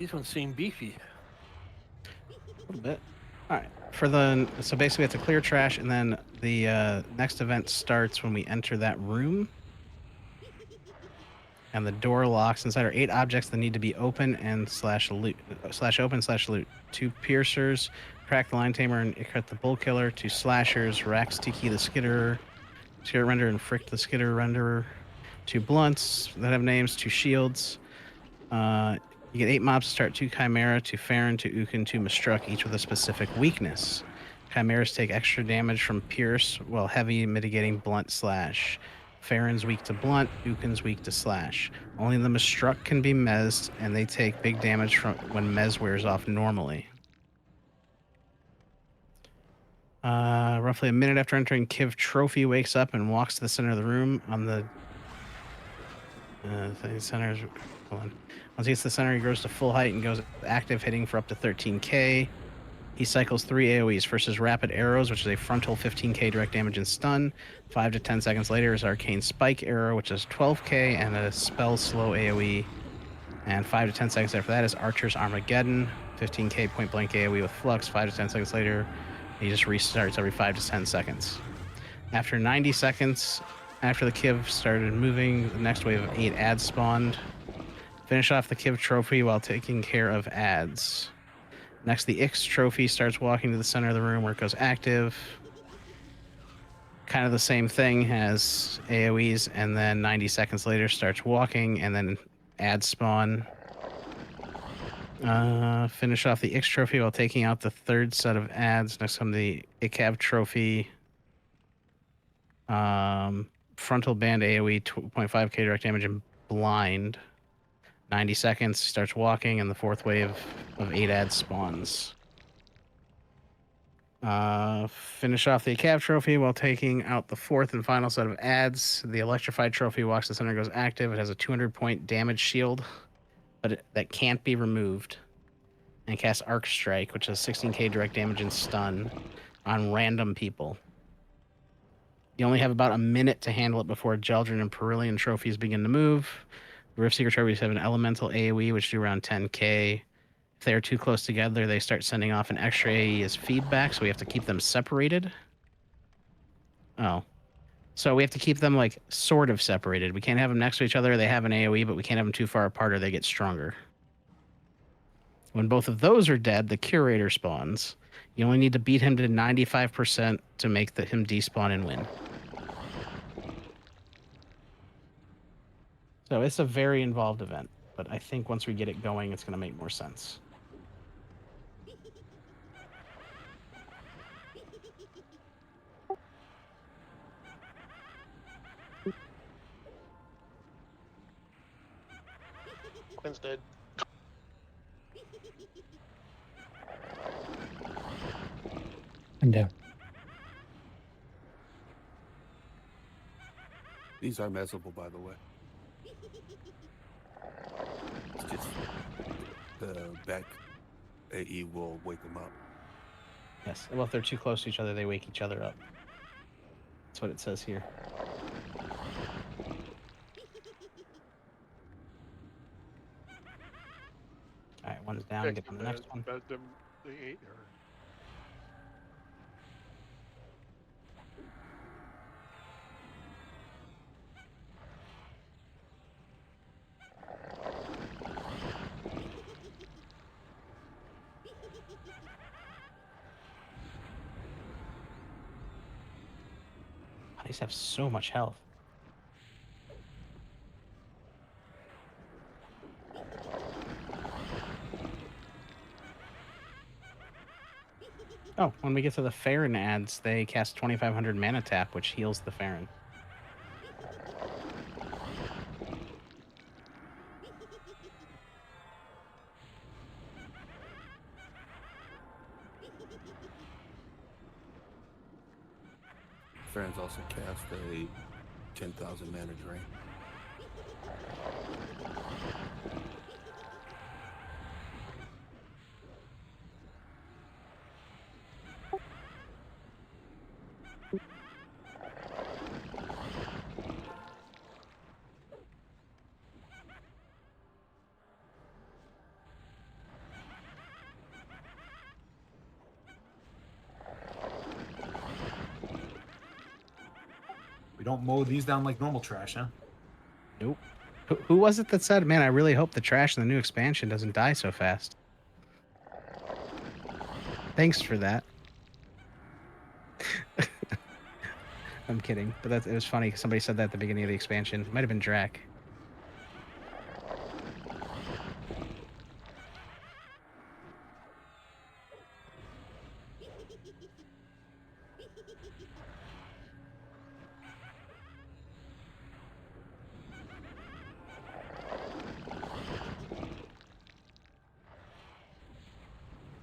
These ones seem beefy. A little bit. All right. So basically, we have to clear trash, and then the next event starts when we enter that room, and the door locks. Inside are 8 objects that need to be open and slash loot slash open slash loot. 2 piercers, Crack the Line Tamer, and Ikrit the Bull Killer. 2 slashers, Rax Tiki the Skitterer, Skitter Renderer, and Frick the Skitter Renderer. 2 blunts that have names. 2 shields. You get 8 mobs to start: 2 Chimera, 2 Farron, 2 Ukin, 2 Mistruck, each with a specific weakness. Chimeras take extra damage from Pierce, while Heavy mitigating Blunt Slash. Farron's weak to Blunt, Ukin's weak to Slash. Only the Mistruck can be mezzed, and they take big damage from when mez wears off normally. Roughly a minute after entering, Kiv Trophy wakes up and walks to the center of the room on the center. Hold on. Once he gets to the center, he grows to full height and goes active, hitting for up to 13k. He cycles 3 AoEs. First is Rapid Arrows, which is a frontal 15k direct damage and stun. 5 to 10 seconds later is Arcane Spike Arrow, which is 12k and a spell slow AoE. And 5 to 10 seconds after that is Archer's Armageddon, 15k point blank AoE with Flux. 5 to 10 seconds later, he just restarts every 5 to 10 seconds. After 90 seconds, after the Kiv started moving, the next wave of 8 ads spawned. Finish off the Kiv trophy while taking care of ads. Next, the Ix trophy starts walking to the center of the room where it goes active. Kind of the same thing, has AoEs, and then 90 seconds later starts walking, and then ads spawn. Finish off the Ix trophy while taking out the 3rd set of ads. Next comes the Ikav trophy. Frontal band AoE 2.5k direct damage and blind. 90 seconds, starts walking, and the 4th wave of 8 ads spawns. Finish off the Cav trophy while taking out the 4th and final set of ads. The Electrified trophy walks to the center, goes active. It has a 200-point damage shield, but that can't be removed. And casts Arc Strike, which has 16k direct damage and stun on random people. You only have about a minute to handle it before Geldrin and Perillian trophies begin to move. The Rift Seeker trophies have an elemental AoE, which do around 10k. If they are too close together, they start sending off an extra AoE as feedback, so we have to keep them separated. Oh. So we have to keep them, like, sort of separated. We can't have them next to each other. They have an AoE, but we can't have them too far apart or they get stronger. When both of those are dead, the Curator spawns. You only need to beat him to 95% to make him despawn and win. So it's a very involved event, but I think once we get it going, it's going to make more sense. Oakwynd's dead. I'm down. These are mezzable, by the way. It's just the back AE will wake them up. Yes. Well, if they're too close to each other, they wake each other up. That's what it says here. All right, one's down. Get on the next one. But the 8 or... These have so much health. Oh, when we get to the Farron ads, they cast 2500 mana tap, which heals the Farron. Farron's also cast a 10,000 mana drain. don't mow these down like normal trash, huh? Nope. Who was it that said, man, I really hope the trash in the new expansion doesn't die so fast? Thanks for that. I'm kidding, but it was funny. Somebody said that at the beginning of the expansion. It might have been Drac.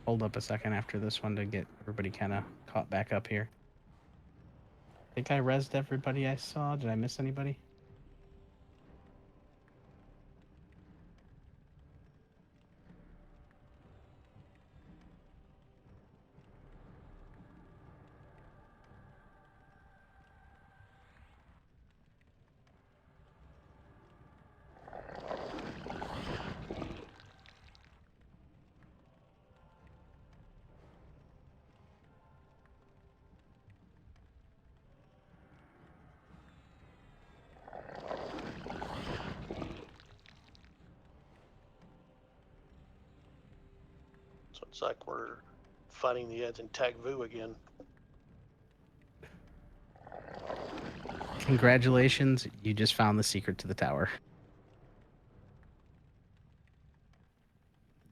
Hold up a second after this one to get everybody kind of caught back up here. I think I rezzed everybody I saw. Did I miss anybody? So it's like we're fighting the ads in Tagvu again. Congratulations, you just found the secret to the tower.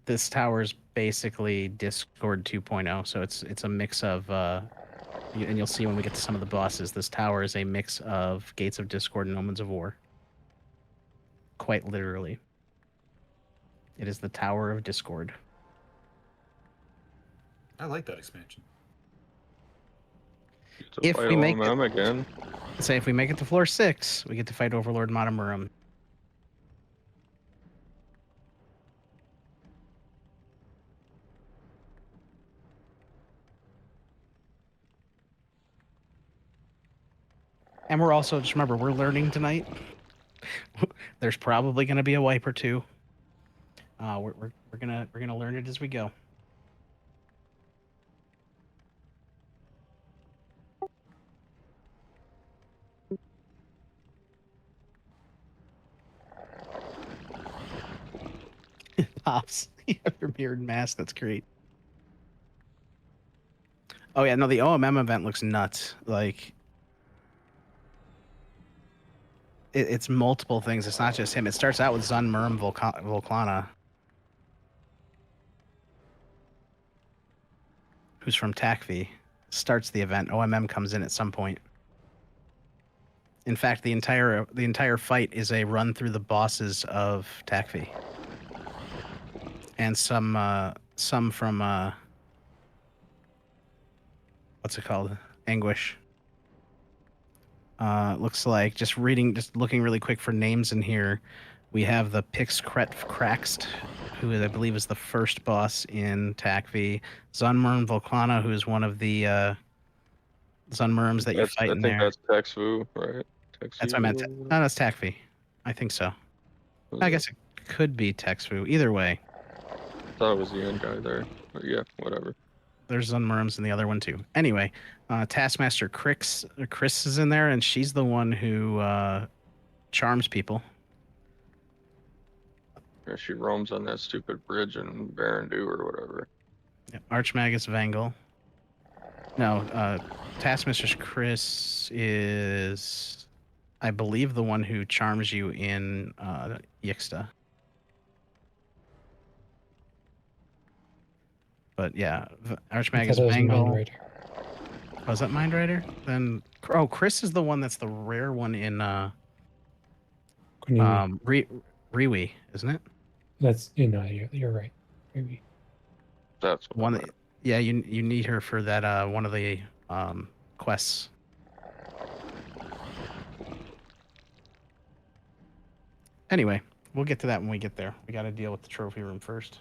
This tower is basically Discord 2.0, so it's a mix of and you'll see when we get to some of the bosses, this tower is a mix of Gates of Discord and Omens of War. Quite literally. It is the Tower of Discord. I like that expansion. If we make it, again. say if we make it to floor 6, we get to fight Overlord Matamuram. And we're also, just remember, we're learning tonight. There's probably going to be a wipe or two. We're gonna learn it as we go. Pops, you have your mirrored mask. That's great. Oh yeah, no, the OMM event looks nuts. Like, it's multiple things. It's not just him. It starts out with Zun Murm Volcana, who's from Takvi. Starts the event. OMM comes in at some point. In fact, the entire fight is a run through the bosses of Takvi, and some from what's it called? Anguish. Looks like just looking really quick for names in here. We have the Pixkret Kraxt, who I believe is the first boss in Takvi. Zunmurm Volcana, who is one of the Zunmurms that you fight in there. I think that's Texvu, right? That's what I meant. No, that's Takvi. I think so. I guess it could be Texvu. Either way. I thought it was the end guy there. But yeah, whatever. There's Zunmurms in the other one too. Anyway, Taskmaster Chris is in there, and she's the one who charms people. Yeah, she roams on that stupid bridge in Barandu or whatever. Yeah, Archmagus Vangel. No, Taskmaster Chris is, I believe, the one who charms you in Yixta. But yeah, Archmagus Vangel. Was that Mind Rider? Then Chris is the one that's the rare one in Riwi, isn't it? That's you're right. Maybe. That's one that, yeah, you need her for that one of the quests. Anyway, we'll get to that when we get there. We got to deal with the trophy room first.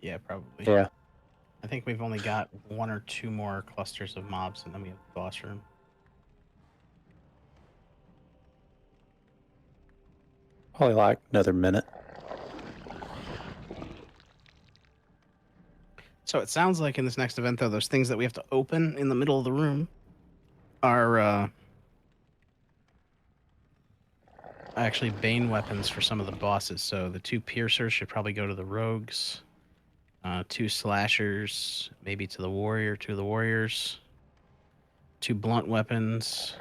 Yeah, probably. Yeah. I think we've only got 1 or 2 more clusters of mobs, and then we have the boss room. Probably like another minute. So it sounds like in this next event, though, those things that we have to open in the middle of the room are actually Bane weapons for some of the bosses. So the 2 piercers should probably go to the rogues. 2 slashers, maybe to the warrior, 2 of the warriors. 2 blunt weapons.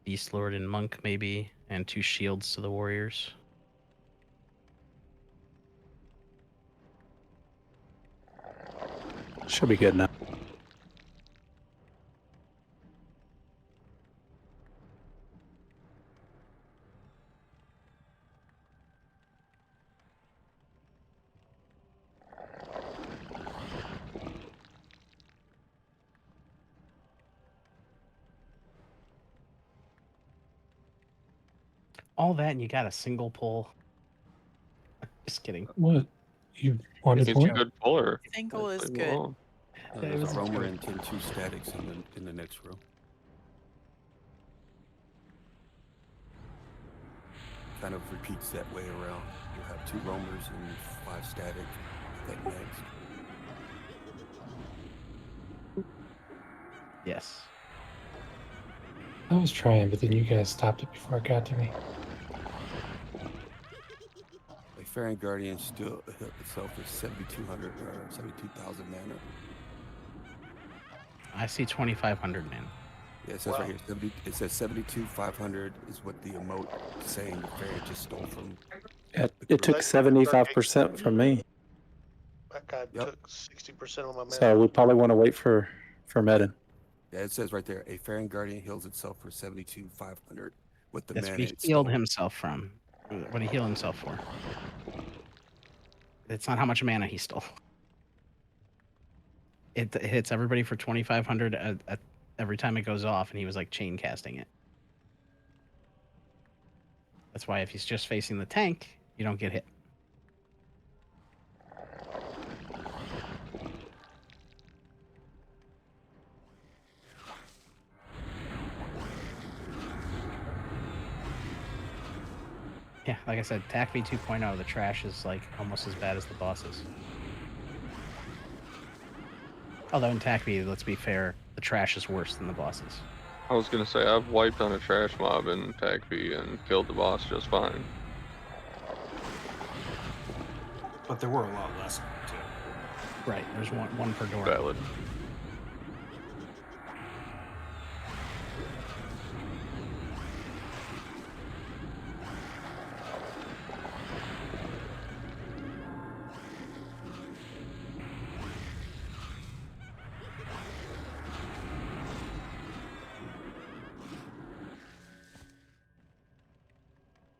Beast Lord and Monk, maybe. And 2 shields to the warriors. Should be good enough. All that, and you got a single pull. Just kidding. What? You wanted It's more? a good puller. Single is Leave it good. alone. Yeah, it There's was a a roamer joke. and 10-2 statics in the next row. Kind of repeats that way around. You'll have 2 roamers and 5 static. That next. Yes. I was trying, but then you guys stopped it before it got to me. A Fairy Guardian still itself is 7,200 or 72,000 mana. I see 2,500, man. Yeah, it says Wow. right here. It says 72,500 is what the emote saying the fairy just stole from. It took 75% from me. That guy Yep. took 60% of my mana. So we probably want to wait for Medin. Yeah, it says right there. A Fairy Guardian heals itself for 72,500 with the That's what mana he it healed stole. himself from. What did he heal himself for? It's not how much mana he stole. It hits everybody for 2,500 at every time it goes off, and he was like chain casting it. That's why if he's just facing the tank, you don't get hit. Yeah, like I said, TACV 2.0, the trash is like almost as bad as the bosses. Although in TACV, let's be fair, the trash is worse than the bosses. I was gonna say I've wiped on a trash mob in TACV and killed the boss just fine. But there were a lot less of them, too. Right, there's one per door. Valid.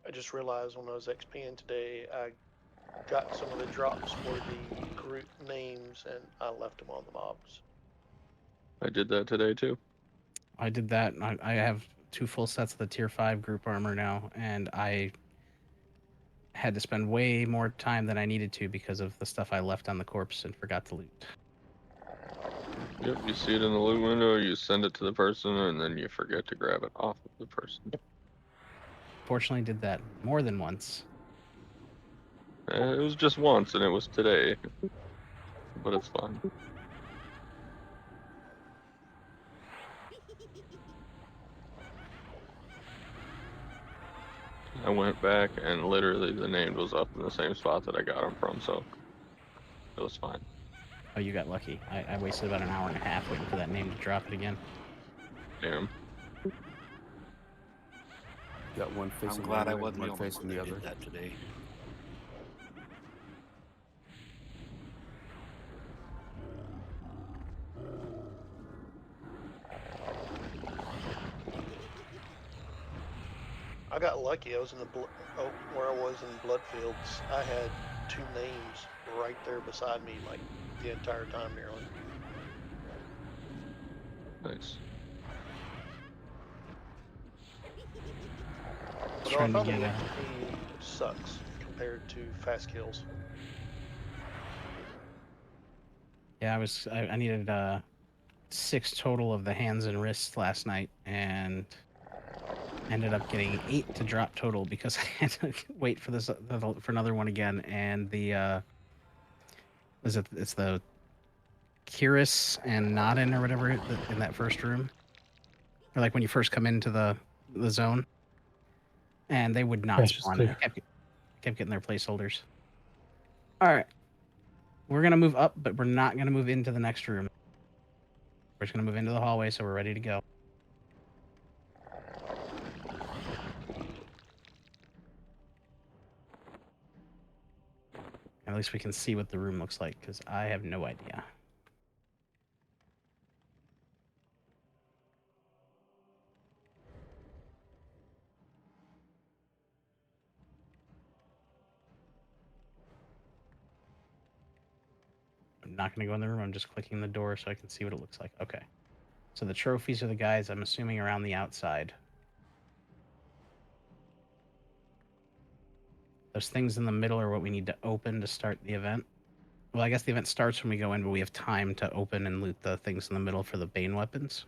I just realized when I was XPing today, I got some of the drops for the group names and I left them on the mobs. I did that today too. I did that. I have 2 full sets of the tier 5 group armor now, and I had to spend way more time than I needed to because of the stuff I left on the corpse and forgot to loot. Yep, you see it in the loot window, you send it to the person, and then you forget to grab it off of the person. Fortunately, did that more than once. It was just once, and it was today. But it's fine. I went back, and literally the name was up in the same spot that I got them from, so it was fine. Oh, you got lucky. I wasted about an hour and a half waiting for that name to drop it again. Damn. Got one facing I'm glad I one way, wasn't the one only facing one the that other. did that today. I got lucky. I was in the where I was in Bloodfields. I had 2 names right there beside me, like the entire time nearly. Nice. But I Trying to found the get XP sucks compared to fast kills. Yeah, I needed 6 total of the hands and wrists last night, and ended up getting 8 to drop total because I had to wait for for another one again. And the it's the Kiris and Nodin or whatever in that first room, or like when you first come into the zone, and they would not That's just spawn. clear. I kept getting their placeholders. All right, we're gonna move up, but we're not gonna move into the next room. We're just gonna move into the hallway, so we're ready to go. At least we can see what the room looks like, because I have no idea. I'm not going to go in the room. I'm just clicking the door so I can see what it looks like. Okay. So the trophies are the guys, I'm assuming, around the outside. Those things in the middle are what we need to open to start the event. Well, I guess the event starts when we go in, but we have time to open and loot the things in the middle for the Bane weapons.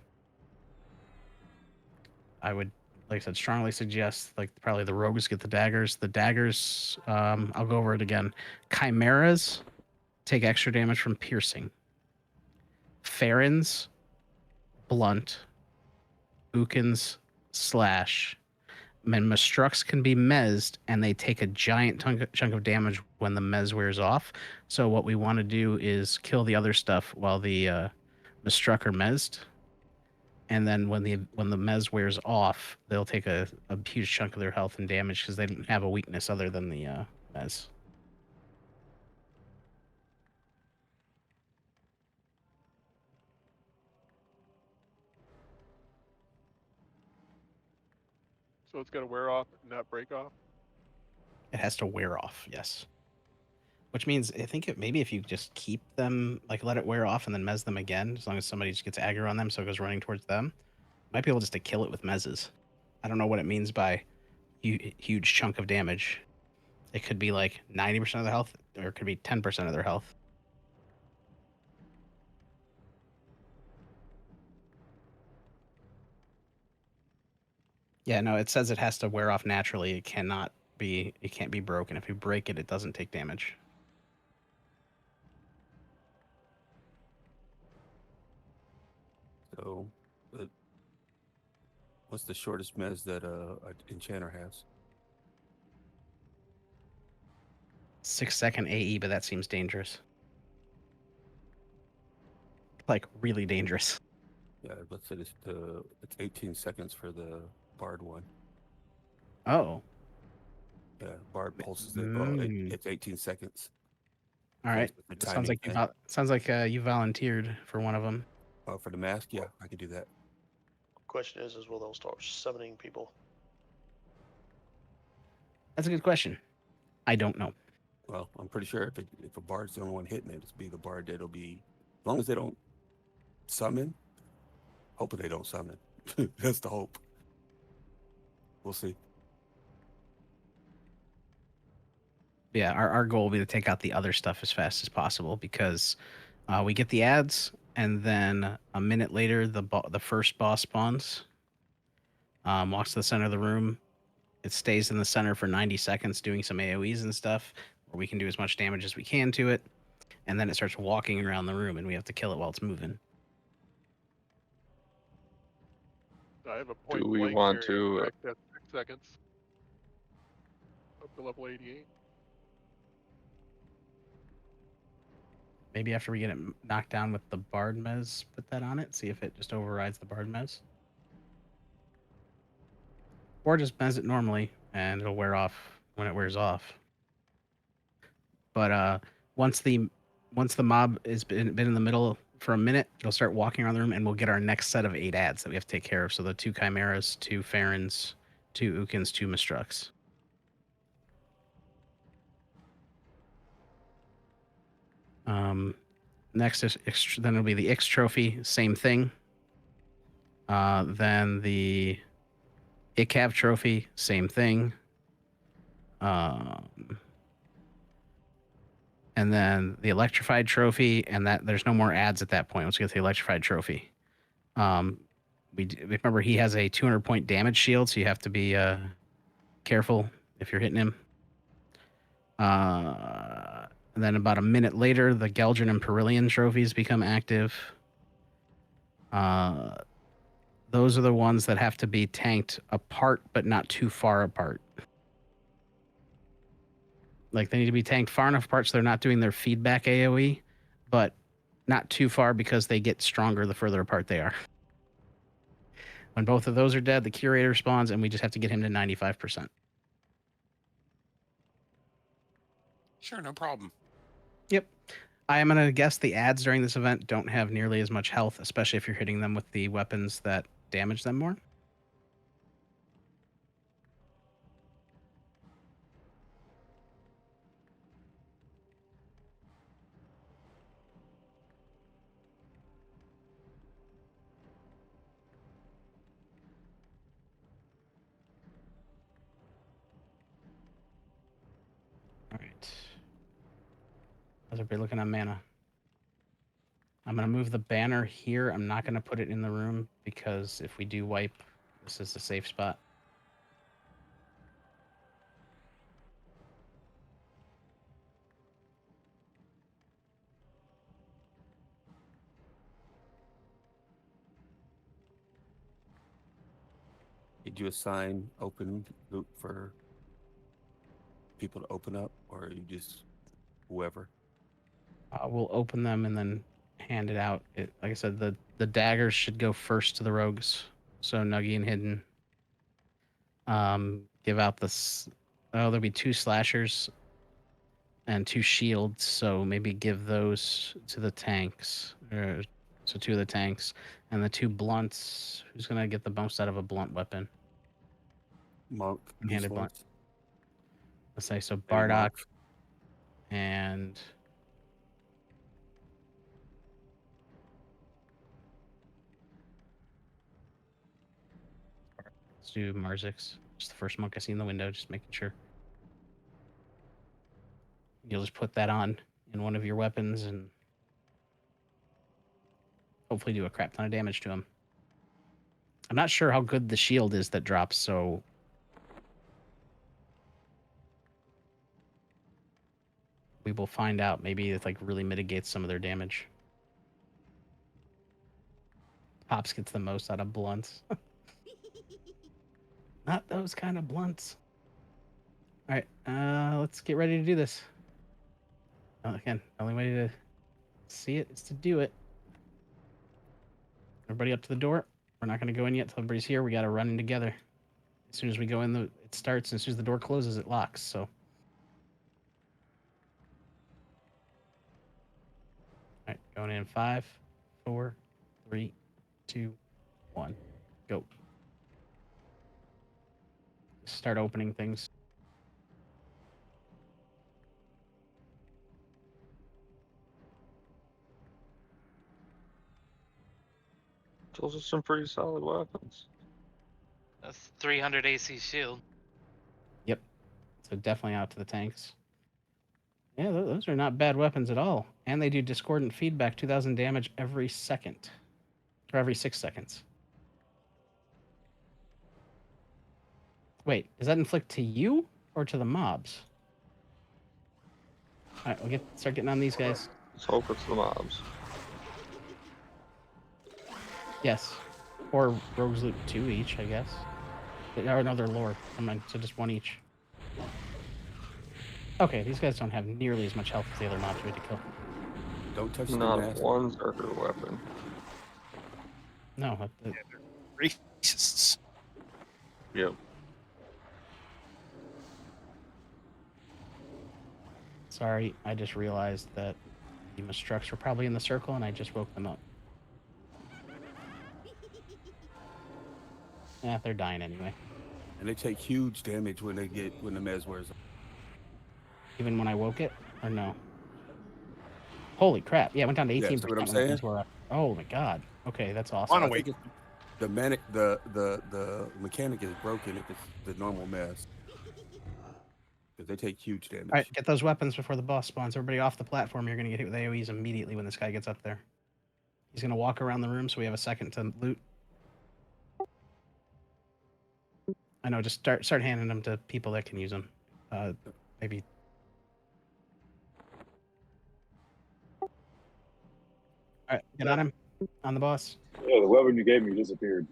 I would, like I said, strongly suggest, like, probably the rogues get the daggers. The daggers, I'll go over it again. Chimeras take extra damage from piercing. Farins, blunt. Ukins, slash. And Mistrucks can be mezzed, and they take a giant chunk of damage when the mez wears off. So what we want to do is kill the other stuff while the Mistruck are mezzed. And then when the mez wears off, they'll take a huge chunk of their health and damage because they don't have a weakness other than the mez. So it's gonna wear off, not break off. It has to wear off, yes. Which means I think maybe if you just keep them, like let it wear off and then mez them again, as long as somebody just gets aggro on them so it goes running towards them, might be able just to kill it with mezzes. I don't know what it means by huge chunk of damage. It could be like 90% of their health, or it could be 10% of their health. Yeah, no, it says it has to wear off naturally. It can't be broken. If you break it, it doesn't take damage. So, what's the shortest mez that an enchanter has? 6-second AE, but that seems dangerous. Like really dangerous. Yeah, let's say it's 18 seconds for the bard one. Oh. Yeah, bard pulses it. Mm. It's 18 seconds. All right. The Sounds like you volunteered for one of them. For the mask, yeah, I could do that. Question is will they'll start summoning people? That's a good question. I don't know. Well, I'm pretty sure if a bard's the only one hitting it, it'll be the bard that'll be, as long as they don't summon, hoping they don't summon. That's the hope. We'll see. Yeah, our goal will be to take out the other stuff as fast as possible because we get the ads, and then a minute later, the first boss spawns. Walks to the center of the room. It stays in the center for 90 seconds doing some AoEs and stuff, where we can do as much damage as we can to it, and then it starts walking around the room, and we have to kill it while it's moving. I have a point Do we blank want area to? effect at 6 seconds. Up to level 88. Maybe after we get it knocked down with the Bard Mez, put that on it, see if it just overrides the Bard Mez. Or just Mez it normally, and it'll wear off when it wears off. But once the mob has been in the middle for a minute, it'll start walking around the room, and we'll get our next set of 8 ads that we have to take care of. So the 2 Chimeras, 2 Farins, 2 Ukins, 2 Mistrucks. Next is then it'll be the Ix trophy, same thing. Then the Ikav trophy, same thing. And then the electrified trophy, and that there's no more ads at that point once we get the electrified trophy. Remember he has a 200-point damage shield, so you have to be careful if you're hitting him. And then about a minute later, the Geldrin and Perillian trophies become active. Those are the ones that have to be tanked apart, but not too far apart. Like, they need to be tanked far enough apart so they're not doing their feedback AoE, but not too far because they get stronger the further apart they are. When both of those are dead, the Curator spawns, and we just have to get him to 95%. Sure, no problem. Yep. I am going to guess the ads during this event don't have nearly as much health, especially if you're hitting them with the weapons that damage them more. All right. How's everybody looking on mana? I'm going to move the banner here. I'm not going to put it in the room because if we do wipe, this is a safe spot. Did you assign open loot for people to open up, or you just whoever? We'll open them and then hand it out. Like I said, the daggers should go first to the rogues. So Nuggy and Hidden. Give out there'll be 2 slashers and 2 shields. So maybe give those to the tanks. So 2 of the tanks and the 2 blunts. Who's gonna get the most out of a blunt weapon? Monk. Handed blunt. ones? Let's say so. Maybe Bardock Monk. and let's do Marzix. Just the first monk I see in the window, just making sure. You'll just put that on in one of your weapons and hopefully do a crap ton of damage to him. I'm not sure how good the shield is that drops, so we will find out. Maybe it like really mitigates some of their damage. Pops gets the most out of blunts. Not those kind of blunts. All right, let's get ready to do this. Again, the only way to see it is to do it. Everybody up to the door. We're not going to go in yet till everybody's here. We got to run in together. As soon as we go in, it starts. And as soon as the door closes, it locks. So, all right, going in 5, 4, 3, 2, 1, go. Start opening things. Those are some pretty solid weapons. A 300 AC shield. Yep. So definitely out to the tanks. Yeah, those are not bad weapons at all. And they do discordant feedback, 2,000 damage every second. Or every 6 seconds. Wait, does that inflict to you or to the mobs? Alright, we'll start getting on these guys. Let's hope it's the mobs. Yes. Or Rogues Loot 2 each, I guess. Or another lore. Never mind, so just 1 each. Okay, these guys don't have nearly as much health as the other mobs we had to kill. Don't touch the Not mask. one Zerker weapon. No. Racists. Yep. Sorry, I just realized that the Mustrucks were probably in the circle and I just woke them up. Yeah, they're dying anyway. And they take huge damage when the mez wears on. Even when I woke it? Or no? Holy crap. Yeah, it went down to 18% Yeah, see what I'm when things saying? were up. Oh my god. Okay, that's awesome. On a I think week. the mechanic is broken if it's the normal mez. because they take huge damage. All right, get those weapons before the boss spawns. Everybody off the platform. You're going to get hit with AoEs immediately when this guy gets up there. He's going to walk around the room, so we have a second to loot. I know, just start handing them to people that can use them. Maybe. All right, get on him. On the boss. Yeah, the weapon you gave me disappeared.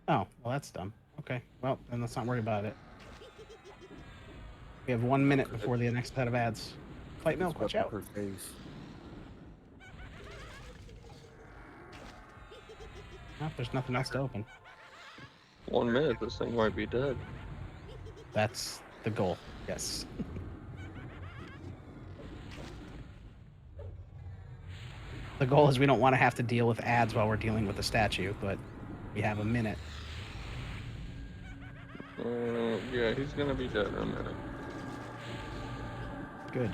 Oh, well, that's dumb. Okay, well, then let's not worry about it. We have 1 minute before the next set of ads. Fight It's Milk, watch weapon out. per phase. Oh, there's nothing else to open. 1 minute, this thing might be dead. That's the goal, yes. The goal is we don't want to have to deal with ads while we're dealing with the statue, but we have a minute. Yeah, he's gonna be dead in a minute. Good.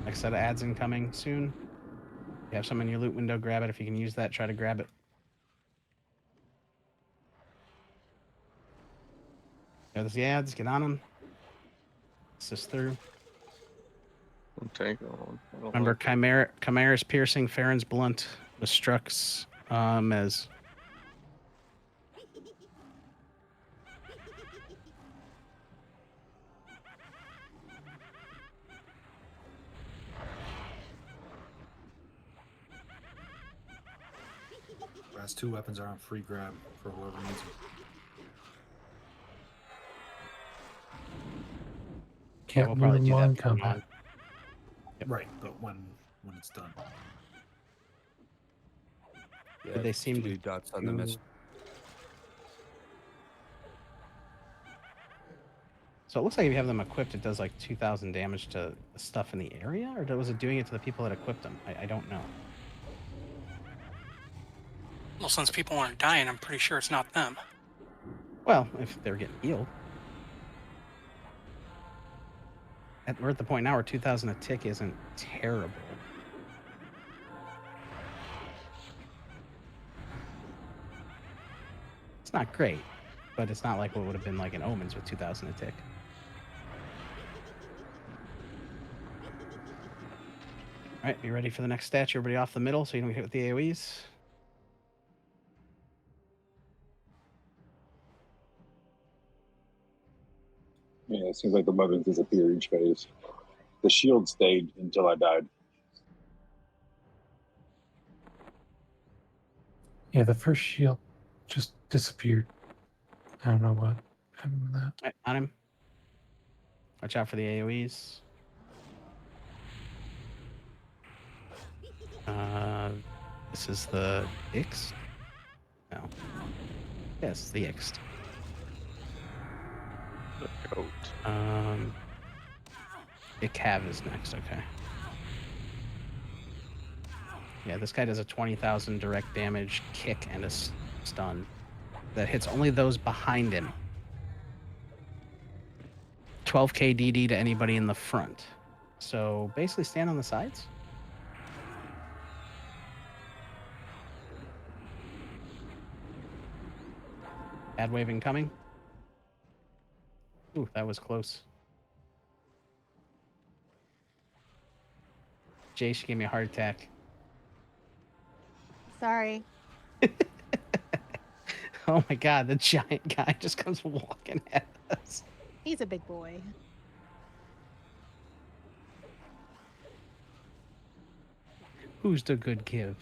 Next set of ads incoming soon. You have some in your loot window, grab it. If you can use that, try to grab it. There's the ads, get on them. Assist through. I'm tanking on. I don't Remember, like Chimera's piercing, Farron's blunt, Destruct's as Last 2 weapons are on free grab for whoever needs them. Can't we'll move probably them do while that in for combat. long. Yep. Right, but when it's done. Yeah, They seem to 2 dots on the do- mesh. So it looks like if you have them equipped, it does like 2,000 damage to the stuff in the area, or was it doing it to the people that equipped them? I don't know. Well, since people aren't dying, I'm pretty sure it's not them. Well, if they're getting healed. We're at the point now where 2,000 a tick isn't terrible. It's not great, but it's not like what would have been like in Omens with 2,000 a tick. All right, be ready for the next statue. Everybody off the middle so you don't get hit with the AoEs. Yeah, it seems like the weapons disappear each phase. The shield stayed until I died. Yeah, the first shield just disappeared. I don't know what happened with that. All right, on him. Watch out for the AoEs. This is the Ixt? No. Yes, the Ixt. the goat. Ikav is next, okay. Yeah, this guy does a 20,000 direct damage kick and a stun that hits only those behind him. 12k DD to anybody in the front. So basically stand on the sides. Ad wave incoming. Ooh, that was close. Jace gave me a heart attack. Sorry. Oh my god, the giant guy just comes walking at us. He's a big boy. Who's the good give?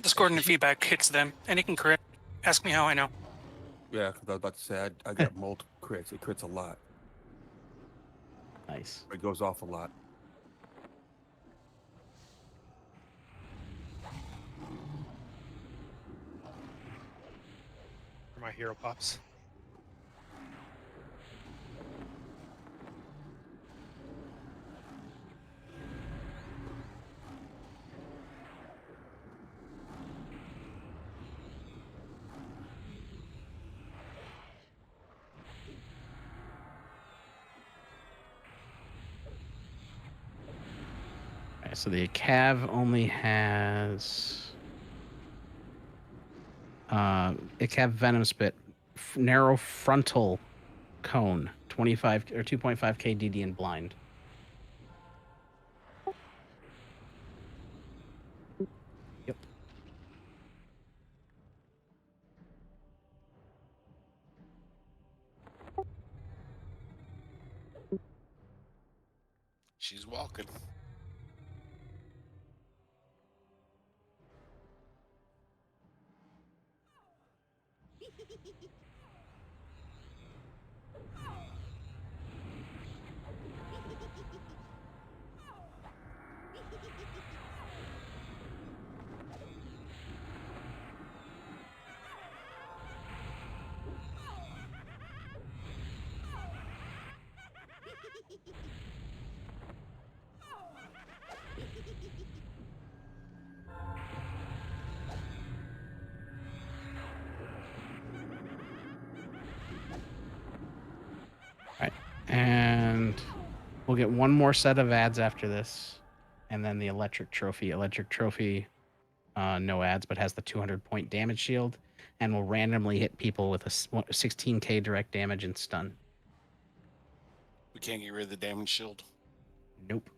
Discordant feedback hits them, and it can crit. Ask me how I know. Yeah, because I was about to say I got multiple crits. It crits a lot. Nice. It goes off a lot. For my hero pops. So the Cav only has a Cav Venom Spit, narrow frontal cone, 25 or 2.5k DD and blind. Yep. She's walking. And we'll get one more set of ads after this, and then the electric trophy. Electric trophy, no ads, but has the 200-point damage shield, and will randomly hit people with a 16k direct damage and stun. We can't get rid of the damage shield. Nope.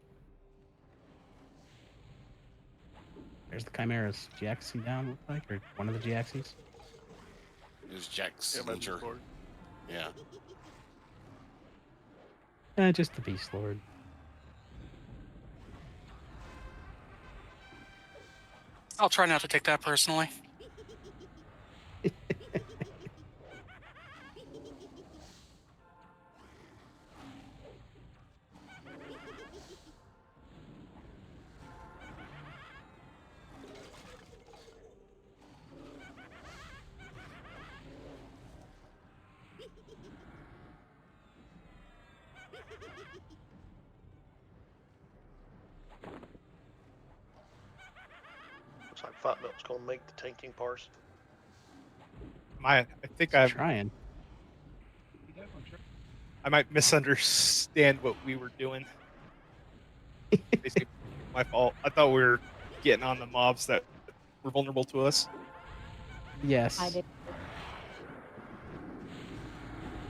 There's the Chimera's GXC down, look like, or one of the GXCs. It was Jack's Yeah, signature. Yeah. Just the Beast Lord. I'll try not to take that personally. Looks like Fight Belt's gonna make the tanking parts. I think I'm trying. I might misunderstand what we were doing. Basically, my fault. I thought we were getting on the mobs that were vulnerable to us. Yes. I did.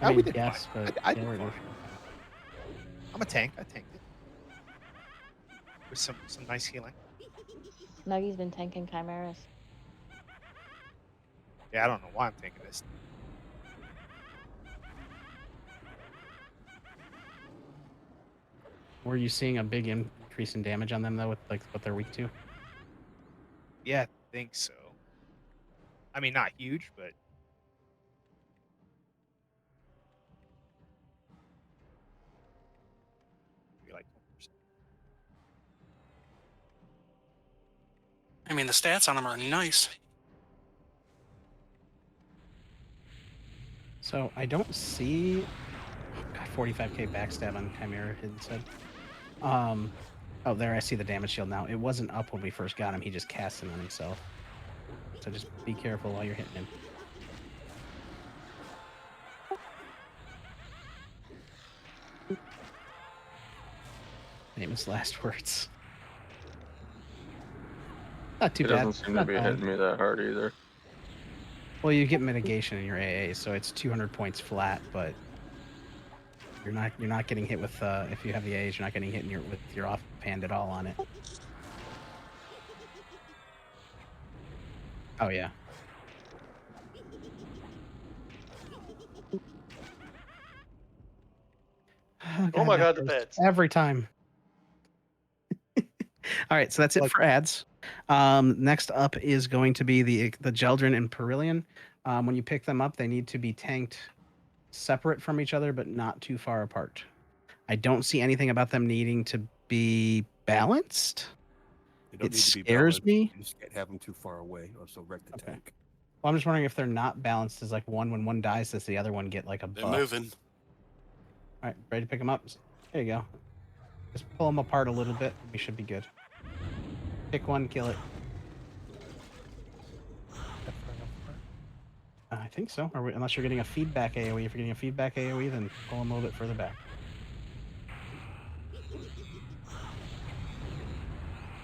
I we mean, did yes, fine. but I yeah, did we're fine. I'm a tank. I tanked it with some nice healing. Nuggy's been tanking chimeras. Yeah, I don't know why I'm tanking this. Were you seeing a big increase in damage on them though, with like what they're weak to? Yeah, I think so. I mean, not huge, but maybe like 20%. I mean, the stats on them are nice. So I don't see. God, 45k backstab on Chimera hidden said. Oh, there I see the damage shield now. It wasn't up when we first got him. He just cast it on himself. So just be careful while you're hitting him. Famous last words. Not too It bad. doesn't seem to Not be bad. hitting me that hard either. Well, you get mitigation in your AA, so it's 200 points flat, but you're not getting hit with if you have the AAs, you're not getting hit with your offhand at all on it. Oh yeah. Oh my God, the that pets. every time. All right, so that's it for ads. Next up is going to be the Geldrin and Perillion. When you pick them up, they need to be tanked separate from each other, but not too far apart. I don't see anything about them needing to be balanced. They don't It need to be scares balanced. me. You just can't have them too far away, or so wreck the Okay. tank. Well, I'm just wondering if they're not balanced. Is like when one dies, does the other one get like a They're buff? moving. All right, ready to pick them up? There you go. Just pull them apart a little bit. We should be good. Pick one, kill it. I think so. Unless you're getting a feedback AoE. If you're getting a feedback AoE, then pull them a little bit further back.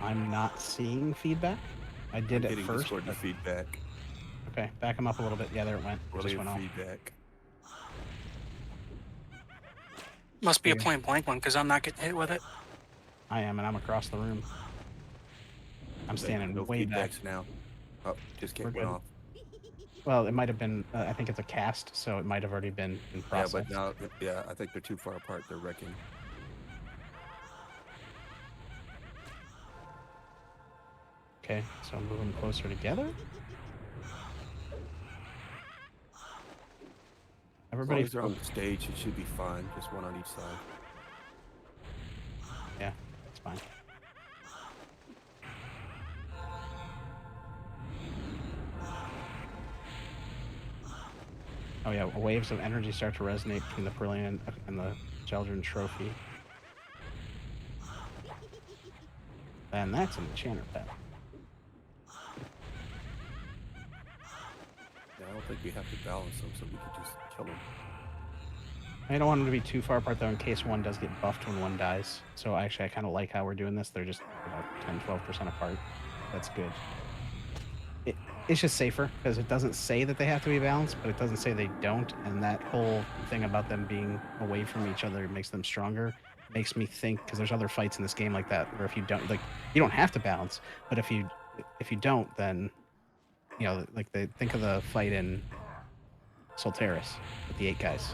I'm not seeing feedback. I I'm did at getting first. discordant But... feedback. Okay, back him up a little bit. Yeah, there it went. It just Brilliant went off. feedback. Must be a Okay. point blank one because I'm not getting hit with it. I am, and I'm across the room. I'm standing No way back. feedbacks now. Oh, just We're went good. off. Well, it might have been. I think it's a cast, so it might have already been in Yeah, process. but now, yeah, I think they're too far apart. They're wrecking. Okay, so move them closer together. As long Everybody, as they're on the stage, it should be fine. Just one on each side. yeah, that's fine. Oh yeah, waves of energy start to resonate between the Brilliant and the Children Trophy. And that's an enchanter pet. Yeah, I don't think we have to balance them, so we can just kill them. I don't want them to be too far apart though, in case one does get buffed when one dies. So actually, I kind of like how we're doing this. They're just about 10-12% apart. That's good. It's just safer because it doesn't say that they have to be balanced, but it doesn't say they don't. And that whole thing about them being away from each other makes them stronger. Makes me think, because there's other fights in this game like that where if you don't, like, you don't have to balance, but if you don't, then you know, like they think of the fight in Solteris with the 8 guys.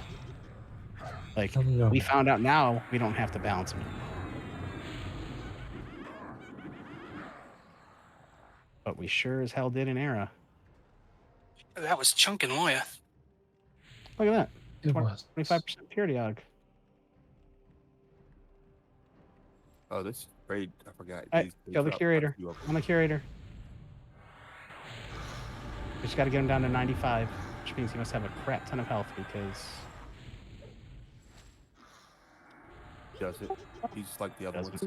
Like, we found out now we don't have to balance them. But we sure as hell did in Era. That was chunking Moya. Look at that. It was 25% purity og. Oh, this raid, I forgot. Alright, They kill the drop curator. a few of them. On the curator. We just got to get him down to 95, which means he must have a crap ton of health because... Does it? He's just like the other ones.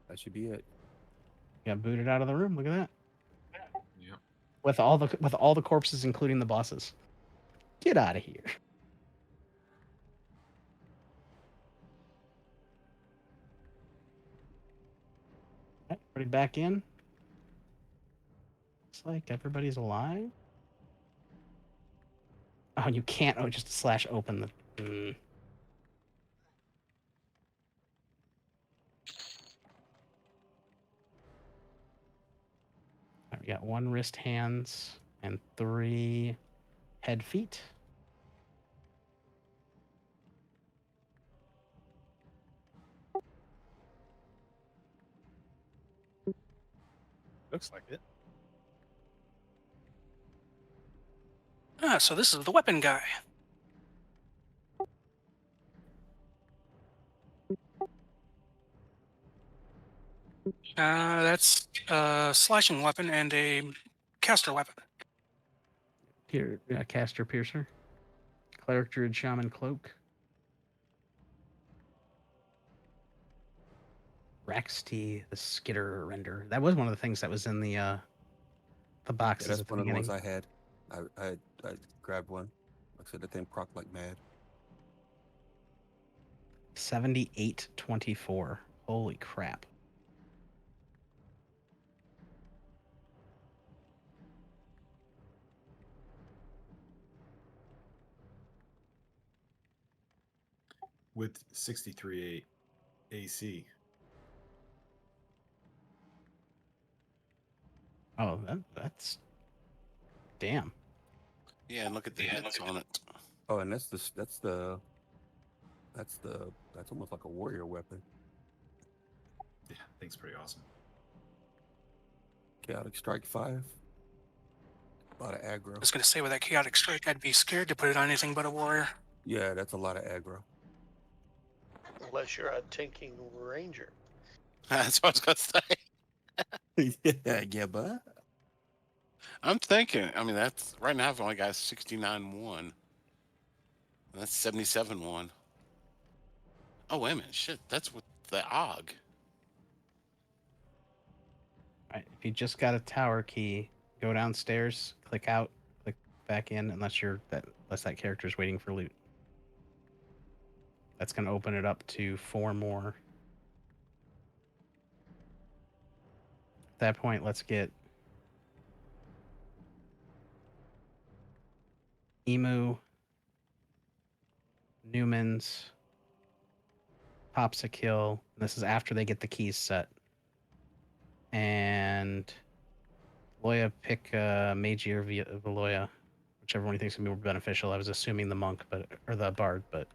That should be it. Got booted out of the room. Look at that. Yep. With all the corpses, including the bosses. Get out of here. Everybody back in. Looks like everybody's alive. Oh, you can't. Oh, just slash open the. We got 1 wrist hands and 3 head feet. Looks like it. Ah, so this is the weapon guy. That's a slashing weapon and a caster weapon. Here, caster piercer. Cleric druid shaman cloak. Raxty the skitter render. That was one of the things that was in the boxes Yeah, that's at the one of the beginning. ones I had. I grabbed one. Like I said, the thing proc like mad. 7824. Holy crap. With 63 AC. Oh, that's damn. Yeah, and look at the hits on it. Oh, and that's almost like a warrior weapon. Yeah, I think it's pretty awesome. Chaotic Strike 5. A lot of aggro. I was going to say with that chaotic strike, I'd be scared to put it on anything but a warrior. Yeah, that's a lot of aggro. Unless you're a tanking ranger. That's what I was gonna say. yeah, but I'm thinking. I mean, that's right now. I've only got 69-1. That's 77-1. Oh wait a minute, shit. That's with the Og. Right, if you just got a tower key, go downstairs, click out, click back in, unless that character's waiting for loot. That's going to open it up to 4 more. At that point, let's get Emu, Newman's, Pops a kill. This is after they get the keys set. And Loya, pick Magi or Valoya, whichever one you think is going to be more beneficial. I was assuming the monk, or the bard, but.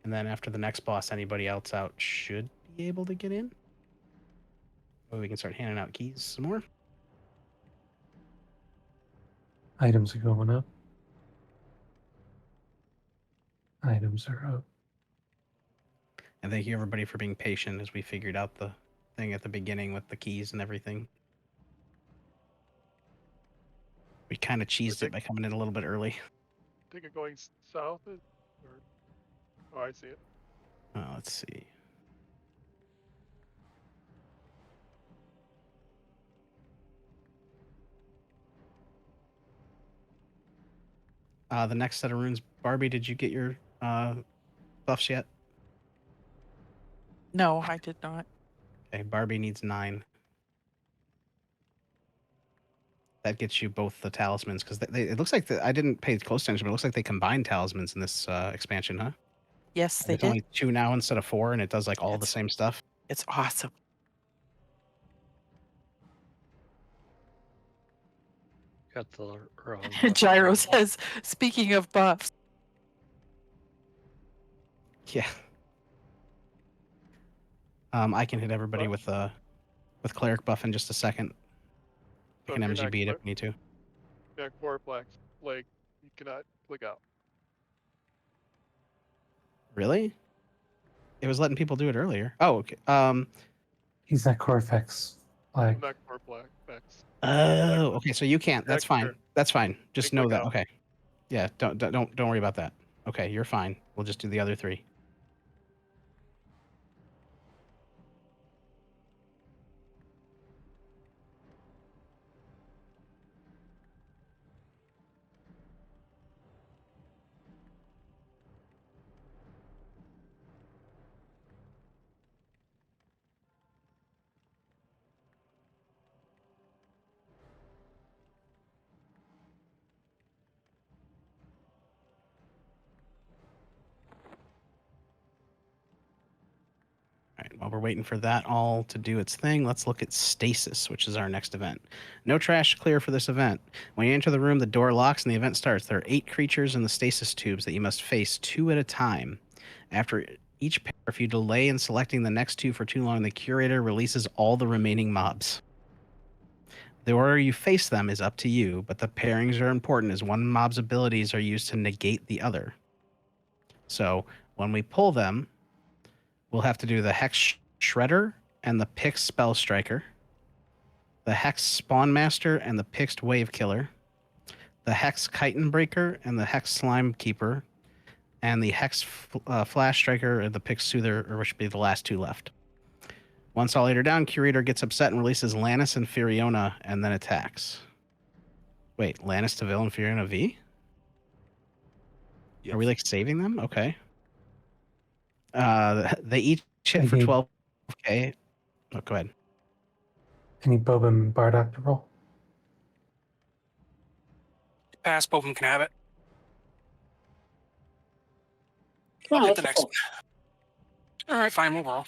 And then after the next boss, anybody else out should be able to get in. Oh, we can start handing out keys some more. Items are going up. Items are up. And thank you everybody for being patient as we figured out the thing at the beginning with the keys and everything. We kind of cheesed it by coming in a little bit early. Think of going south, or oh, I see it. Let's see. The next set of runes, Barbie, did you get your buffs yet? No, I did not. Okay, Barbie needs 9. That gets you both the talismans, because it looks like I didn't pay close attention, but it looks like they combined talismans in this expansion, huh? Yes, they It's did. only 2 now instead of 4, and it does like all the same stuff. It's awesome. Got the wrong. Gyro says, speaking of buffs. Yeah. I can hit everybody with cleric buff in just a second. I So can if you're MG not beat if I need to. Yeah, Corplex, like you cannot click out. Really? It was letting people do it earlier. Oh, okay. He's not Corfex. Like, Not Corplex. Oh, okay. So you can't. That's fine. Extra. That's fine. Just know click that. out. Okay. Yeah. Don't worry about that. Okay, you're fine. We'll just do the other 3. All right, while we're waiting for that all to do its thing, let's look at Stasis, which is our next event. No trash clear for this event. When you enter the room, the door locks and the event starts. There are 8 creatures in the stasis tubes that you must face 2 at a time. After each pair, if you delay in selecting the next 2 for too long, the curator releases all the remaining mobs. The order you face them is up to you, but the pairings are important as one mob's abilities are used to negate the other. So when we pull them, we'll have to do the Hex Shredder and the Pix Spell Striker, the Hex Spawn Master and the Pixed Wave Killer, the Hex Chitin Breaker and the Hex Slime Keeper, and the Hex Flash Striker or the Pix Soother, or which should be the last 2 left. Once all 8 are down, Curator gets upset and releases Lannis and Furiona and then attacks. Wait, Lannis to Vil and Furiona V? Yes. Are we like saving them? Okay. They each hit for need- 12k. Oh, go ahead. I need Bob and Bardock to roll. Pass, Bowman can have it. I'll get the next one. All right, fine, we'll roll.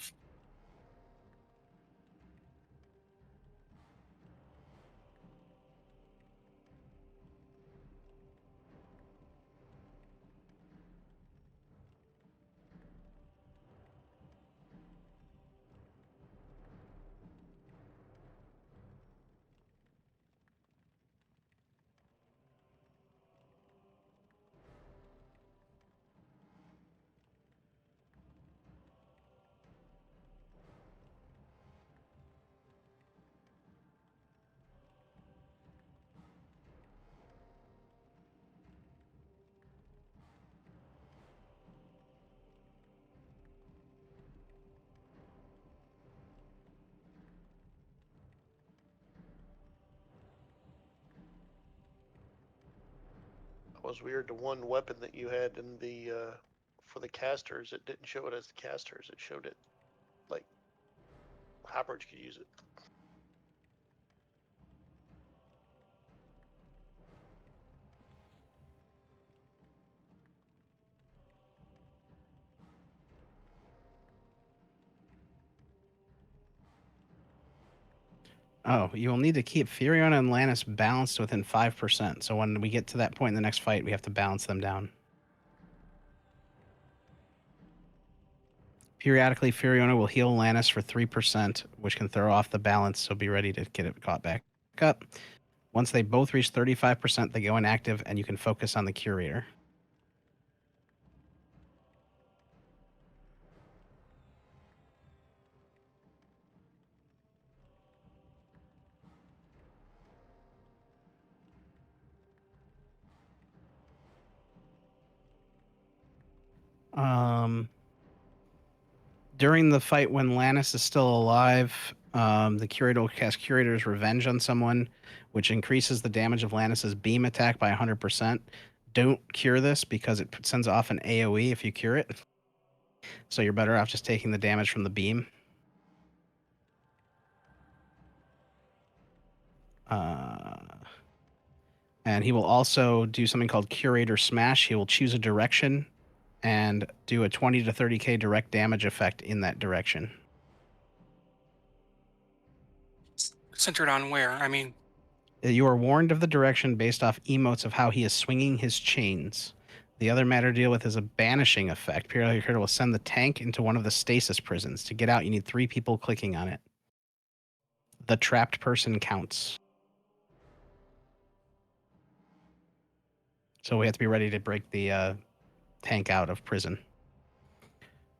was weird. The one weapon that you had in the for the casters, it didn't show it as the casters. It showed it like hybrids could use it. Oh, you will need to keep Furiona and Lannis balanced within 5%. So when we get to that point in the next fight, we have to balance them down. Periodically, Furiona will heal Lannis for 3%, which can throw off the balance, so be ready to get it caught back up. Once they both reach 35%, they go inactive, and you can focus on the Curator. During the fight when Lannis is still alive, the Curator will cast Curator's Revenge on someone, which increases the damage of Lannis's beam attack by 100%. Don't cure this because it sends off an AoE if you cure it. So you're better off just taking the damage from the beam. And he will also do something called Curator Smash. He will choose a direction and do a 20 to 30k direct damage effect in that direction. Centered on where? I mean, You are warned of the direction based off emotes of how he is swinging his chains. The other matter to deal with is a banishing effect. Periodic Curator will send the tank into one of the stasis prisons. To get out, you need 3 people clicking on it. The trapped person counts. So we have to be ready to break the tank out of prison.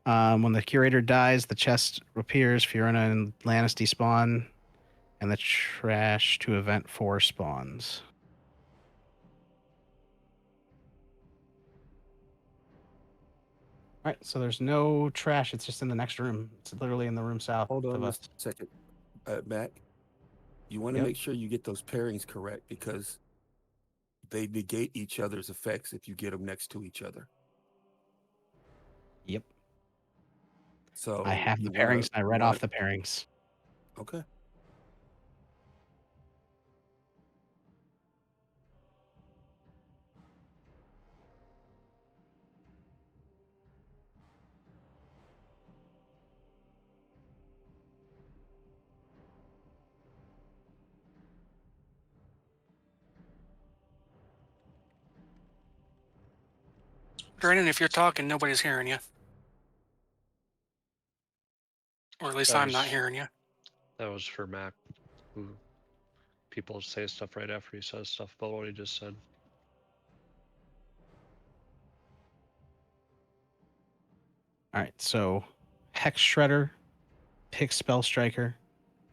When the Curator dies, the chest appears, Fiona and Lannis despawn, and the trash to event 4 spawns. All right, so there's no trash. It's just in the next room. It's literally in the room south Hold on of a us. second, Mac. You want to Yep. make sure you get those pairings correct because they negate each other's effects if you get them next to each other. Yep. So I have the you pairings, and I read off wanna- the pairings. Okay. Drennan, if you're talking, nobody's hearing you. Or at least That I'm not was- hearing you. That was for Mac. People say stuff right after he says stuff about what he just said. All right, so Hex Shredder, Pix Spell Striker,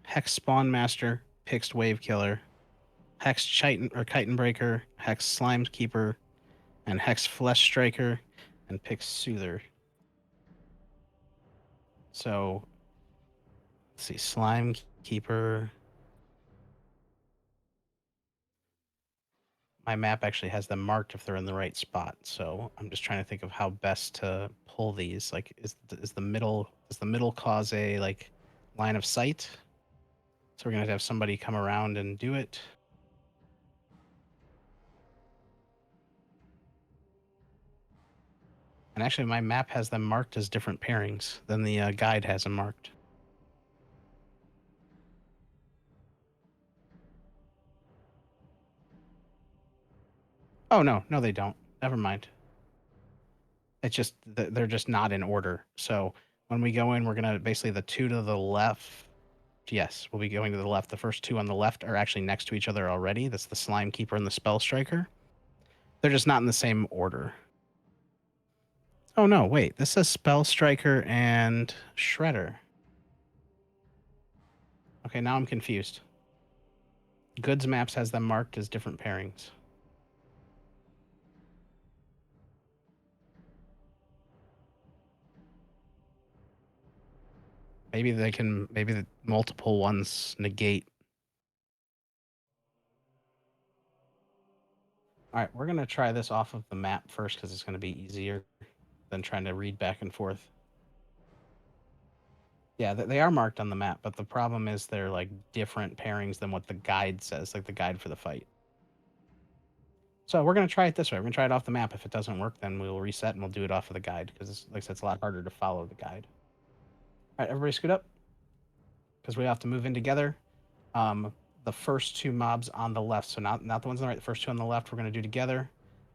Hex Spawn Master, Pix Wave Killer, Hex Chitin Breaker, Hex Slime Keeper, and Hex Flesh Striker, and Pix Soother. So, let's see, Slime Keeper. My map actually has them marked if they're in the right spot. So I'm just trying to think of how best to pull these. Like, is the middle cause a like line of sight? So we're gonna have somebody come around and do it. And actually, my map has them marked as different pairings than the guide has them marked. Oh, no, they don't. Never mind. It's just, they're just not in order. So when we go in, we're going to basically the 2 to the left. Yes, we'll be going to the left. The first 2 on the left are actually next to each other already. That's the Slime Keeper and the Spell Striker. They're just not in the same order. Oh, no, wait. This says Spell Striker and Shredder. Okay, now I'm confused. Goods Maps has them marked as different pairings. Maybe the multiple ones negate. All right, we're gonna try this off of the map first because it's gonna be easier than trying to read back and forth. Yeah, they are marked on the map, but the problem is they're like different pairings than what the guide says, like the guide for the fight. So we're gonna try it this way. We're gonna try it off the map. If it doesn't work, then we'll reset and we'll do it off of the guide because, like I said, it's a lot harder to follow the guide. All right, everybody, scoot up because we have to move in together. The first two mobs on the left, so not the ones on the right. The first two on the left, we're gonna do together,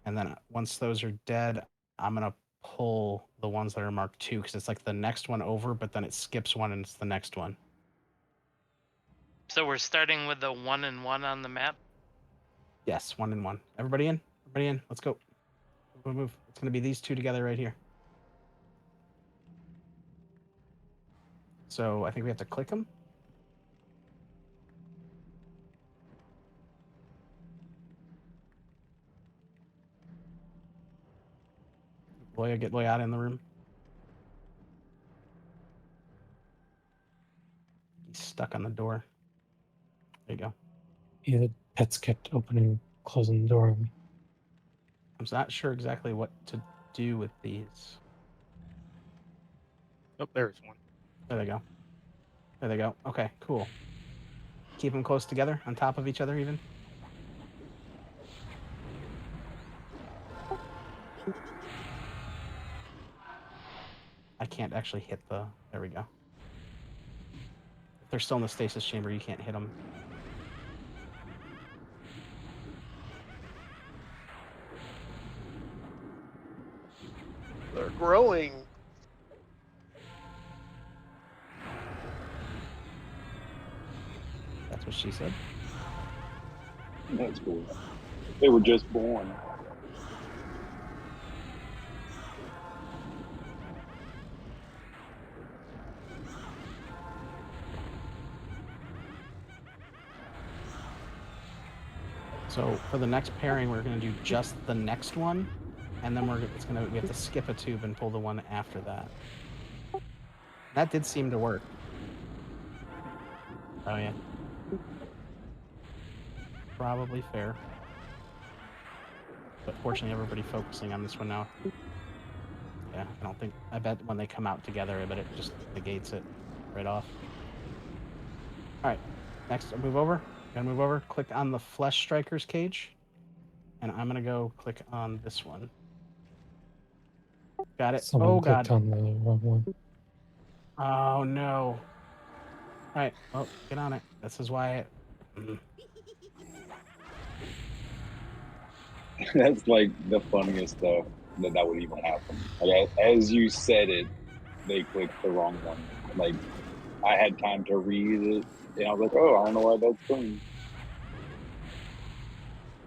and then once those are dead, I'm gonna pull the ones that are marked 2 because it's like the next one over, but then it skips one and it's the next one. So we're starting with the 1 and 1 on the map. Yes, 1 and 1. Everybody in? Everybody in? Let's go. Move. It's gonna be these two together right here. So I think we have to click them. Get Loyata in the room. He's stuck on the door. There you go. Yeah, the pets kept opening, closing the door on me. I'm not sure exactly what to do with these. Oh, there's one. There they go. There they go. Okay, cool. Keep them close together, on top of each other even. I can't actually hit the... There we go. If they're still in the stasis chamber, you can't hit them. They're growing. That's what she said. That's cool. They were just born. So for the next pairing, we're going to do just the next one, and then we have to skip a tube and pull the one after that. That did seem to work. Oh yeah. Probably fair. But fortunately, everybody focusing on this one now. Yeah, I bet when they come out together, I bet it just negates it right off. All right, next, move over. Gotta move over. Click on the Flesh Striker's cage, and I'm gonna go click on this one. Got it. Someone Oh clicked god. on the wrong one. Oh no. All right. Well, get on it. This is why. That's like the funniest stuff that would even happen. Like, as you said it, they clicked the wrong one. Like, I had time to read it, and I was like, oh, I don't know why that's doing.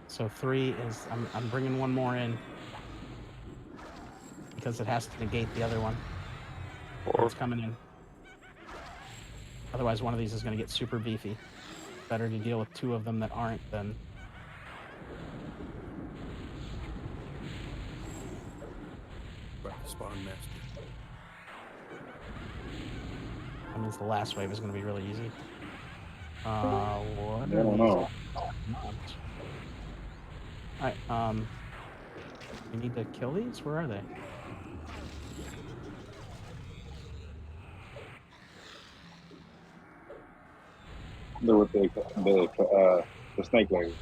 So 3 is I'm bringing one more in because it has to negate the other one. 4. It's coming in. Otherwise, one of these is going to get super beefy. Better to deal with 2 of them that aren't than. Spawn master. That means the last wave is going to be really easy. What? I don't know. Alright, we need to kill these? Where are they? They're with the snake lady.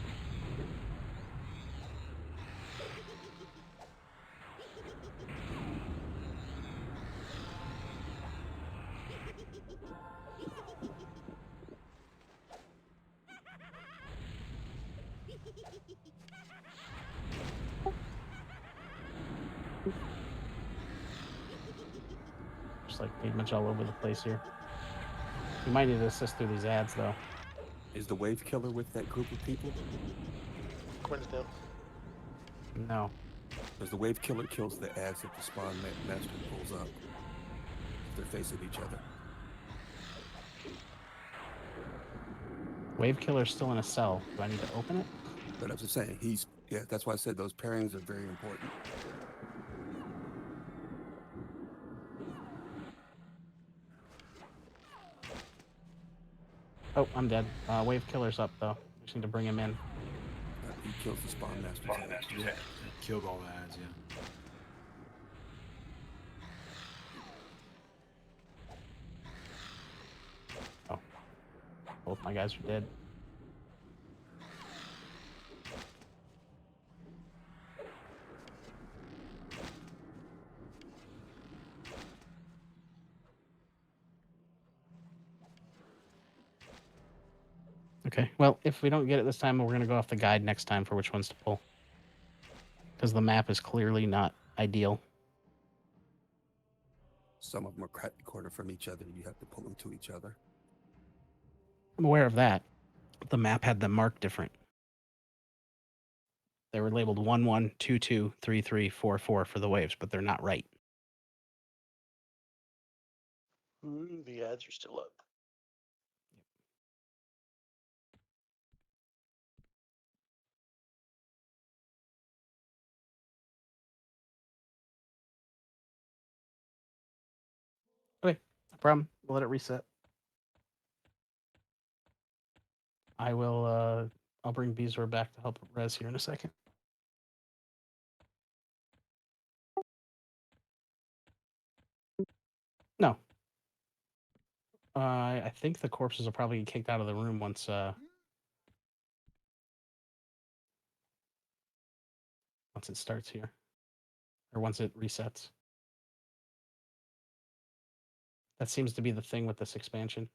Just like pretty much all over the place here. You might need to assist through these ads though. Is the wave killer with that group of people? Quinsdale. No. Because the wave killer kills the ads that the spawn master pulls up. They're facing each other. Wave killer's still in a cell. Do I need to open it? But I was just saying, yeah, that's why I said those pairings are very important. Oh, I'm dead. Wave killer's up though. Just need to bring him in. He kills the spawn master's head. Yeah, killed all the ads, yeah. Oh. Both my guys are dead. Okay, well, if we don't get it this time, we're going to go off the guide next time for which ones to pull. Because the map is clearly not ideal. Some of them are cut a quarter from each other. You have to pull them to each other. I'm aware of that. The map had them marked different. They were labeled 1 1, 2 2, 3 3, 4 4 for the waves, but they're not right. Ooh, the ads are still up. Okay, no problem. We'll let it reset. I will, I'll bring Beezor back to help res here in a second. No. I think the corpses will probably get kicked out of the room once it starts here. Or once it resets. That seems to be the thing with this expansion.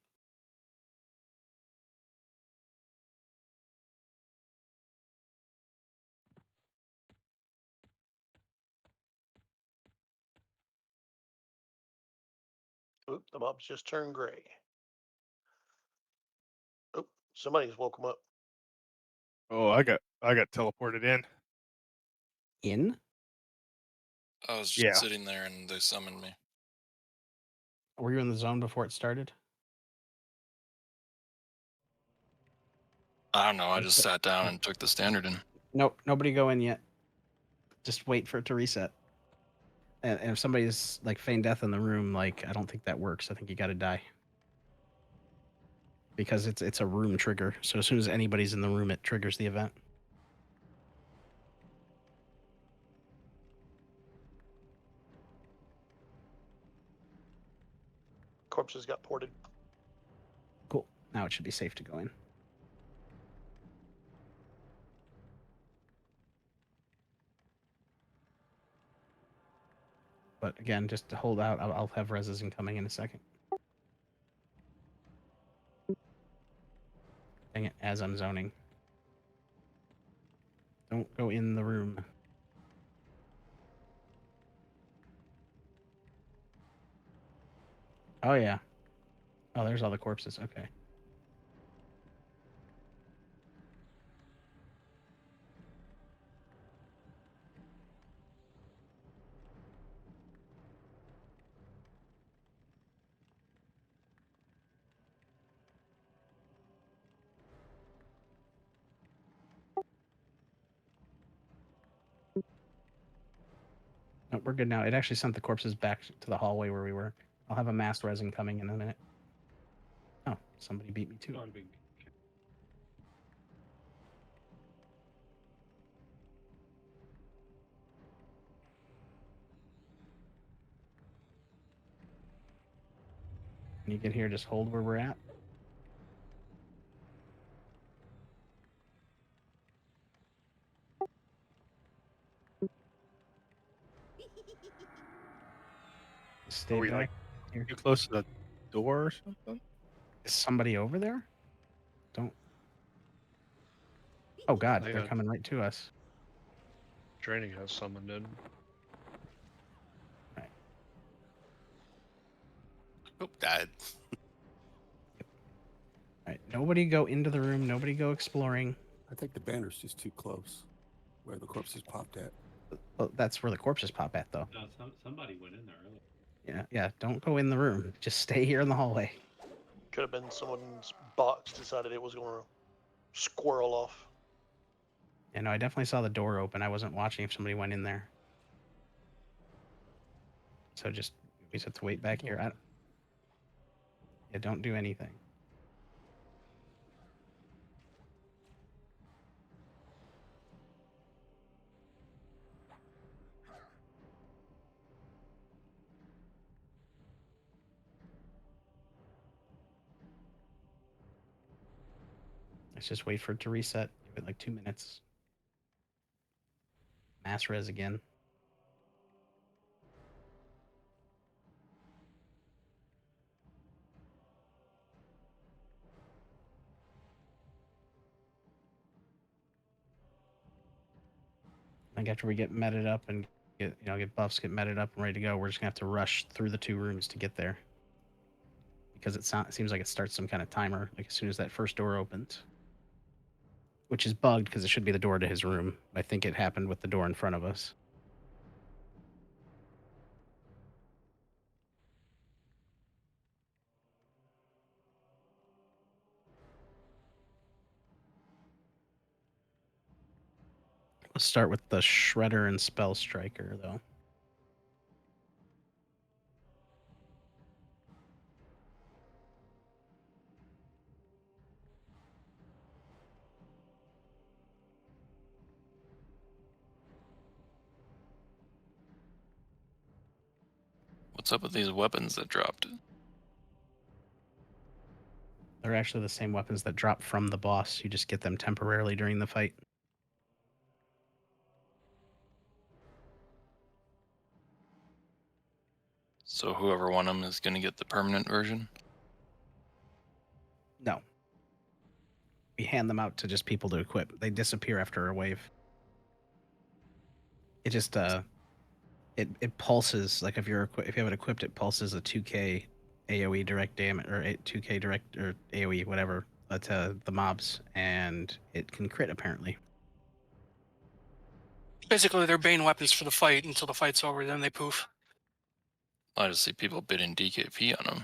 Oop, the mobs just turned gray. Oh, somebody's woke them up. Oh, I got teleported in. In? I was just sitting there and they summoned me. Were you in the zone before it started? I don't know. I just sat down and took the standard in. Nope, nobody go in yet. Just wait for it to reset. And if somebody's like feign death in the room, like I don't think that works. I think you got to die because it's a room trigger. So as soon as anybody's in the room, it triggers the event. Corpses got ported. Cool. Now it should be safe to go in. But again, just to hold out, I'll have reses incoming in a second. Dang it, as I'm zoning. Don't go in the room. Oh, yeah. Oh, there's all the corpses. Okay. No, we're good now. It actually sent the corpses back to the hallway where we were. I'll have a mass resin coming in a minute. Oh, somebody beat me too. When you get here, just hold where we're at. Stay Are we back like here. too close to the door or something? Is somebody over there? Don't. Oh God, They they're got- coming right to us. Training has summoned in. Right. Oh, died. All right. Nobody go into the room. Nobody go exploring. I think the banner's just too close, where the corpses popped at. Well, that's where the corpses pop at, though. No, somebody went in there earlier. Yeah. Don't go in the room. Just stay here in the hallway. Could have been someone's box decided it was going to squirrel off. Yeah, no, I definitely saw the door open. I wasn't watching if somebody went in there. So we just have to wait back here. Yeah, don't do anything. Let's just wait for it to reset. Give it like 2 minutes. Mass res again. I think after we get meted up and get buffs, get meted up and ready to go, we're just gonna have to rush through the 2 rooms to get there. Because it seems like it starts some kind of timer, like as soon as that first door opens. Which is bugged because it should be the door to his room. I think it happened with the door in front of us. Let's start with the Shredder and Spell Striker, though. What's up with these weapons that dropped? They're actually the same weapons that drop from the boss. You just get them temporarily during the fight. So whoever won them is going to get the permanent version? No. We hand them out to just people to equip. They disappear after a wave. It just it pulses, like if you have it equipped, it pulses a 2k AoE direct damage or 2k direct or AoE whatever to the mobs, and it can crit apparently. Basically, they're bane weapons for the fight until the fight's over. Then they poof. I just see people bidding DKP on them.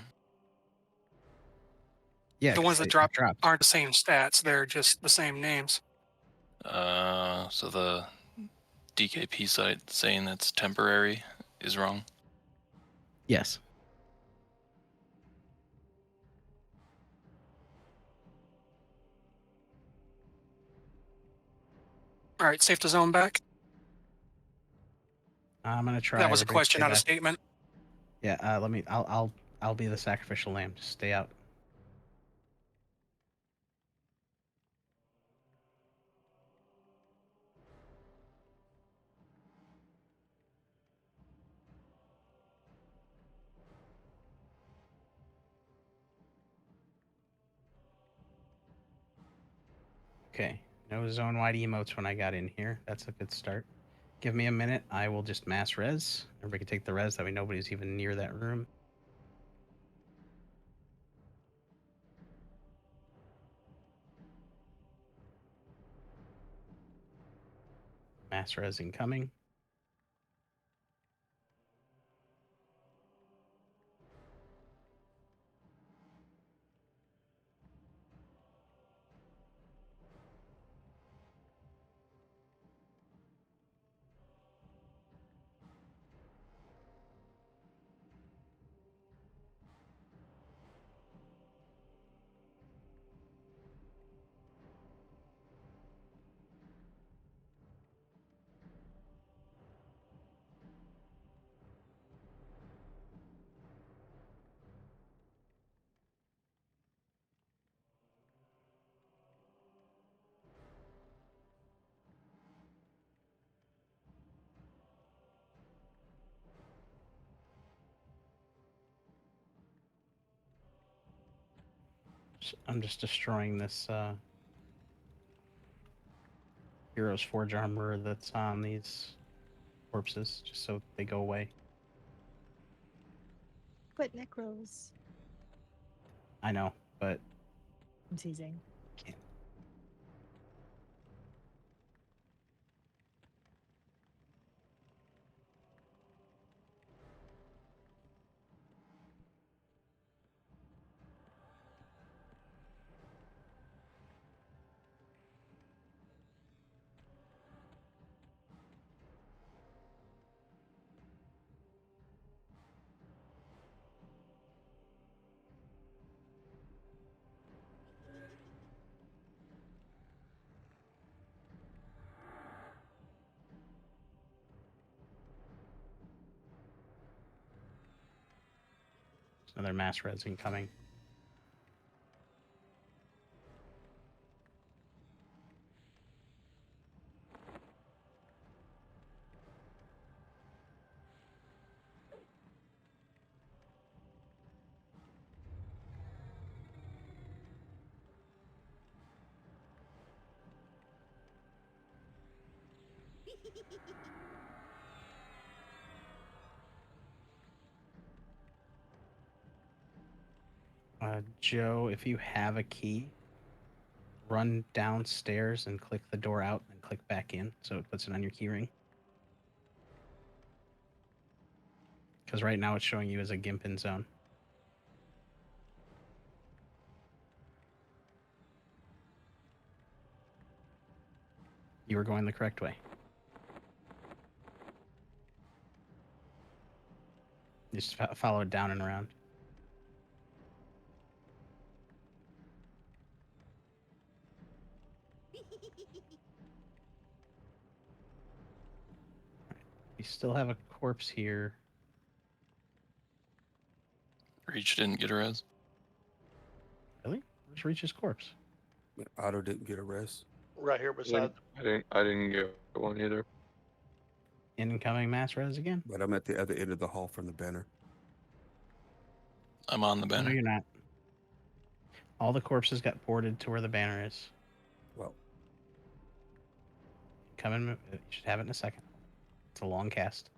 Yeah, The ones that it drop drops. aren't the same stats. They're just the same names. So the DKP site saying that's temporary is wrong? Yes. All right, safe to zone back. I'm gonna try. That was a Everybody question, stay not a back. statement. Yeah, I'll be the sacrificial lamb. Just stay out. Okay, no zone-wide emotes when I got in here. That's a good start. Give me a minute. I will just mass res. Everybody can take the res. That way nobody's even near that room. Mass res incoming. I'm just destroying this Heroes Forge armor that's on these corpses, just so they go away. But necros. I know, but I'm teasing. can't. Another mass res incoming. Joe, if you have a key, run downstairs and click the door out and click back in so it puts it on your keyring. Because right now it's showing you as a Gimpin zone. You were going the correct way. Just follow it down and around. You still have a corpse here. Reach didn't get a res. Really? Where's Reach's corpse? Otto didn't get a rest. Right here beside. I didn't get one either. Incoming mass res again? But I'm at the other end of the hall from the banner. I'm on the banner. No, you're not. All the corpses got ported to where the banner is. Well, come in. You should have it in a second. It's a long cast.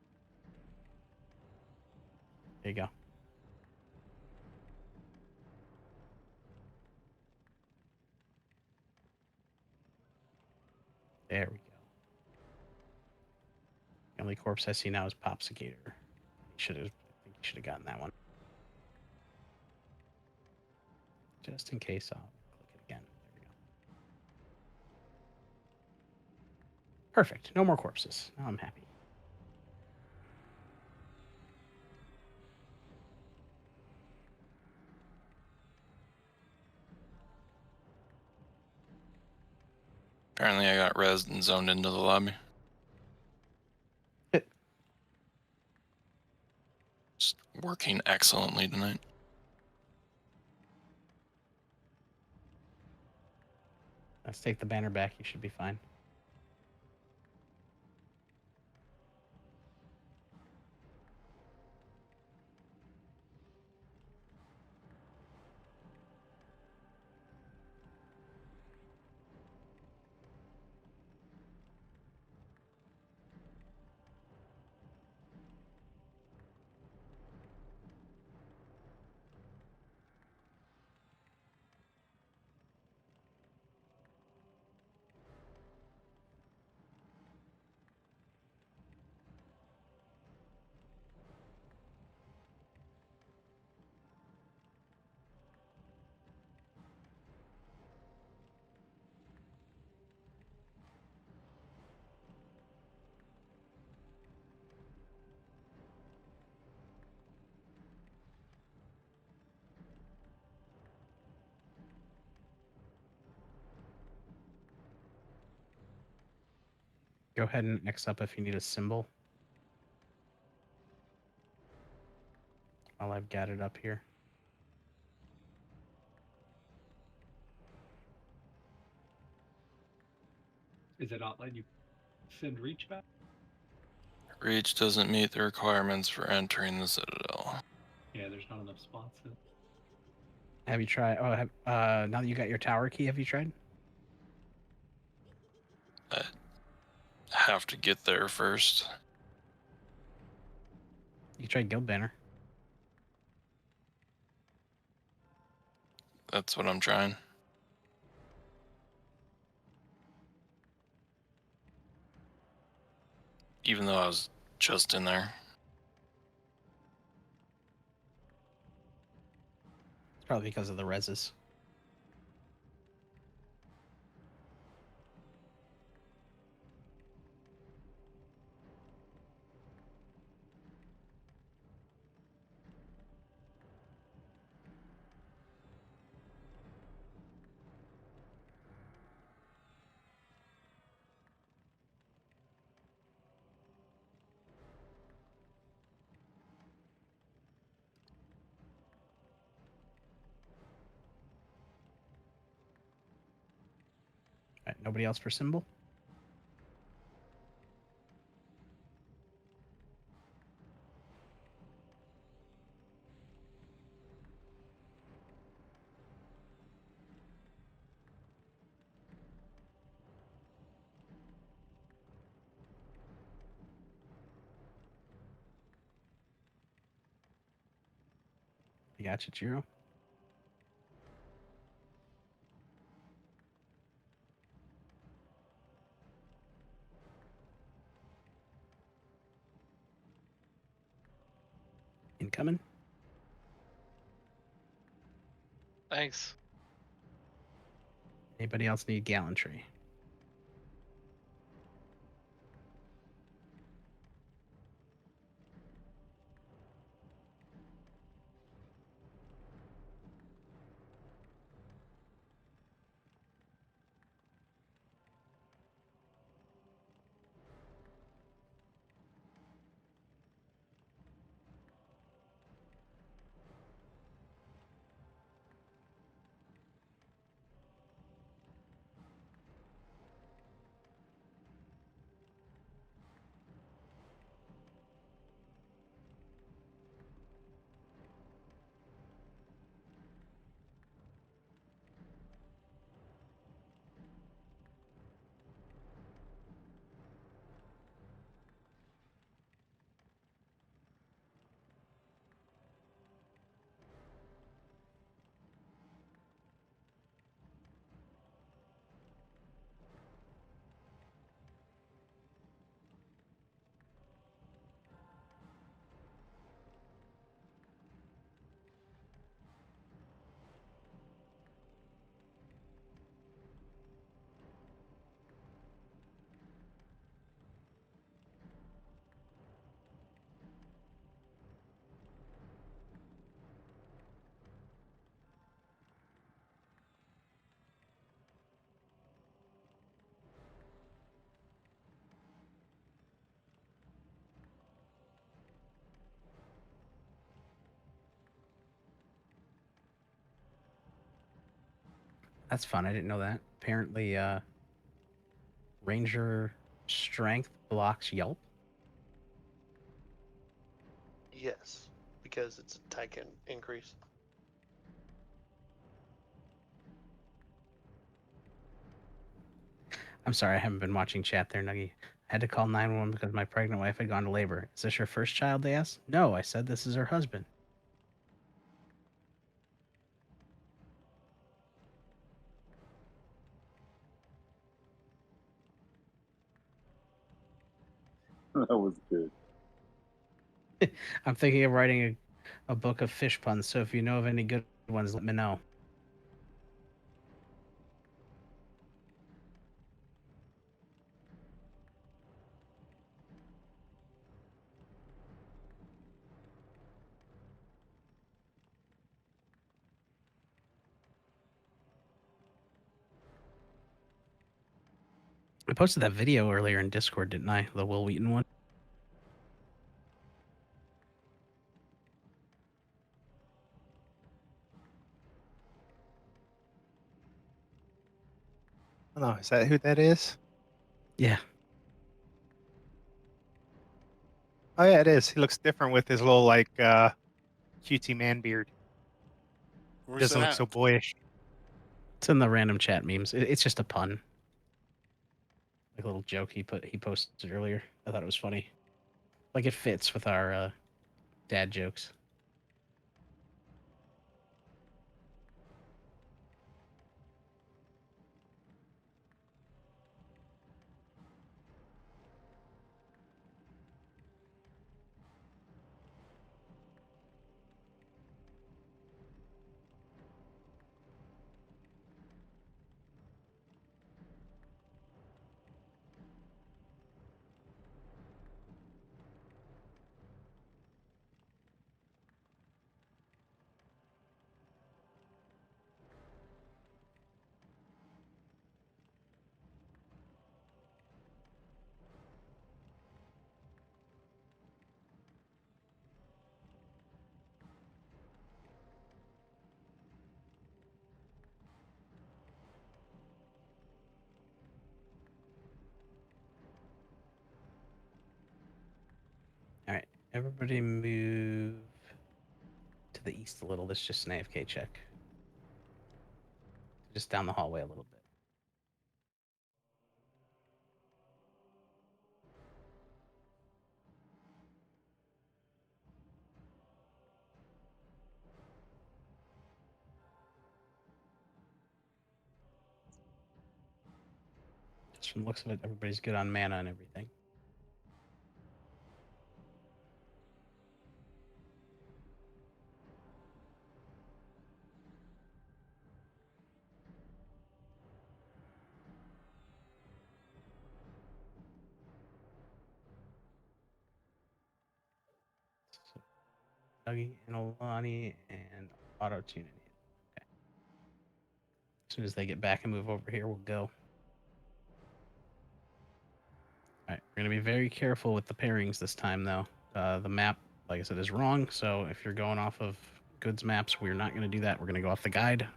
There you go. There we go. The only corpse I see now is Popsicator. I think you should have gotten that one. Just in case, I'll click it again. There we go. Perfect. No more corpses. Now I'm happy. Apparently I got rezzed and zoned into the lobby. Just working excellently tonight. Let's take the banner back. You should be fine. Go ahead and X up if you need a symbol. While I've got it up here. Is it not letting you send reach back? Reach doesn't meet the requirements for entering the Citadel. Yeah, there's not enough spots. Have you tried? Oh, now that you got your tower key, have you tried? I have to get there first. You tried Guild Banner. That's what I'm trying. Even though I was just in there. It's probably because of the reses. All right, nobody else for symbol? Gotcha, Jiro. Incoming. Thanks. Anybody else need gallantry? That's fun. I didn't know that. Apparently, Ranger strength blocks Yelp. Yes, because it's attack increase. I'm sorry, I haven't been watching chat there, Nuggy. I had to call 911 because my pregnant wife had gone to labor. Is this your first child, they asked? No, I said this is her husband. That was good. I'm thinking of writing a book of fish puns, so if you know of any good ones, let me know. I posted that video earlier in Discord, didn't I? The Will Wheaton one. Oh, no, is that who that is? Yeah. Oh yeah, it is. He looks different with his little like cutesy man beard. He Where's doesn't that look at? so boyish. It's in the random chat memes. It's just a pun. Like a little joke he posted earlier. I thought it was funny. Like it fits with our dad jokes. All right, everybody move to the east a little. This is just an AFK check. Just down the hallway a little bit. from the looks of it, everybody's good on mana and everything. Dougie and Olani and auto tune in. Okay. As soon as they get back and move over here, we'll go. All right, we're gonna be very careful with the pairings this time, though. The map, like I said, is wrong. So if you're going off of goods maps, we're not gonna do that. We're gonna go off the guide.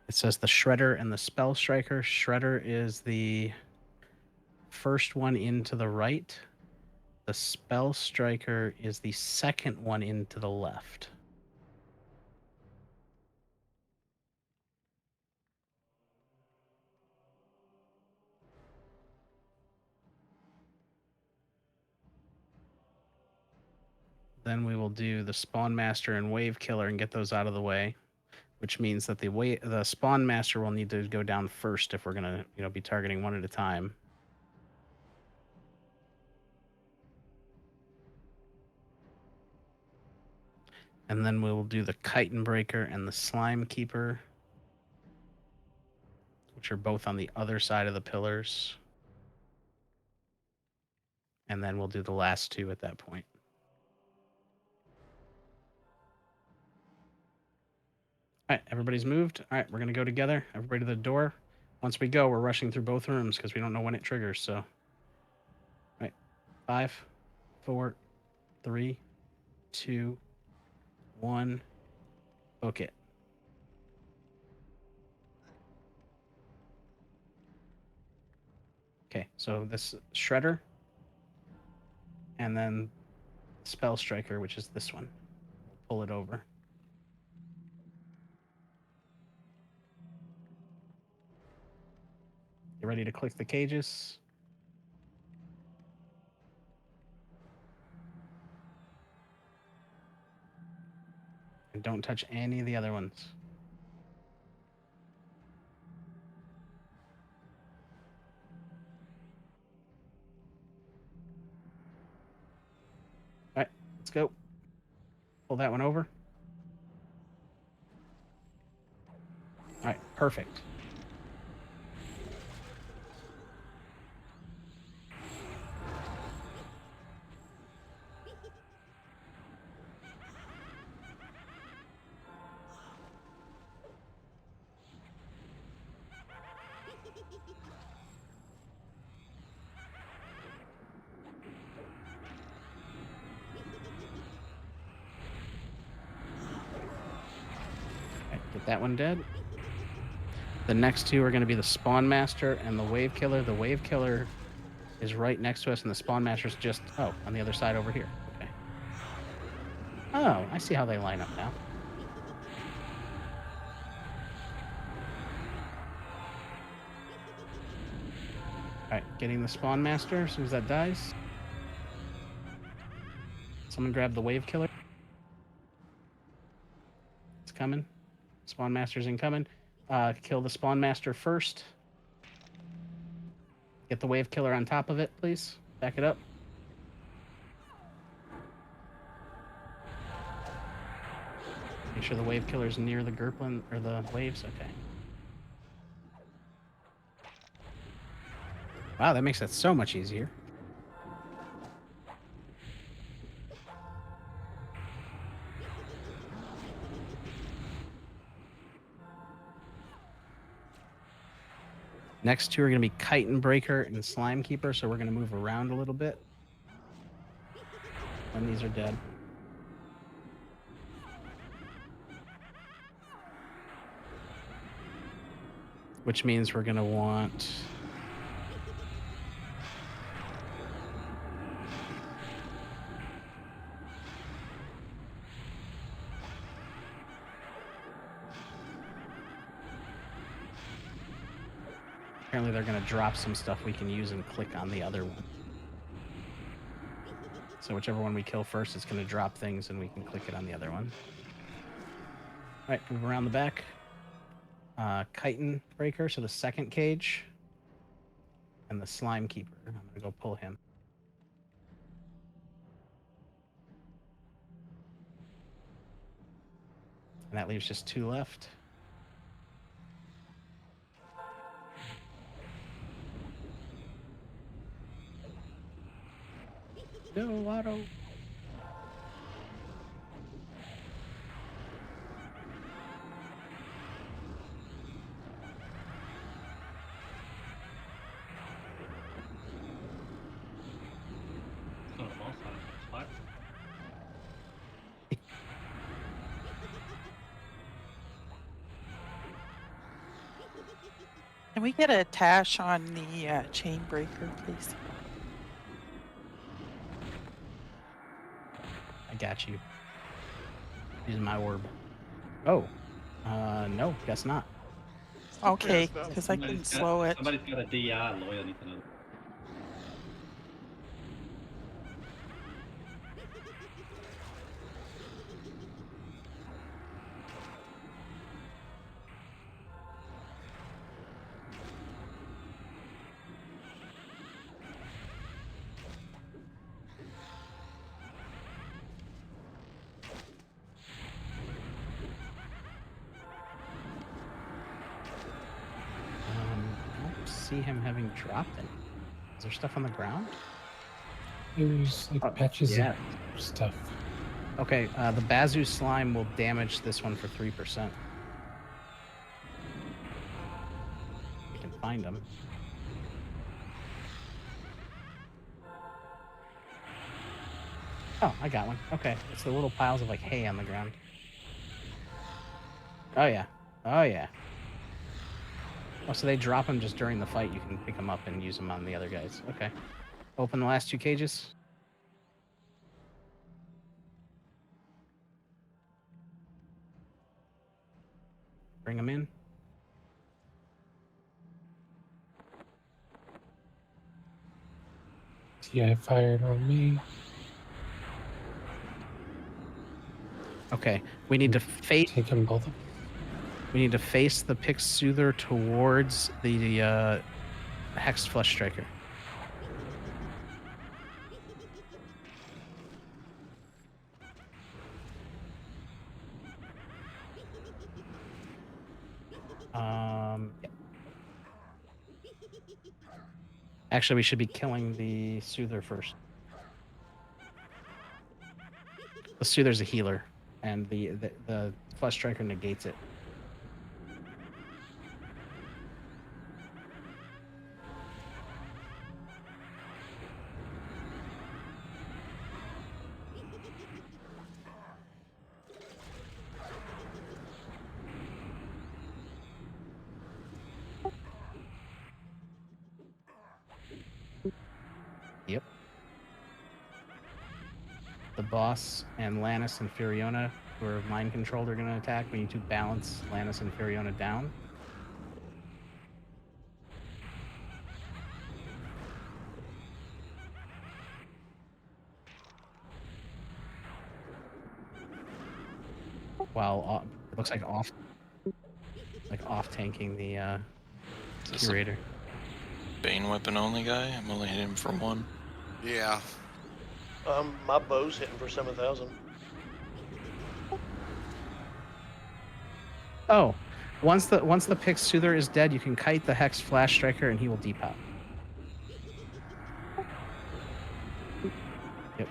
It says the Shredder and the Spell Striker. Shredder is the first one into the right. The Spell Striker is the second one into the left. Then we will do the Spawn Master and Wave Killer and get those out of the way, which means that the Spawn Master will need to go down first if we're gonna, be targeting one at a time. And then we will do the Chitin Breaker and the Slime Keeper, which are both on the other side of the pillars. And then we'll do the last two at that point. All right, everybody's moved. All right, we're going to go together. Everybody to the door. Once we go, we're rushing through both rooms because we don't know when it triggers. So, all right, 5, 4, 3, 2, 1, book it. Okay, so this Shredder, and then Spell Striker, which is this one. We'll pull it over. You ready to click the cages? And don't touch any of the other ones. All right, let's go. Pull that one over. All right, perfect. Get that one dead. The next two are going to be the Spawn Master and the Wave Killer. The Wave Killer is right next to us, and the Spawn Master is just, on the other side over here. Okay. Oh, I see how they line up now. All right, getting the Spawn Master as soon as that dies. Someone grab the Wave Killer. It's coming. Spawn Master's incoming. Kill the Spawn Master first. Get the Wave Killer on top of it, please. Back it up. Make sure the Wave Killer's near the Gerplin or the waves. Okay. Wow, that makes that so much easier. Next two are going to be Chitin Breaker and Slime Keeper, so we're going to move around a little bit when these are dead. Which means we're going to want... Apparently they're going to drop some stuff we can use and click on the other one. So whichever one we kill first, it's going to drop things and we can click it on the other one. All right, move around the back. Chitin Breaker, so the second cage. and the Slime Keeper. I'm gonna go pull him. And that leaves just 2 left. No, auto. It's not a boss fight, it's fire. Can we get a tash on the chain breaker, please? I got you. Using my orb. Oh. No, guess not. Okay, because I couldn't slow it. Somebody's got a DI, lawyer needs to know. I don't see him having dropped any. Is there stuff on the ground? There's like patches yeah. of stuff. Okay, the Bazoo Slime will damage this one for 3%. We can find him. Oh, I got one. Okay, it's the little piles of like hay on the ground. Oh yeah. Oh yeah. Oh, so they drop them just during the fight. You can pick them up and use them on the other guys. Okay. Open the last 2 cages. Bring them in. TI fired on me. Okay, we need to face. Take them both. We need to face the Pix Soother towards the Hexed Flesh Striker. Yeah. Actually, we should be killing the Soother first. The Soother's a healer, and the Flesh Striker negates it. Yep. The boss and Lannis and Furiona, who are mind controlled, are going to attack. We need to balance Lannis and Furiona down. While it looks like off tanking the curator. Bane weapon only guy? I'm only hitting him for 1. Yeah. My bow's hitting for 7,000. Oh, once the Pix Soother is dead, you can kite the Hex Flash Striker and he will depop. Yep.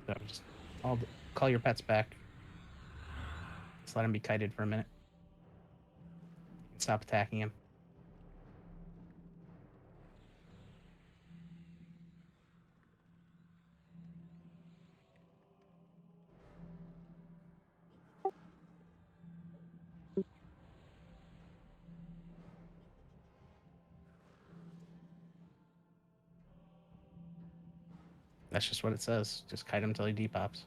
So just call your pets back. Just let him be kited for a minute. Stop attacking him. That's just what it says. Just kite him until he depops.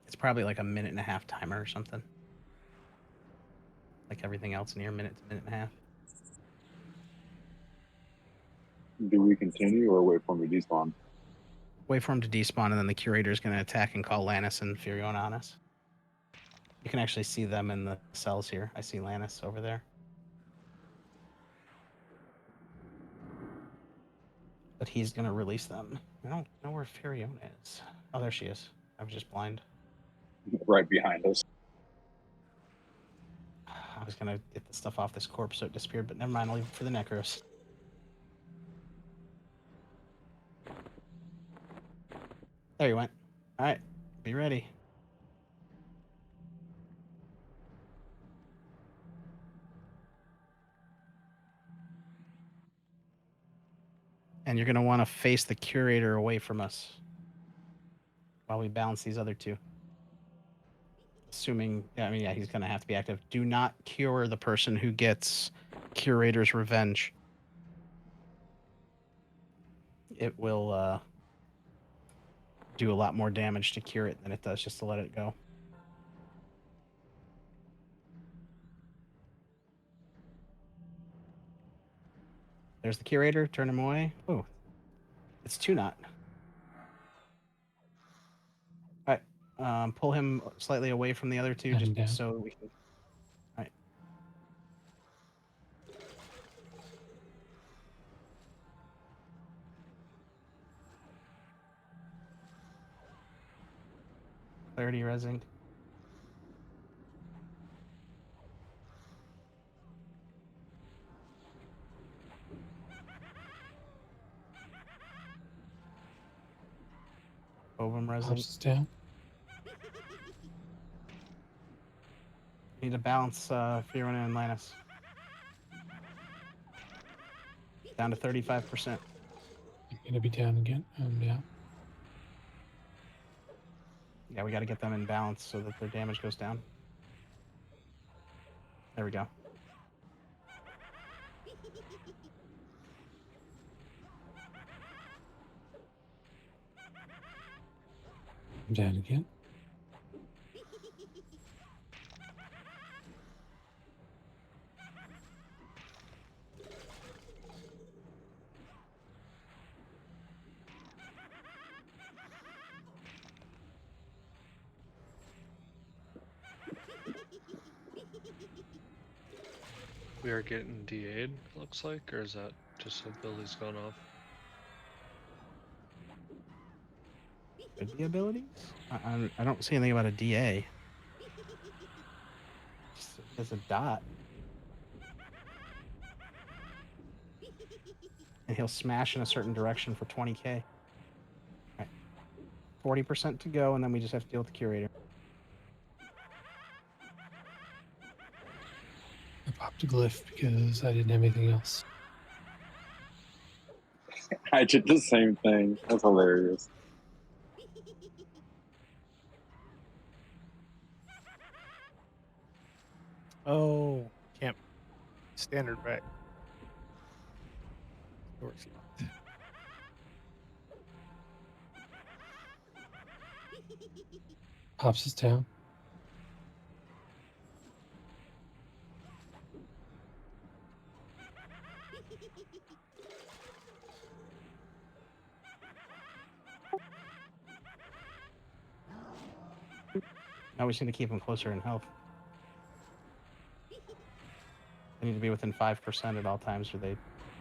It's probably like a 1.5-minute timer or something. Like everything else in here, 1 to 1.5 minutes. Do we continue or wait for him to despawn? Wait for him to despawn, and then the curator is going to attack and call Lannis and Furion on us. You can actually see them in the cells here. I see Lannis over there. But he's going to release them. I don't know where Furion is. Oh, there she is. I was just blind. Right behind us. I was going to get the stuff off this corpse so it disappeared, but never mind. I'll leave it for the Necros. There you went. All right. Be ready. And you're going to want to face the curator away from us while we balance these other two. Assuming, yeah, he's going to have to be active. Do not cure the person who gets curator's revenge. It will do a lot more damage to cure it than it does just to let it go. There's the curator. Turn him away. Oh, it's 2-0. All right. Pull him slightly away from the other two, just so we can. All right. Clarity resing. Ovum resing. Pops is down. Need to balance Fiorina and Lannis. Down to 35%. I'm gonna be down again. I'm down. Yeah, we got to get them in balance so that their damage goes down. There we go. I'm down again. We are getting DA'd, looks like, or is that just abilities going off? Could be abilities? I don't see anything about a DA. There's a dot. And he'll smash in a certain direction for 20k. All right. 40% to go, and then we just have to deal with the curator. I popped a glyph because I didn't have anything else. I did the same thing. That's hilarious. Oh, can't standard back. Doors locked. Pops is down. Now we just need to keep him closer in health. They need to be within 5% at all times, or they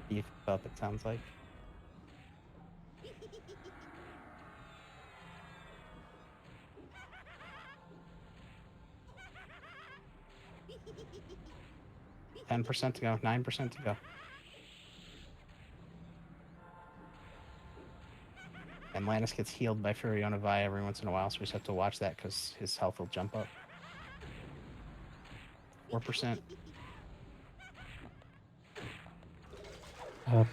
beef up, it sounds like. $10 to go, 9% to go. And Lannis gets healed by Furiona Vi every once in a while, so we just have to watch that because his health will jump up. 4%.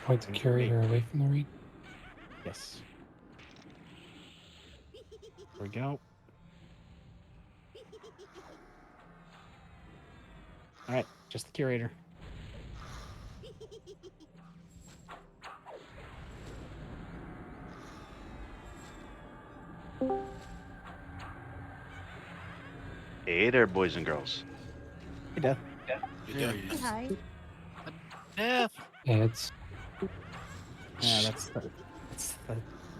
Point the curator away from the reed. Yes. There we go. All right, just the curator. Hey there, boys and girls. Hey, Death. Hi. Death. Yeah, it's Yeah, that's the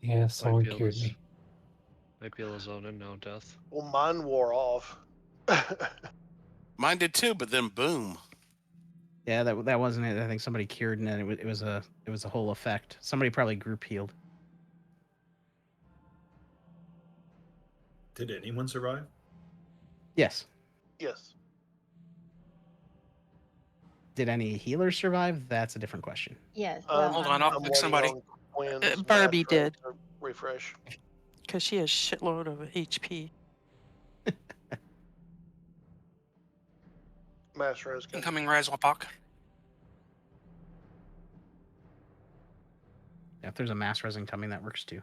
Yeah, someone Whitefield cured is me. Might be able to zone in now, Death. Well, mine wore off. Mine did too, but then boom. Yeah, that wasn't it. I think somebody cured, and then it was a whole effect. Somebody probably group healed. Did anyone survive? Yes. Yes. Did any healers survive? That's a different question. Yes. Hold on, I'll I'm pick waiting somebody. on Quinn's Barbie math rate did. to refresh. Because she has shitload of HP. Master has Incoming Razwapok. Yeah, if there's a mass resin coming, that works too.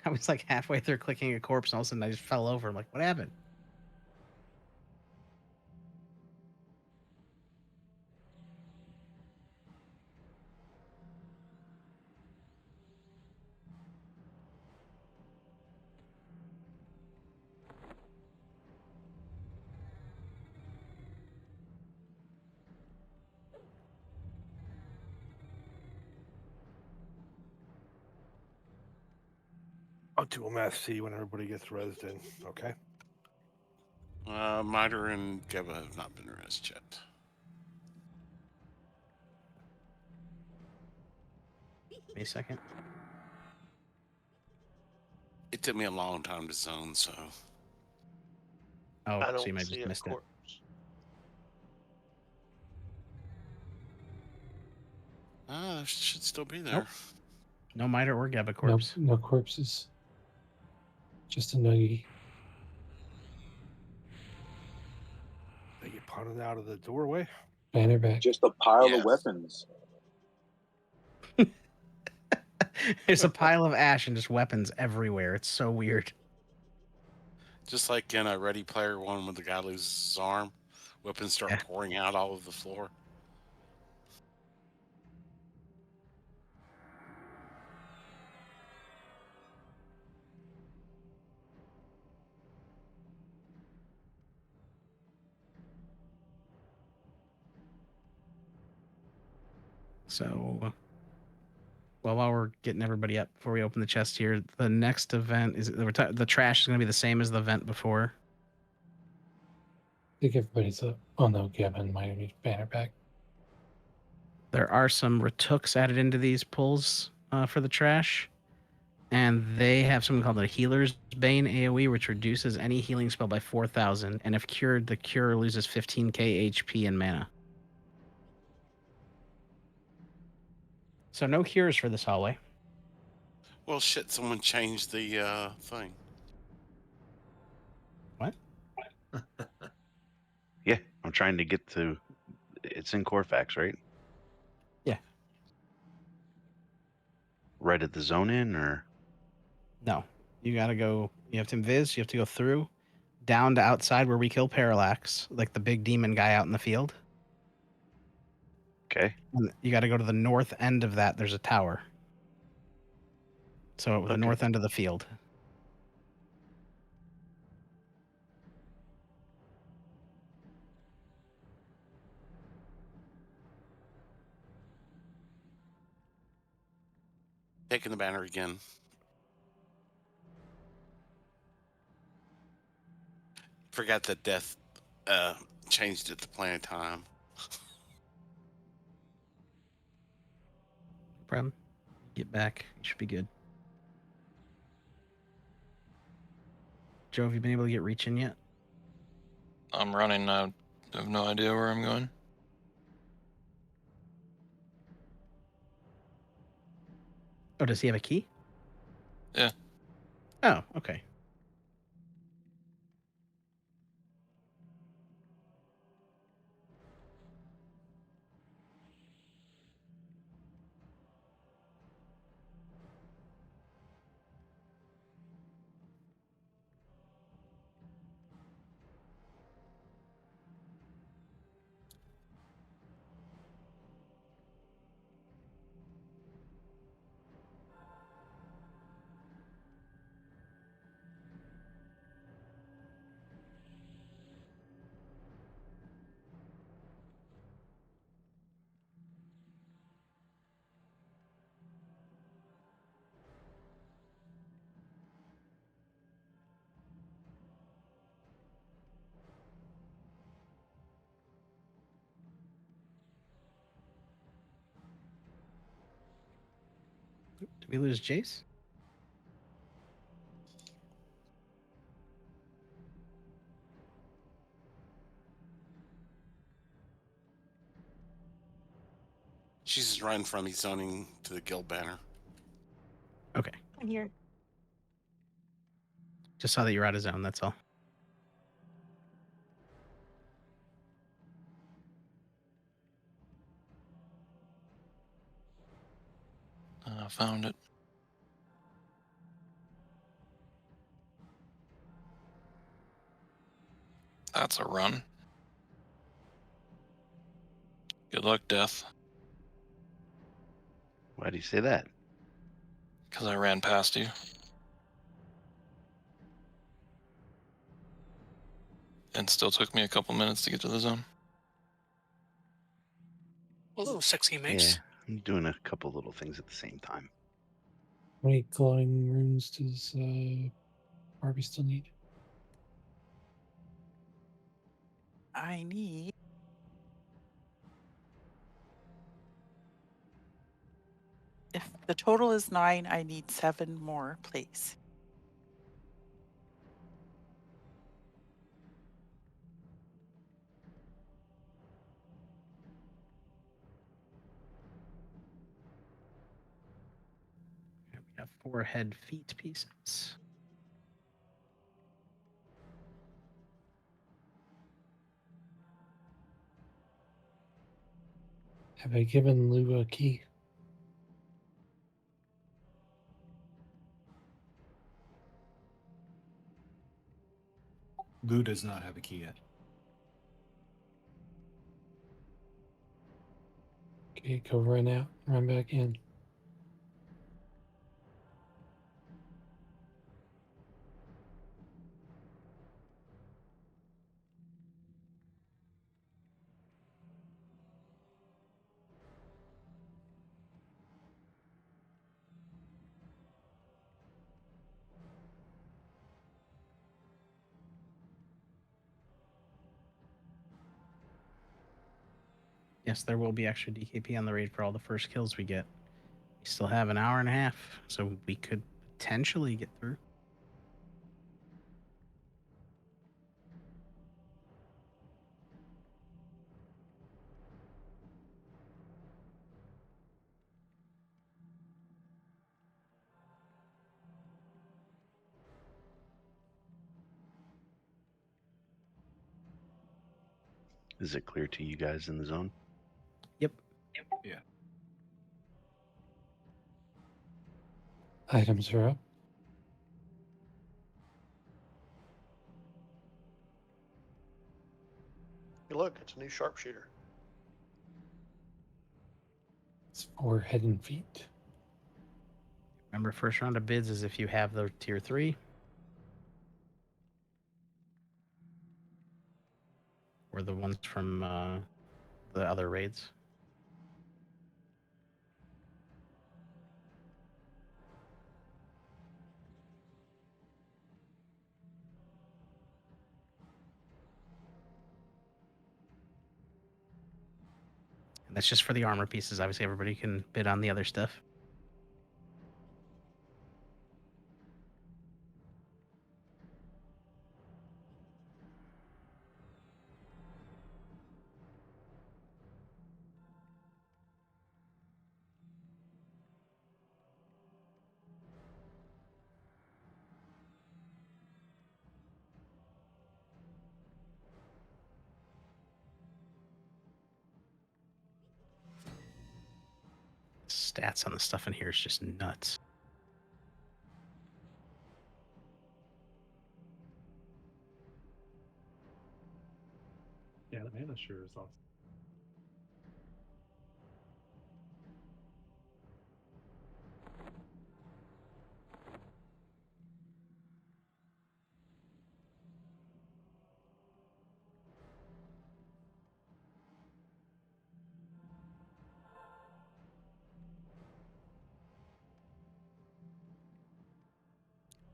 I was like halfway through clicking a corpse, and all of a sudden I just fell over. I'm like, what happened? I'll do a math C when everybody gets rezzed in. Okay. Miter and Geba have not been rezzed yet. Give me a second. It took me a long time to zone, so. Oh, I so don't you might see just a missed it. corpse. Should still be there. Nope. No miter or Geba No, corpse. no corpses. Just a nuggie. They get punted out of the doorway. Banner back. Just a pile Yes. of weapons. There's a pile of ash and just weapons everywhere. It's so weird. Just like in a Ready Player One when the guy loses his arm, weapons start pouring out all over the floor. So, well, while we're getting everybody up before we open the chest here, the next event is the trash is going to be the same as the event before. I think everybody's up. Oh no, Gavin might need banner back. There are some retooks added into these pulls for the trash, and they have something called the Healer's Bane AoE, which reduces any healing spell by 4,000, and if cured, the cure loses 15k HP and mana. So no cures for this hallway. Well, shit, someone changed the thing. What? Yeah, I'm trying to get to. It's in Corfax, right? Yeah. Right at the zone in, or No. You got to go. You have to invis. You have to go through, down to outside where we kill Parallax, like the big demon guy out in the field. okay. And you got to go to the north end of that. There's a tower. So the north end of the field. Taking the banner again. Forgot that Death changed it to planet time. Problem. Get back. You should be good. Joe, have you been able to get reach in yet? I'm running now. I have no idea where I'm going. Oh, does he have a key? Yeah. Oh, okay. Did we lose Jace? She's just running from me, zoning to the guild banner. Okay. I'm here. Just saw that you're out of zone, that's all. Found it. That's a run. Good luck, Death. Why do you say that? Because I ran past you. And still took me a couple minutes to get to the zone. Hello, sexy mace. Yeah, I'm doing a couple little things at the same time. How many glowing runes does Barbie still need? I need. If the total is 9, I need 7 more, please. We have 4 head feet pieces. Have I given Lou a key? Lou does not have a key yet. Okay, go run out, run back in. Yes, there will be extra DKP on the raid for all the first kills we get. We still have an hour and a half, so we could potentially get through. Is it clear to you guys in the zone? Yep. Yeah. Items are up. Hey, look, it's a new sharpshooter. It's 4 head and feet. Remember, first round of bids is if you have the tier 3. Or the ones from the other raids. And that's just for the armor pieces. Obviously, everybody can bid on the other stuff. Stats on the stuff in here is just nuts. Yeah, the mana sure is awesome.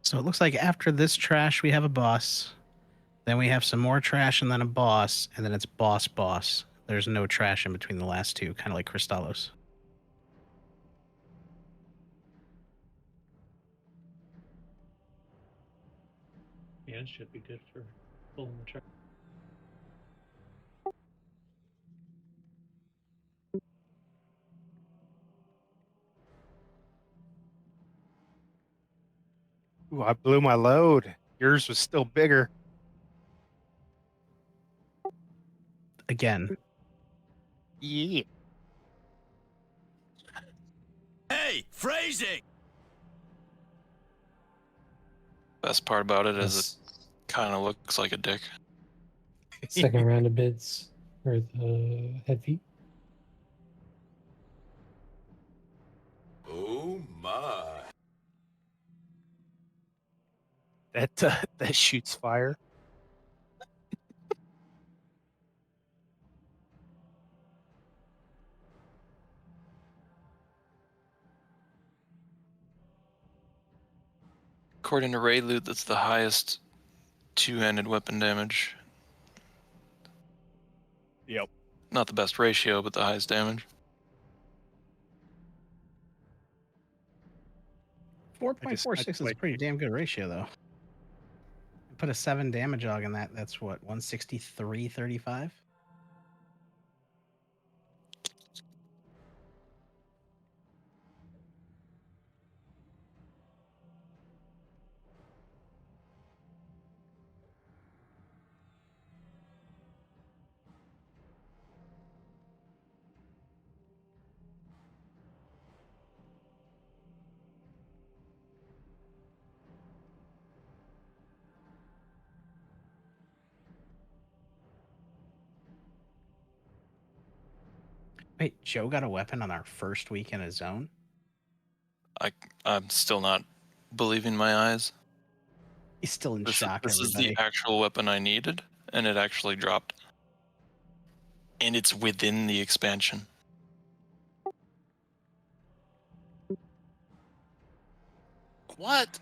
So it looks like after this trash, we have a boss. Then we have some more trash and then a boss. And then it's boss. There's no trash in between the last two, kind of like Crystallos. Yeah, it should be good for pulling the truck. Ooh, I blew my load. Yours was still bigger. Again. Yeah. Hey, phrasing. Best part about it is Yes. it kind of looks like a dick. Second round of bids for the head feet. Oh my. That shoots fire. According to Raid Loot, that's the highest two-handed weapon damage. Yep. Not the best ratio, but the highest damage. 4.46 is a pretty damn good ratio, though. Put a 7 damage og in that. That's what, 163.35? Wait, Joe got a weapon on our first week in a zone? I'm still not believing my eyes. He's still in shock, This is everybody. the actual weapon I needed, and it actually dropped. And it's within the expansion. What?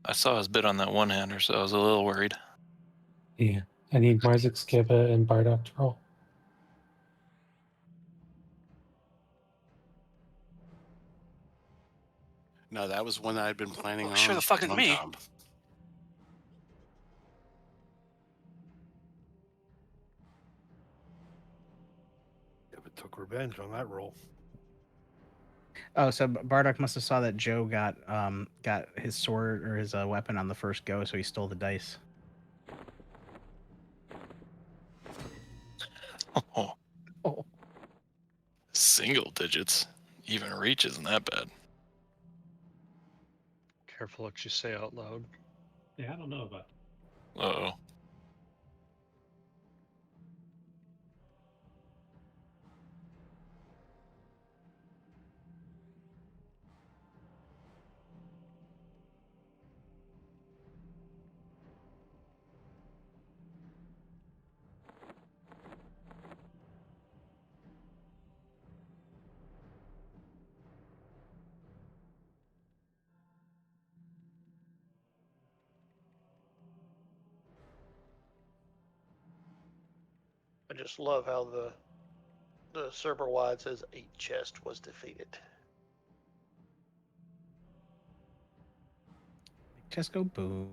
I saw his bid on that one-hander, so I was a little worried. Yeah. I need Marzik, Skiba, and Bardock to roll. No, that was one that I'd been planning on. Sure the fuck isn't long me. time. David took revenge on that roll. Oh, so Bardock must have saw that Joe got his sword or his weapon on the first go, so he stole the dice. Oh. Single digits. Even reach isn't that bad. Careful what you say out loud. Yeah, I don't know about Uh-oh. I just love how the server wide says 8 chest was defeated. Just go boom.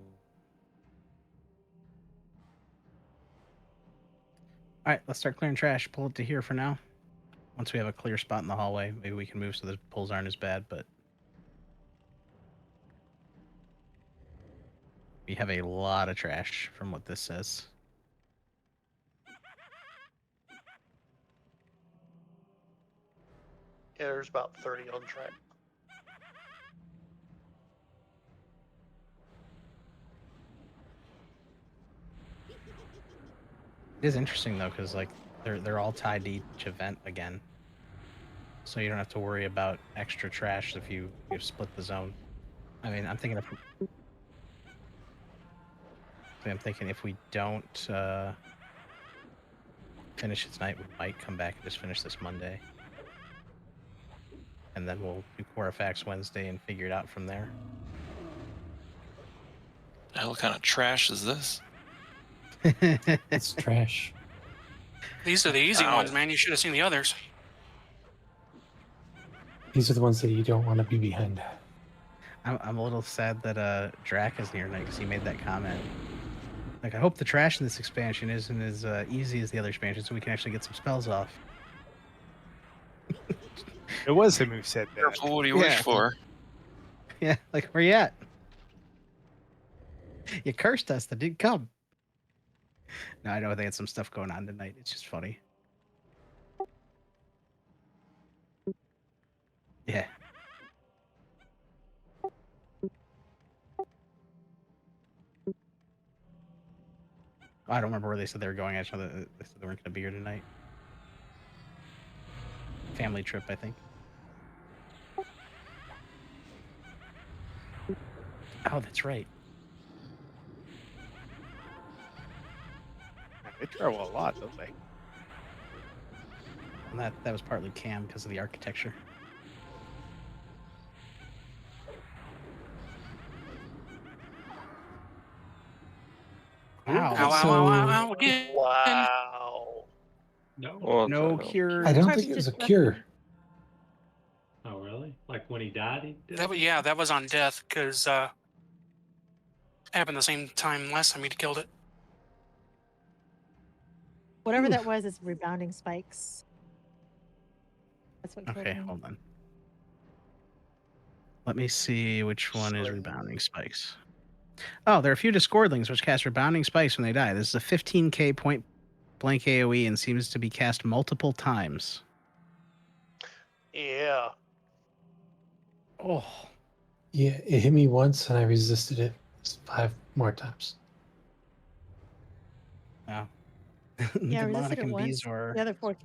All right, let's start clearing trash. Pull it to here for now. Once we have a clear spot in the hallway, maybe we can move so the pulls aren't as bad, but we have a lot of trash from what this says. Yeah, there's about 30 on track. It is interesting though, because like they're all tied to each event again, so you don't have to worry about extra trash if you split the zone. I mean, I'm thinking if we don't finish it tonight, we might come back and just finish this Monday, and then we'll do Corafax Wednesday and figure it out from there. The hell kind of trash is this? It's trash. These are the easy Ow. ones, man. You should have seen the others. These are the ones that you don't want to be behind. I'm a little sad that Drac isn't here tonight because he made that comment. Like, I hope the trash in this expansion isn't as easy as the other expansion, so we can actually get some spells off. It was him who said that. Careful what do you wish Yeah. for. Yeah, like, where you at? You cursed us that didn't come. No, I know they had some stuff going on tonight. It's just funny. Yeah. I don't remember where they said they were going. I just know that they said they weren't going to be here tonight. Family trip, I think. Oh, that's right. They travel a lot, don't they? And that was partly Cam because of the architecture. Wow. Ow, ow, ow, ow, ow, again. Wow. No. No cure. I don't think it was a cure. Oh, really? Like when he died, he did? Yeah, that was on death because happened the same time last time he killed it. Whatever that was, is rebounding spikes. That's what killed Okay, me. hold on. Let me see which one is rebounding spikes. Oh, there are a few discordlings which cast rebounding spikes when they die. This is a 15k point blank AoE and seems to be cast multiple times. Yeah. Oh. Yeah, it hit me once and I resisted it 5 more times. Wow. Yeah, I resisted Demonic it and once. Bezoar. The other four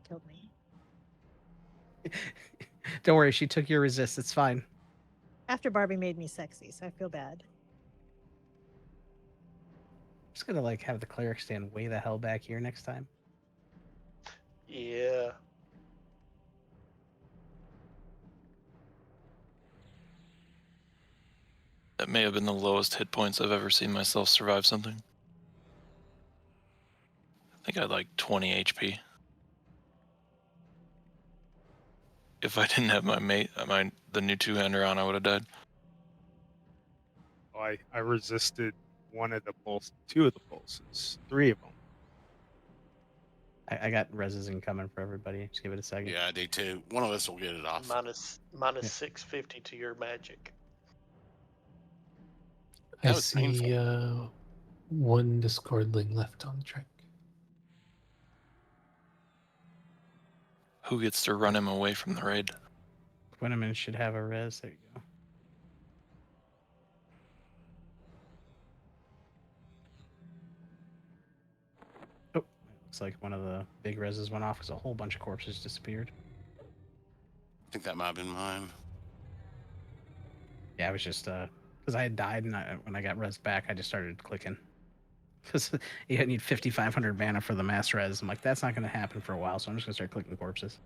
killed me. Don't worry, she took your resist. It's fine. After Barbie made me sexy, so I feel bad. I'm just gonna like have the cleric stand way the hell back here next time. Yeah. That may have been the lowest hit points I've ever seen myself survive something. I think I had like 20 HP. If I didn't have my mate, the new two-hander on, I would have died. Oh, I resisted one of the pulses, 2 of the pulses, 3 of them. I got reses incoming for everybody. Just give it a second. Yeah, I do too. One of us will get it off. Minus 650 to your magic. I That was see one discordling left on the track. Who gets to run him away from the raid? Quinneman should have a res. There you go. Oh, looks like one of the big reses went off because a whole bunch of corpses disappeared. I think that might have been mine. Yeah, I was just because I had died and when I got res back, I just started clicking because you need 5,500 mana for the mass res. I'm like, that's not going to happen for a while, so I'm just going to start clicking corpses.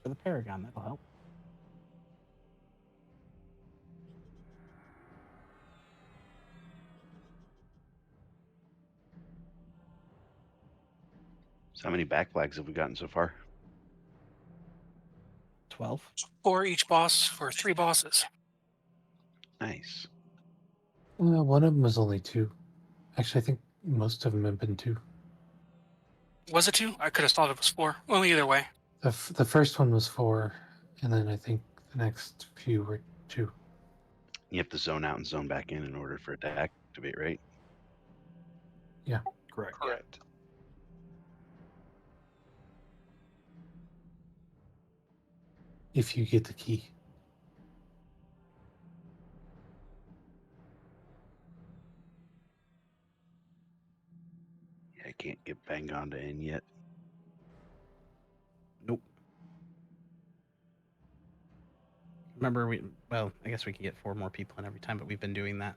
For the Paragon, that'll help. So how many back flags have we gotten so far? 12. 4 each boss for 3 bosses. Nice. One of them was only 2. Actually, I think most of them have been 2. Was it 2? I could have thought it was 4. Well, either way. The first one was 4, and then I think the next few were 2. You have to zone out and zone back in order for it to activate, right? Yeah. Correct. If you get the key. Yeah, I can't get Bangon to in yet. Nope. Remember, I guess we could get 4 more people in every time, but we've been doing that.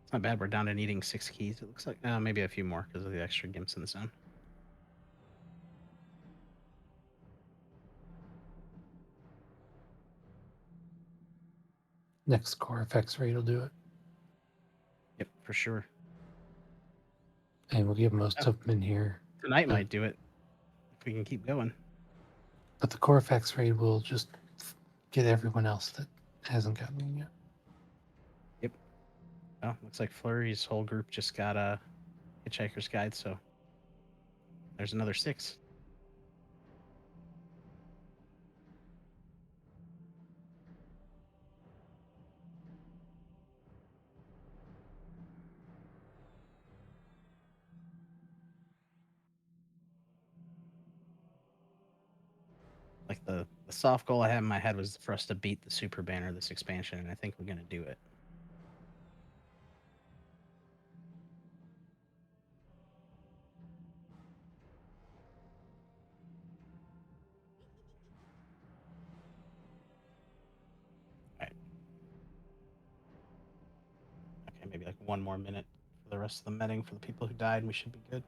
It's not bad. We're down to needing 6 keys. It looks like maybe a few more because of the extra gimps in the zone. Next core effects raid will do it. Yep, for sure. And we'll get most of them in here. Tonight might do it if we can keep going. But the core effects raid will just get everyone else that hasn't gotten in yet. Yep. Well, looks like Flurry's whole group just got a Hitchhiker's Guide, so there's another 6. Like the soft goal I had in my head was for us to beat the super banner this expansion, and I think we're gonna do it. Alright. Okay, maybe like 1 more minute for the rest of the medding for the people who died, and we should be good.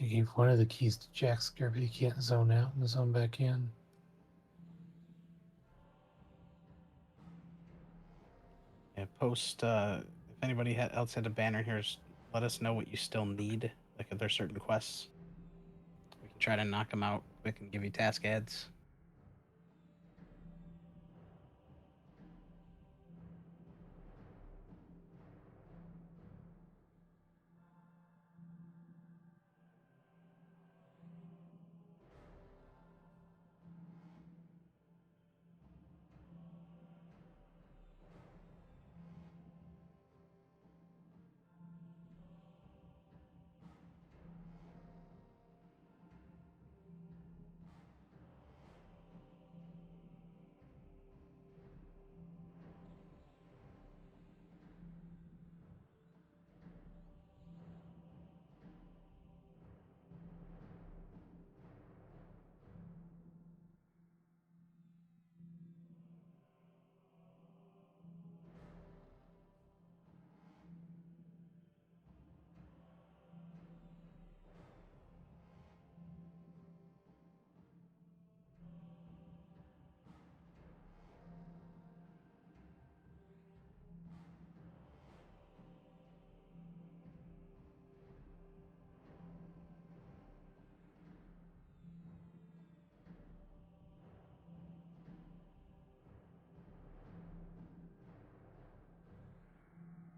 You gave one of the keys to Jack Scare, but you can't zone out and zone back in. Yeah, post if anybody else had a banner here, let us know what you still need. Like if there's certain quests, we can try to knock them out quick and give you task ads.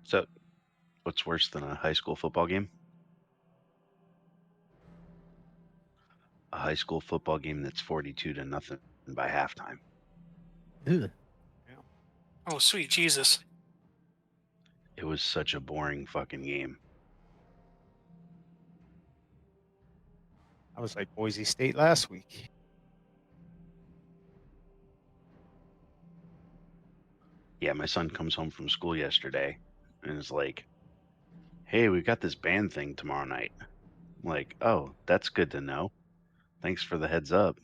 So, what's worse than a high school football game? A high school football game that's 42-0 by halftime. Ugh. Oh, sweet Jesus. It was such a boring fucking game. I was like Boise State last week. Yeah, my son comes home from school yesterday and is like, "Hey, we've got this band thing tomorrow night." I'm like, "Oh, that's good to know. Thanks for the heads up."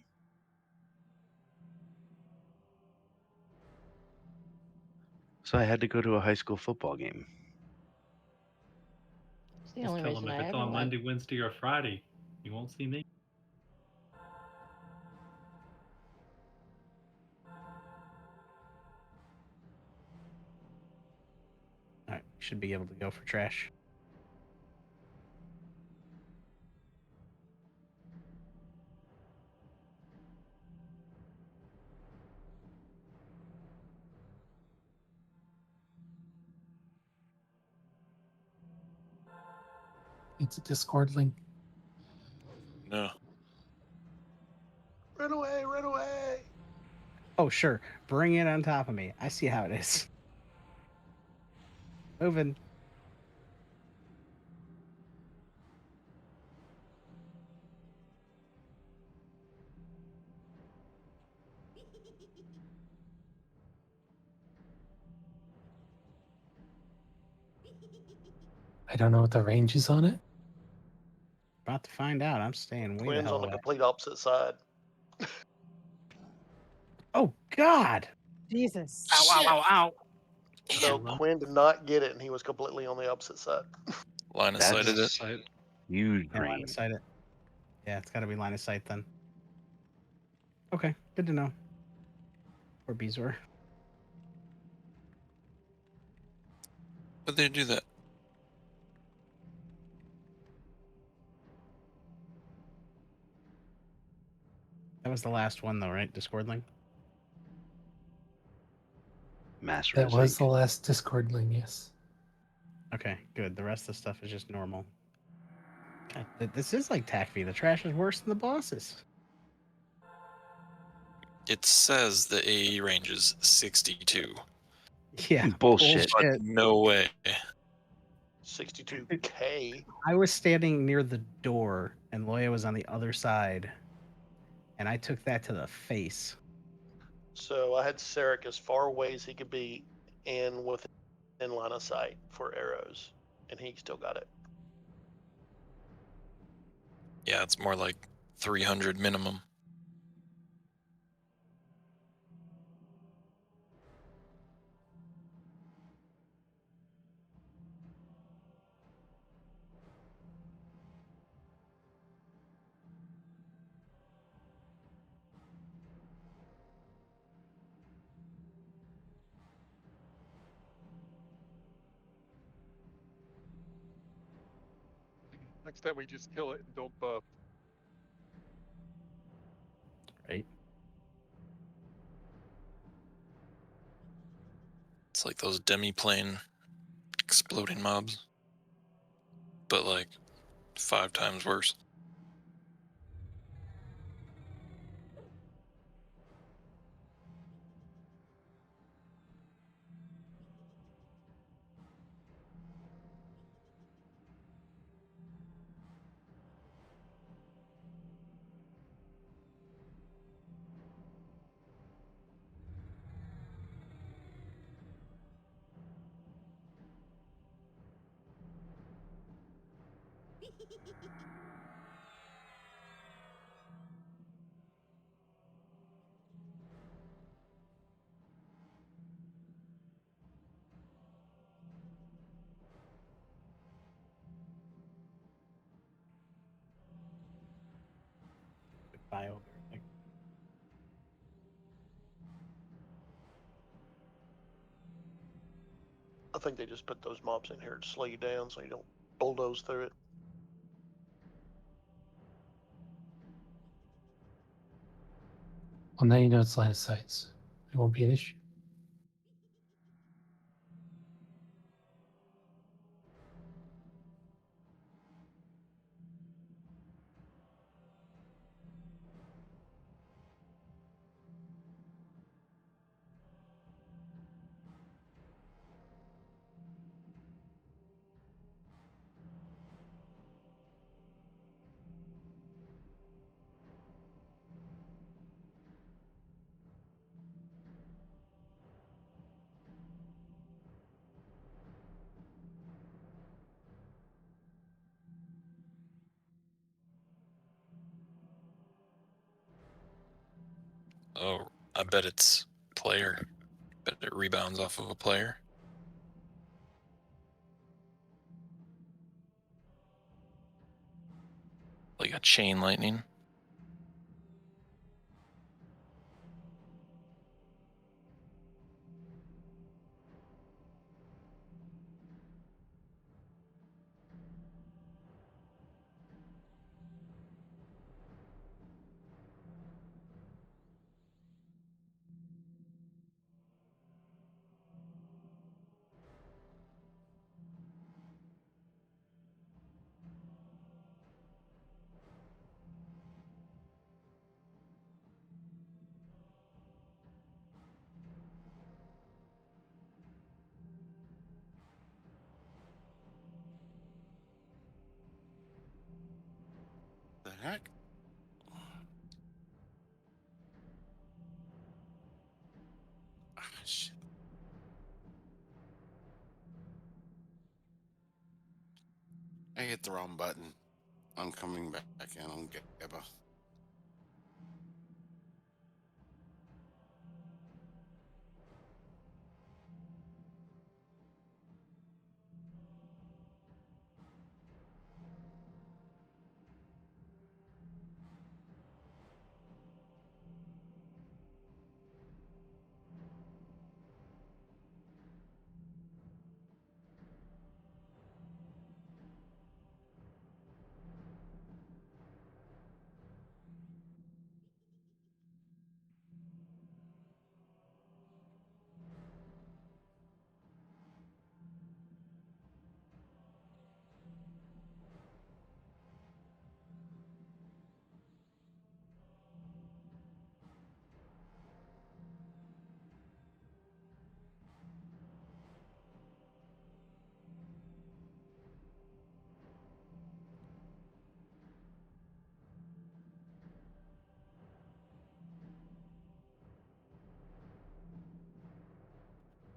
So I had to go to a high school football game. It's the Just only tell him reason if I it's ever on went. Monday, Wednesday, or Friday, you won't see me. Alright, should be able to go for trash. It's a Discord link. No. Run away, run away. Oh, sure. Bring it on top of me. I see how it is. Moving. I don't know what the range is on it. About to find out. I'm staying way the Quinn's hell on the away. complete opposite side. Oh God! Jesus. Ow, ow, ow, ow. No, Quinn did not get it, and he was completely on the opposite side. Line of That's sighted it. Sight. huge Yeah, line of range. sight it. Yeah, it's got to be line of sight then. Okay, good to know. Or Beezor. But they do that. That was the last one, though, right? Discord link. Master That of was Zinc. the last Discord link, yes. Okay, good. The rest of the stuff is just normal. God, this is like TACV. The trash is worse than the bosses. It says the AE range is 62. Yeah, Bullshit. But no way. 62K. I was standing near the door, and Loya was on the other side, and I took that to the face. So I had Sarek as far away as he could be and within line of sight for arrows, and he still got it. Yeah, it's more like 300 minimum. Next time we just kill it and don't buff. Right. It's like those demi-plane exploding mobs. But like 5 times worse. Bio. I think they just put those mobs in here to slow you down so you don't bulldoze through it. Well, now you know it's line of sight, so it won't be an issue. Oh, I bet it's player. Bet it rebounds off of a player. Like a chain lightning. The heck? shit. I hit the wrong button. I'm coming back in on Gabba.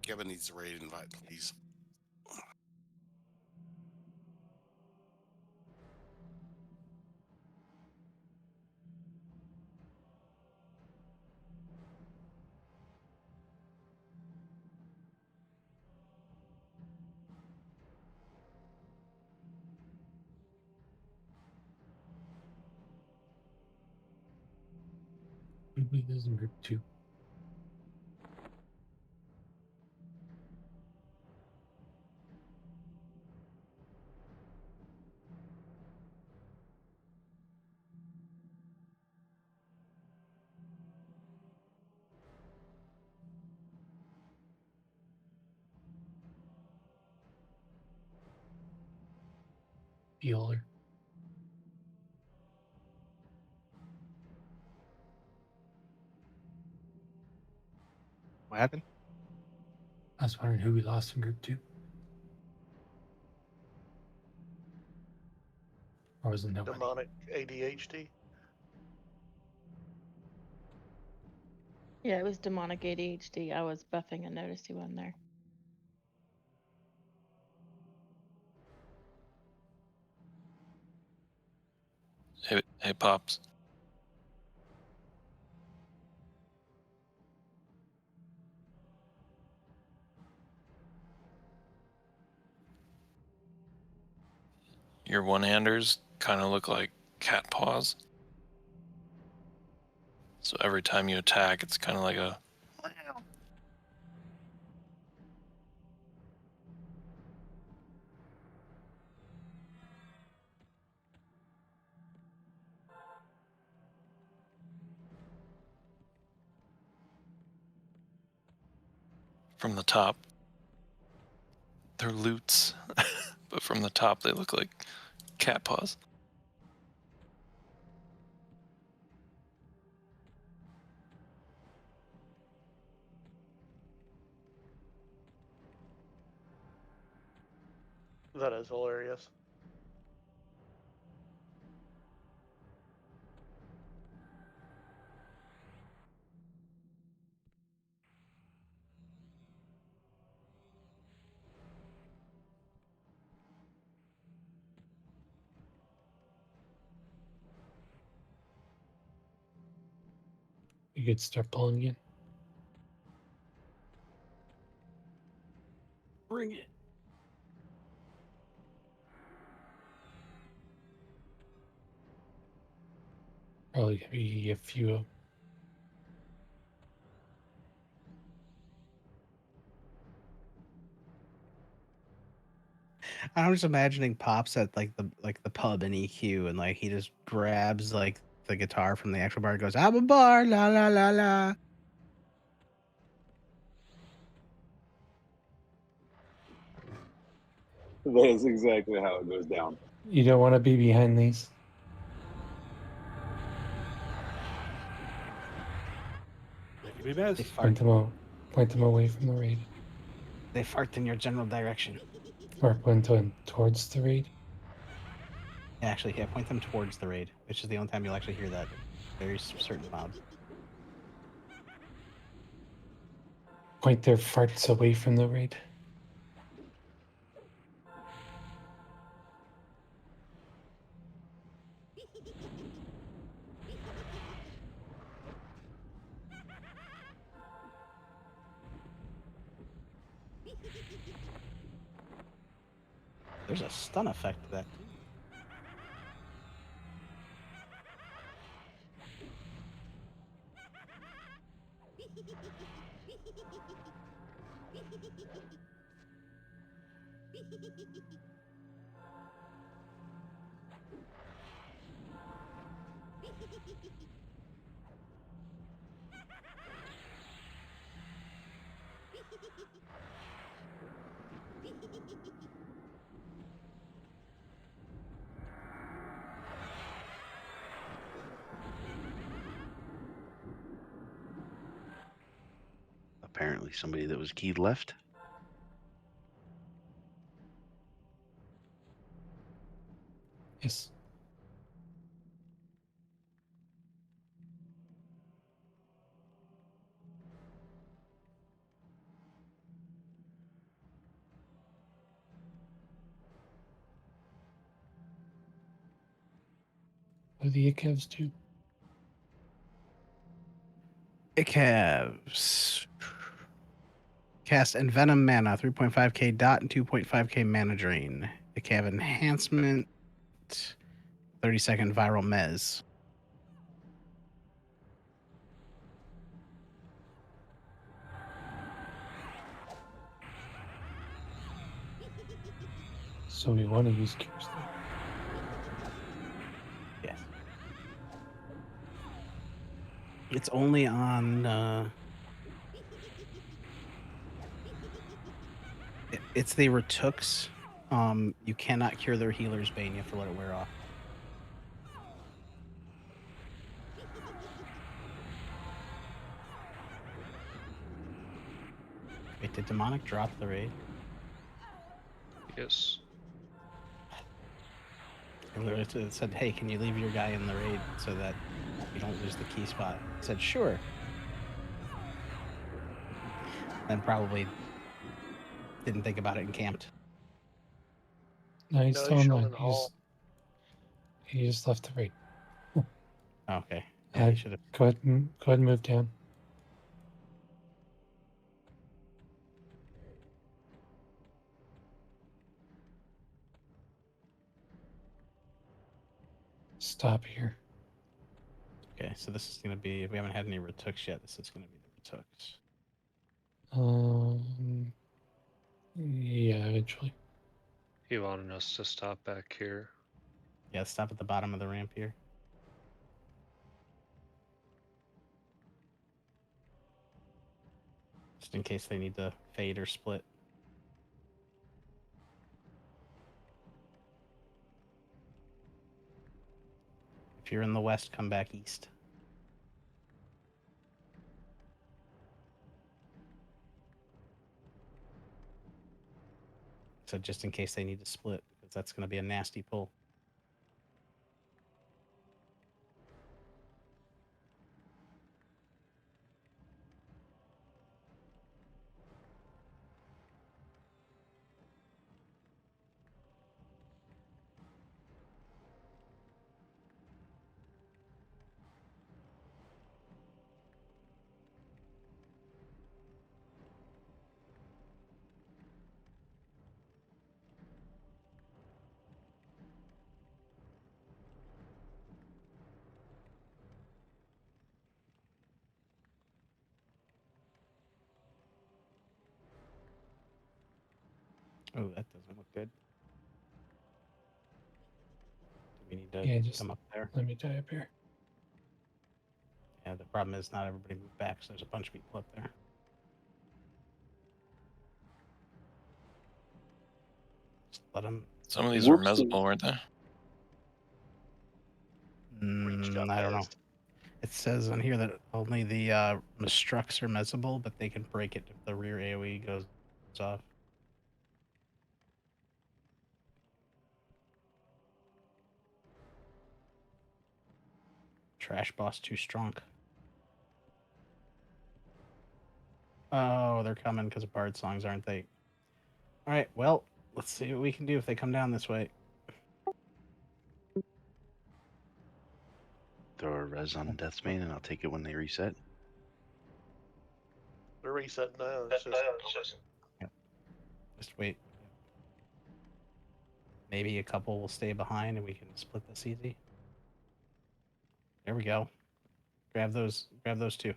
Gabba needs a raid invite, please. Maybe this is in group 2. Bueller. What happened? I was wondering who we lost in group 2. Or was it nobody? Demonic ADHD. Yeah, it was demonic ADHD. I was buffing and noticed he wasn't there. Hey, Pops. Your one-handers kind of look like cat paws. So every time you attack, it's kind of like a... From the top, they're loots, but from the top, they look like cat paws. That is hilarious. You could start pulling again. Bring it. Probably gonna be a few of them. I'm just imagining Pops at like the pub in EQ, and like he just grabs like the guitar from the actual bar and goes, "I'm a bar, la la la la." That is exactly how it goes down. You don't want to be behind these. Be best. Point them away from the raid. They fart in your general direction. Or point them towards the raid. Actually, yeah, point them towards the raid, which is the only time you'll actually hear that. Very certain mobs. point their farts away from the raid. There's a stun effect to that. Apparently, somebody that was keyed left. Yes. What do the Icavs do? Icavs. Cast Envenom Mana, 3.5k dot and 2.5k mana drain. Icav Enhancement, 30-second Viral Mez. So we want to use cures though. Yes. It's only on... it's the Retooks. You cannot cure their Healer's Bane. You have to let it wear off. Wait, did Demonic drop the raid? Yes. It said, hey, can you leave your guy in the raid so that you don't lose the key spot? I said, sure. Then probably didn't think about it and camped. No, he's No, still he's online. showing in the hall. He just left the raid. Okay. Yeah, you should have. Go ahead and move down. Stop here. Okay, so this is going to be, if we haven't had any Retooks yet, this is going to be the Retooks. Yeah, eventually. He wanted us to stop back here. Yeah, stop at the bottom of the ramp here. Just in case they need to fade or split. If you're in the west, come back east. So just in case they need to split, because that's going to be a nasty pull. Oh, that doesn't look good. Do we need to Yeah, just come up there? let me die up here. Yeah, the problem is not everybody moved back, so there's a bunch of people up there. Just let them. Some of these were mezable, weren't they? I don't know. It says on here that only the Mistrucks are mezable, but they can break it if the rear AoE goes off. Trash boss too strong. Oh, they're coming because of bard songs, aren't they? All right. Well, let's see what we can do if they come down this way. Throw a res on Deathbane, and I'll take it when they reset. They're resetting now. It's just Just wait. Maybe a couple will stay behind and we can split this easy. There we go. Grab those two.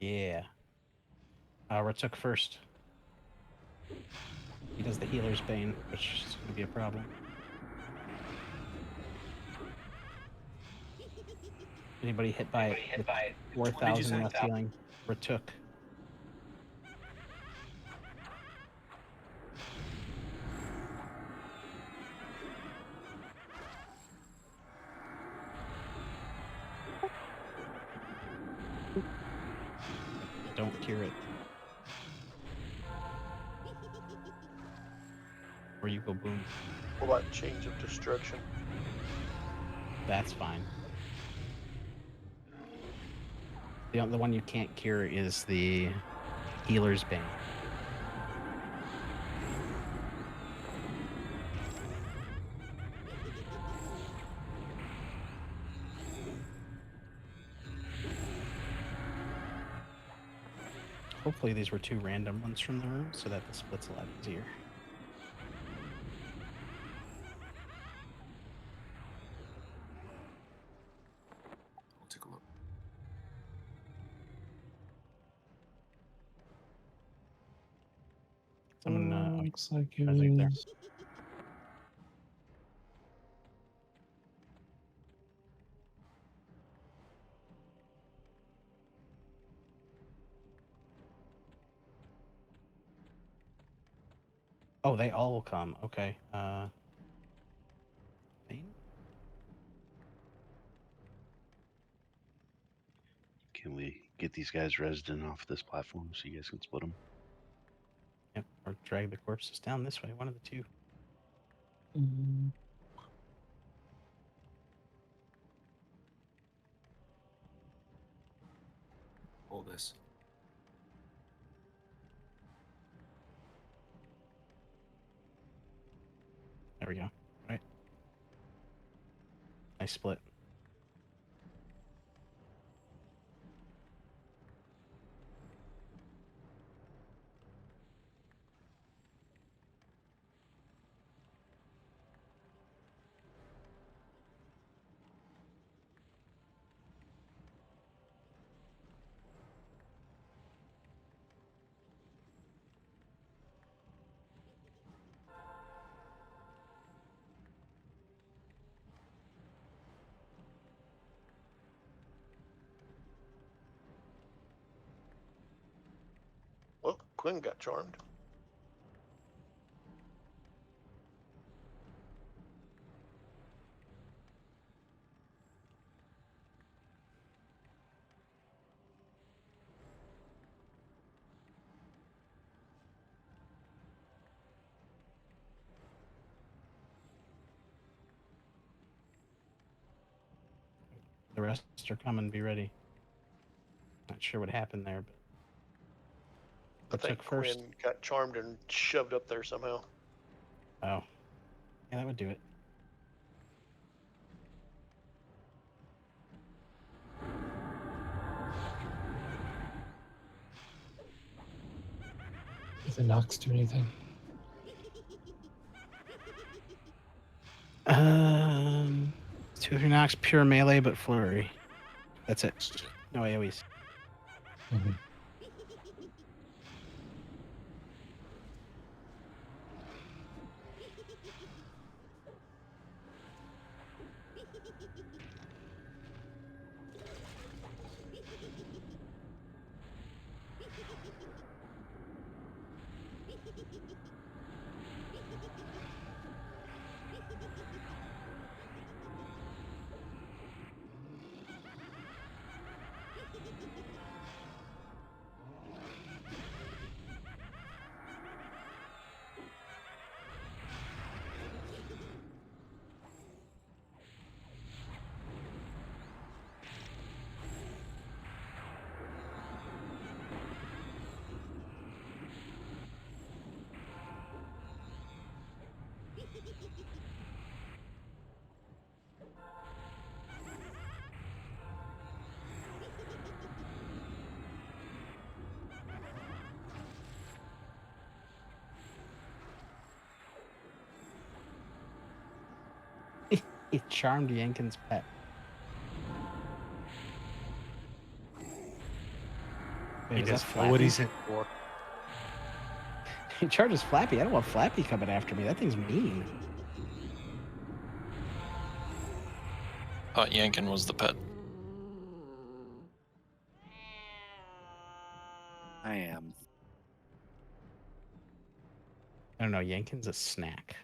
Yeah. Ratook first. He does the healer's bane, which is going to be a problem. Anybody hit by 4,000 left healing? Ratook. Don't cure it. Or you go boom. what about Chains of Destruction? That's fine. The one you can't cure is the healer's bane. Hopefully these were two random ones from the room so that the split's a lot easier. I'll take a look. Someone looks like it right there. was. Oh, they all will come. Okay. Bane? Can we get these guys resident off this platform so you guys can split them? Yep. Or drag the corpses down this way. One of the two. Mm, All this. There we go. Right. Nice split. Well, Quinn got charmed. The rest are coming. Be ready. Not sure what happened there, but I think took first. Quinn got charmed and shoved up there somehow. Oh, yeah, that would do it. does the Nox do anything? 2 or 3 knocks, pure melee, but flurry. That's it. No AoEs. Mm-hmm. He charmed Yankin's pet. Wait, He is that doesn't know what Flappy? he's in for. He charges Flappy. I don't want Flappy coming after me. That thing's mean. Thought Yankin was the pet. I am. I don't know. Yankin's a snack.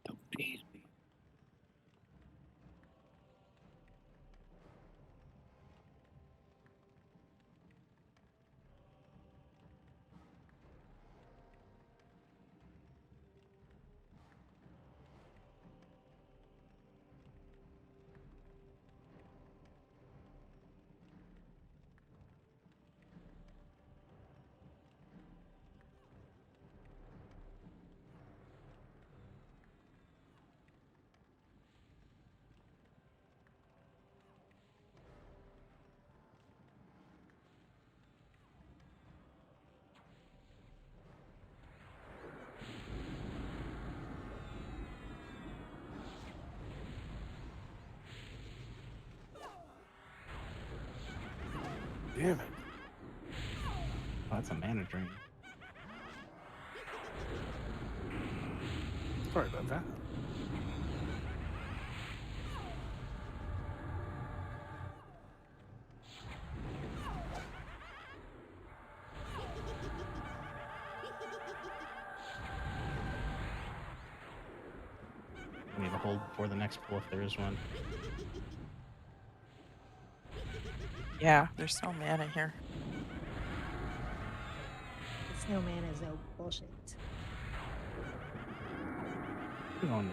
Don't tease me. Damn it. Oh, that's a mana drain. Sorry about that. I need to hold before the next pull if there is one. Yeah, there's no mana here. The snowman is no bullshit. Come on.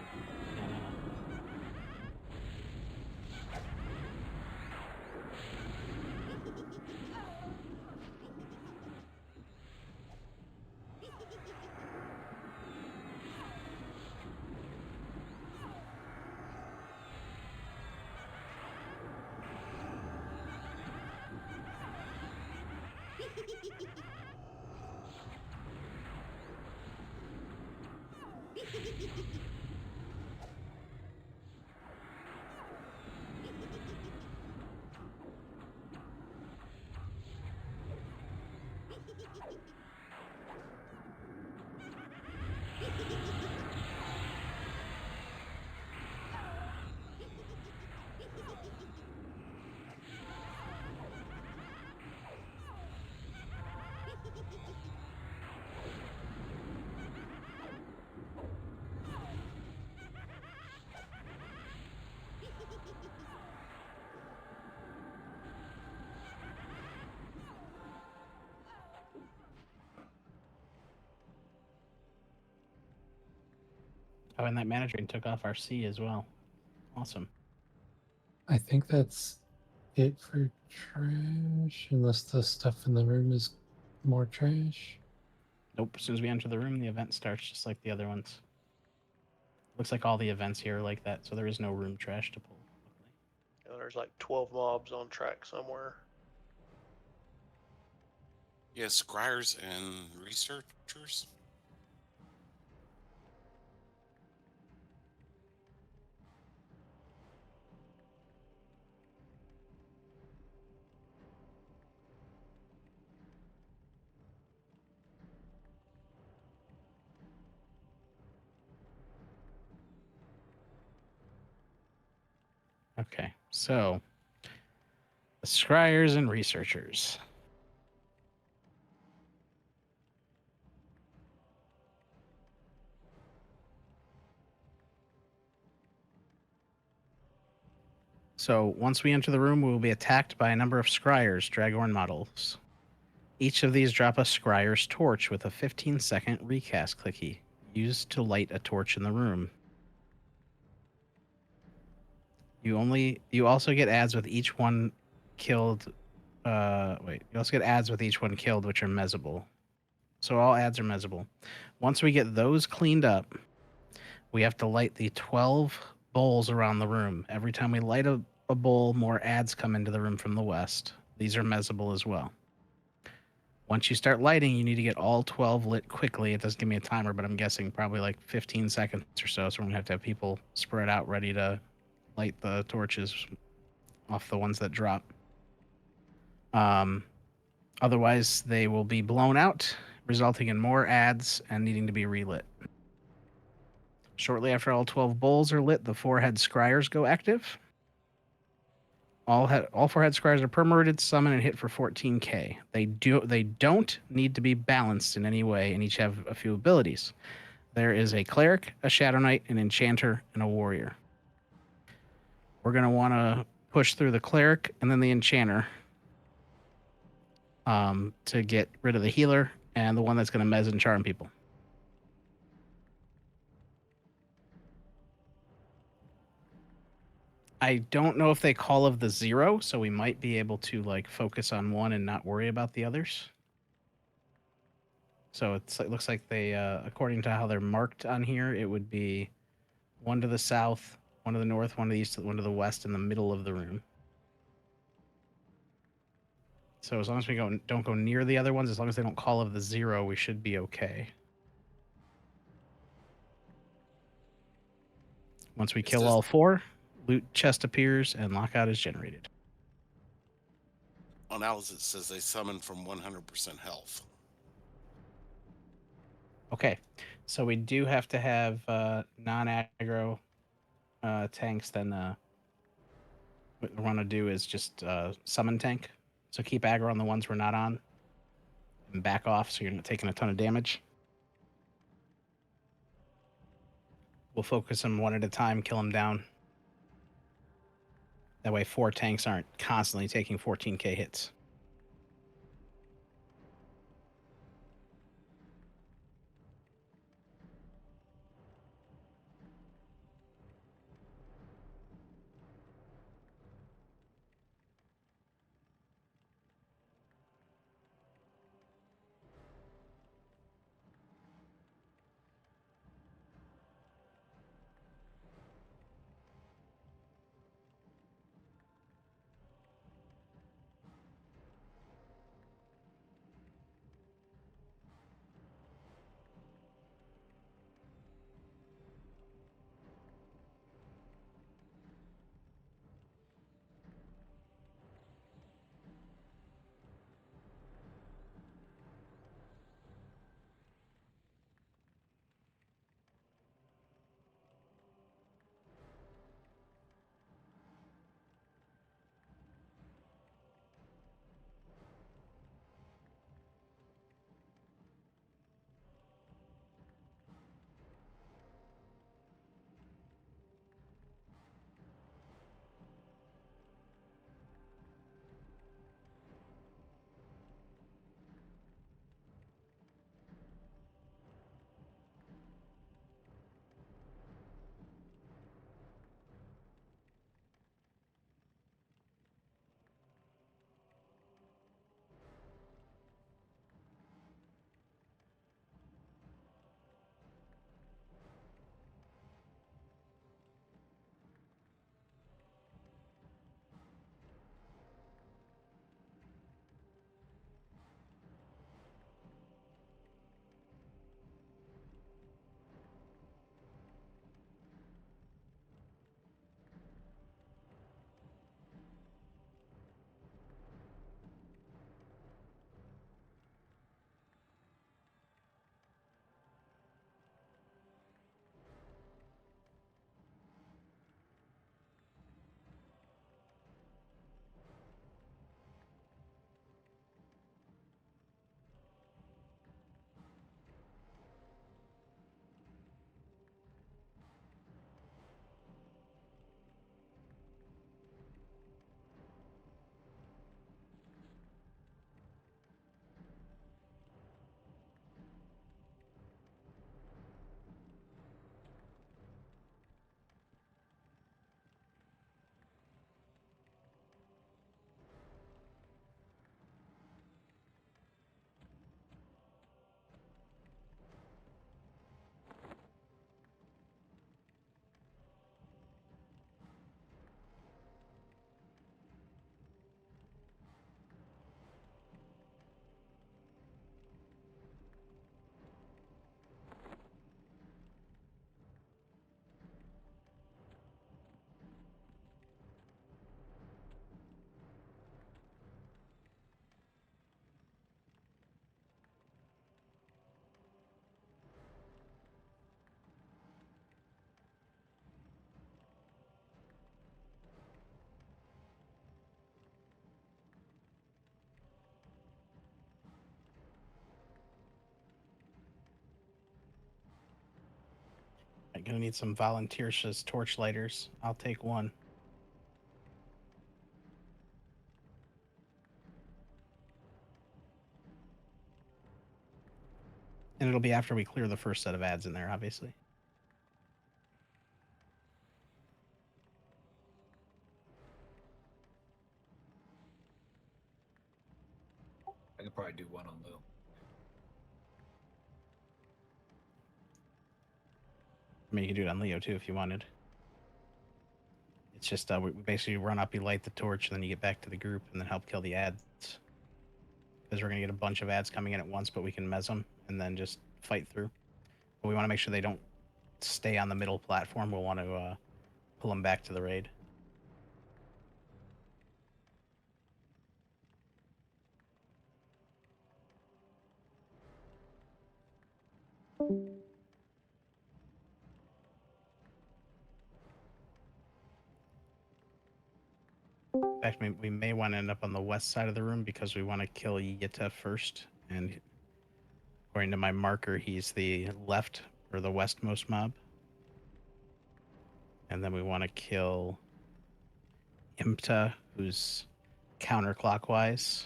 Oh, and that mana drain took off our C as well. Awesome. I think that's it for trash, unless the stuff in the room is more trash. Nope. As soon as we enter the room, the event starts just like the other ones. Looks like all the events here are like that, so there is no room trash to pull. There's like 12 mobs on track somewhere. Yeah, scryers and researchers. Okay, so the scryers and researchers. So once we enter the room, we will be attacked by a number of scryers, Dragorn models. Each of these drop a scryer's torch with a 15-second recast clicky used to light a torch in the room. You also get adds with each one killed. You also get adds with each one killed, which are mezzable. So all adds are mezzable. Once we get those cleaned up, we have to light the 12 bowls around the room. Every time we light a bowl, more adds come into the room from the west. These are mezzable as well. Once you start lighting, you need to get all 12 lit quickly. It doesn't give me a timer, but I'm guessing probably like 15 seconds or so. So we're going to have people spread out ready to light the torches off the ones that drop. Otherwise, they will be blown out, resulting in more ads and needing to be relit. Shortly after all 12 bowls are lit, the 4-head scryers go active. All 4-head scryers are perma-rooted, summon, and hit for 14k. They don't need to be balanced in any way, and each have a few abilities. There is a cleric, a shadow knight, an enchanter, and a warrior. We're going to want to push through the cleric and then the enchanter to get rid of the healer and the one that's going to mez and charm people. I don't know if they call of the 0, so we might be able to like focus on one and not worry about the others. So it looks like they, according to how they're marked on here, it would be one to the south, one to the north, one to the east, one to the west, in the middle of the room. So as long as we don't go near the other ones, as long as they don't call of the 0, we should be okay. Once we kill all 4, loot chest appears and lockout is generated. On Alice, it says they summon from 100% health. Okay, so we do have to have non-aggro tanks. Then what we want to do is just summon tank. So keep aggro on the ones we're not on, and back off so you're not taking a ton of damage. We'll focus them one at a time, kill them down. That way 4 tanks aren't constantly taking 14k hits. Gonna need some volunteers as torchlighters. I'll take one. And it'll be after we clear the first set of ads in there, obviously. I could probably do one on Lou. I mean, you can do it on Leo too if you wanted. It's just we basically run up, you light the torch, and then you get back to the group and then help kill the ads. Because we're going to get a bunch of ads coming in at once, but we can mez them and then just fight through. But we want to make sure they don't stay on the middle platform. We'll want to pull them back to the raid. In fact, we may want to end up on the west side of the room because we want to kill Yita first. And according to my marker, he's the left or the westmost mob. And then we want to kill Imta, who's counterclockwise.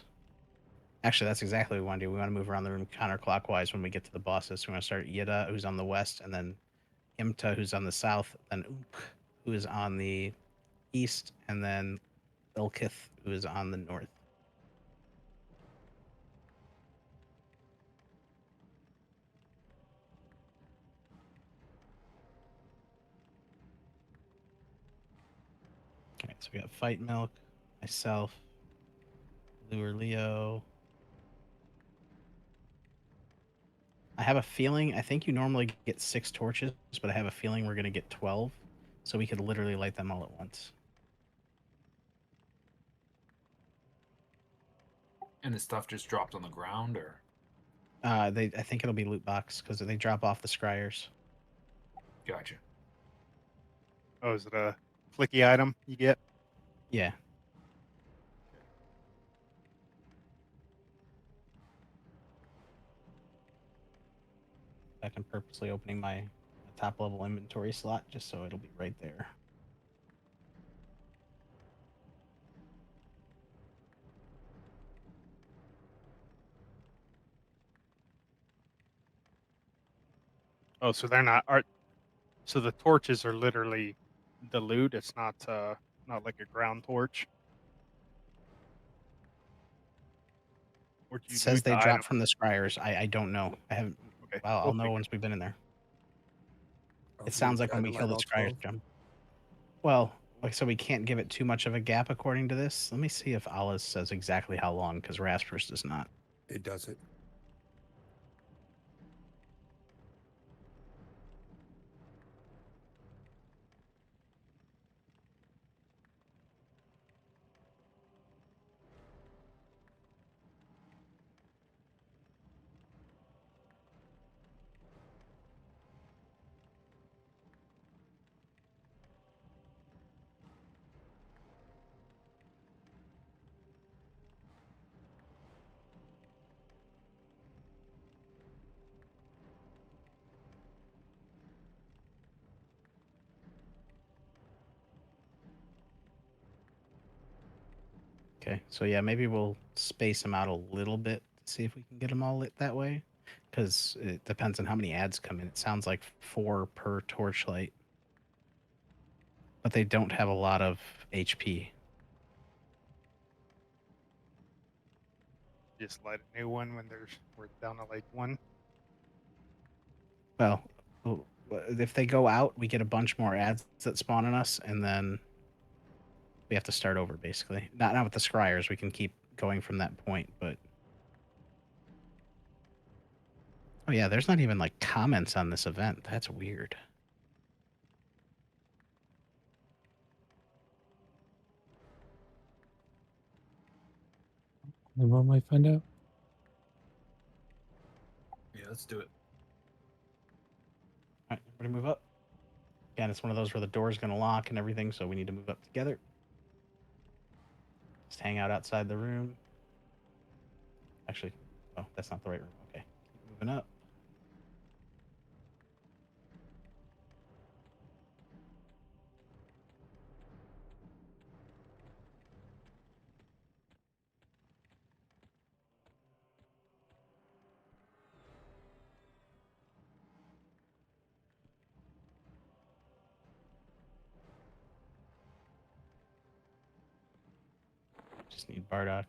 Actually, that's exactly what we want to do. We want to move around the room counterclockwise when we get to the bosses. We want to start Yida, who's on the west, and then Imta, who's on the south, then Oop, who is on the east, and then Ilkith, who is on the north. Okay, so we got Fight Milk, myself, Lure Leo. I have a feeling, I think you normally get 6 torches, but I have a feeling we're going to get 12, so we could literally light them all at once. And the stuff just dropped on the ground, or? I think it'll be loot box, because they drop off the scryers. Gotcha. Oh, is it a clicky item you get? Yeah. I'm purposely opening my top level inventory slot just so it'll be right there. Oh, so they're not art. So the torches are literally the loot. It's not not like a ground torch. Or do It you says loot they the drop item? from the scryers. I don't know. I haven't. Okay. Well, I'll We'll know figure. once we've been in there. Oh, It so we sounds like when gotta we kill light the all scryers 12? jump. Well, like so we can't give it too much of a gap according to this. Let me see if Alice says exactly how long, because Raspers does not. It doesn't. Okay, so yeah, maybe we'll space them out a little bit to see if we can get them all lit that way, because it depends on how many ads come in. It sounds like 4 per torchlight, but they don't have a lot of HP. Just light a new one when we're down to like 1. Well, if they go out, we get a bunch more ads that spawn on us, and then we have to start over, basically. Not with the scryers. We can keep going from that point, but... Oh yeah, there's not even, like, comments on this event. That's weird. Anyone might find out. Yeah, let's do it. All right, everybody move up. Again, it's one of those where the door's going to lock and everything, so we need to move up together. Just hang out outside the room. Actually, oh, that's not the right room. Okay, keep moving up. Just need Bardock.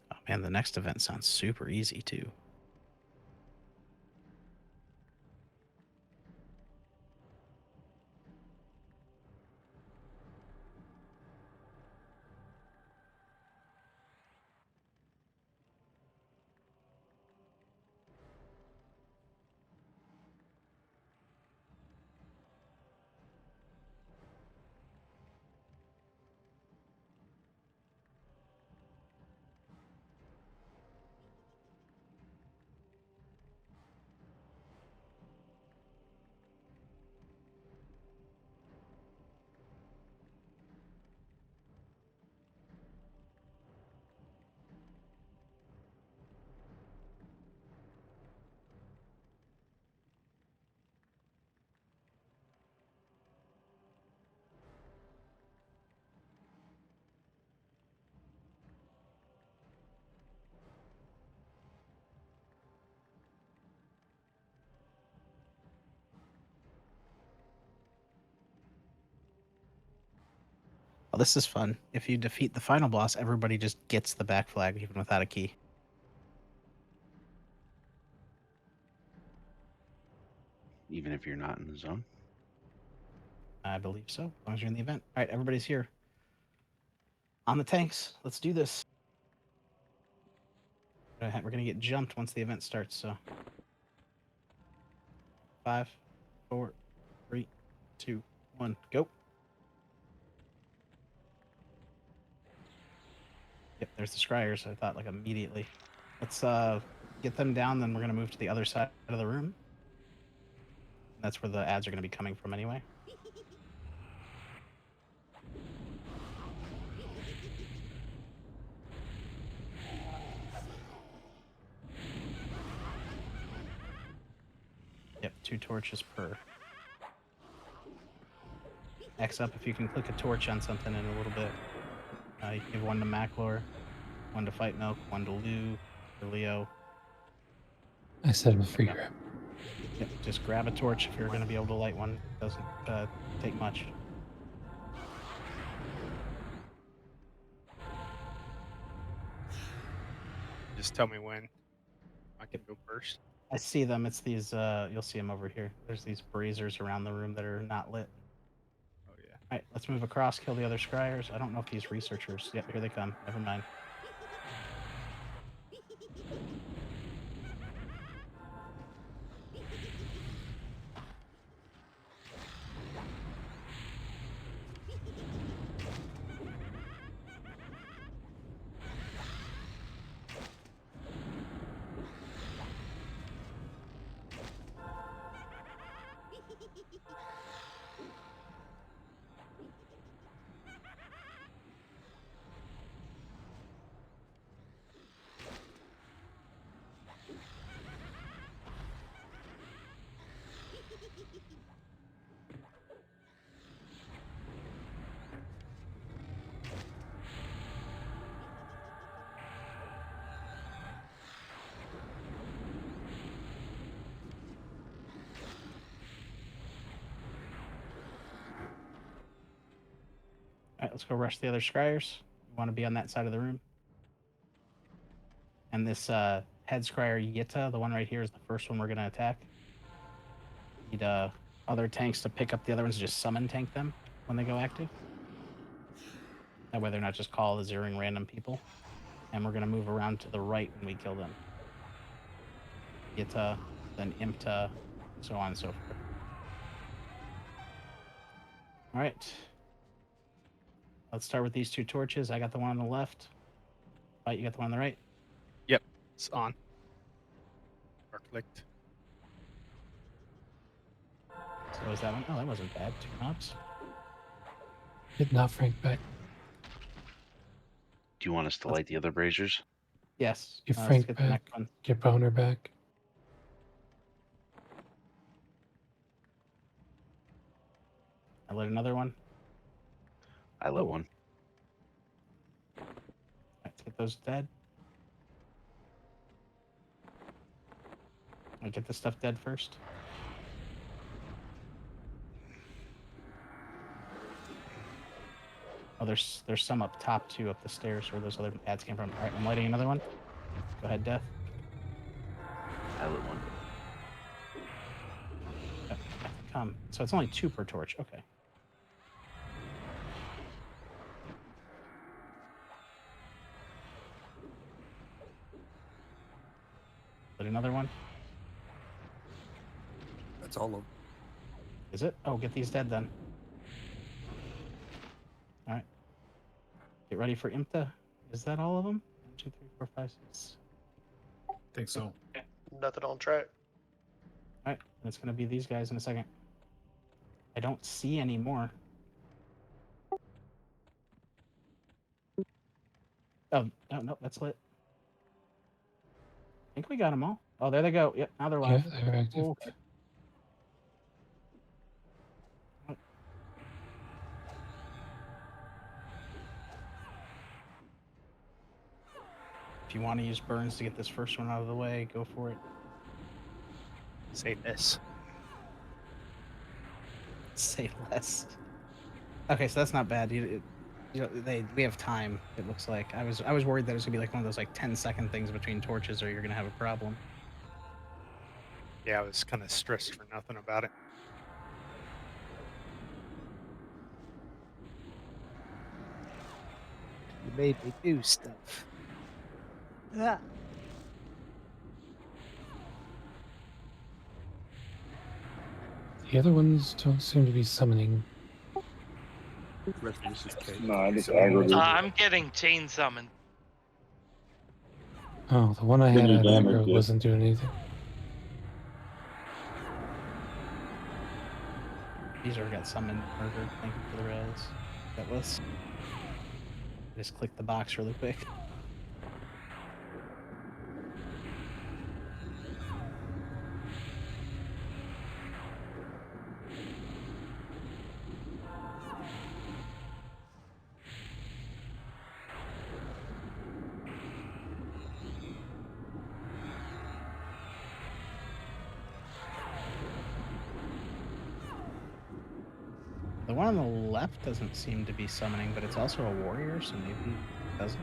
Oh man, the next event sounds super easy too. Well, this is fun. If you defeat the final boss, everybody just gets the back flag even without a key. Even if you're not in the zone. I believe so, as long as you're in the event. All right, everybody's here. On the tanks. Let's do this. We're going to get jumped once the event starts, so. 5, 4, 3, 2, 1, go. Yep, there's the scryers. I thought like immediately. Let's get them down, then we're going to move to the other side of the room. That's where the ads are going to be coming from anyway. Yep, 2 torches per. X up if you can click a torch on something in a little bit. You can give 1 to Maclor, 1 to Fight Milk, 1 to Lou, or Leo. I set him a free grab. Yep, just grab a torch if you're going to be able to light one. It doesn't take much. Just tell me when I can go first. I see them. It's these, you'll see them over here. There's these braziers around the room that are not lit. Oh, yeah. All right, let's move across, kill the other scryers. I don't know if these researchers... Yep, here they come. Never mind. All right, let's go rush the other scryers. You want to be on that side of the room. And this head scryer Yitta, the one right here, is the first one we're going to attack. Need other tanks to pick up the other ones, just summon tank them when they go active. That way they're not just call zeroing random people. And we're going to move around to the right when we kill them. Yitta, then Impta, so on and so forth. All right. Let's start with these 2 torches. I got the one on the left. Fight, you got the one on the right. It's on. Or clicked. So is that one? Oh, that wasn't bad. 2 mobs. Did not Frank back. Do you want us to light the other braziers? Yes. Get let's Frank get the back. next one. Get Boner back. I lit another one. I lit one. Let's get those dead. I get this stuff dead first. Oh, there's some up top too, up the stairs where those other ads came from. All right, I'm lighting another one. Go ahead, Death. I lit one. Come. So it's only 2 per torch. Okay. Lit another one. That's all of them. Is it? Oh, get these dead then. All right. Get ready for Imta. Is that all of them? 1, 2, 3, 4, 5, 6. I think so. Okay. Nothing on track. All right. And it's going to be these guys in a second. I don't see any more. Oh, no, that's lit. I think we got them all. Oh, there they go. Yep, now they're live. Yeah, they're active. Okay. If you want to use burns to get this first one out of the way, go for it. Say this. Say less. Okay, so that's not bad. You know, we have time. It looks like I was worried that it was gonna be like one of those like 10-second things between torches, or you're gonna have a problem. Yeah, I was kind of stressed for nothing about it. You made me do stuff. Yeah. The other ones don't seem to be summoning. No, I just aggravated. I'm getting chain summoned. Oh, the one I Then had you at damaged aggro it. wasn't doing anything. These are got summoned murdered. Thank you for the rails. That was. Just click the box really quick. The one on the left doesn't seem to be summoning, but it's also a warrior, so maybe it doesn't.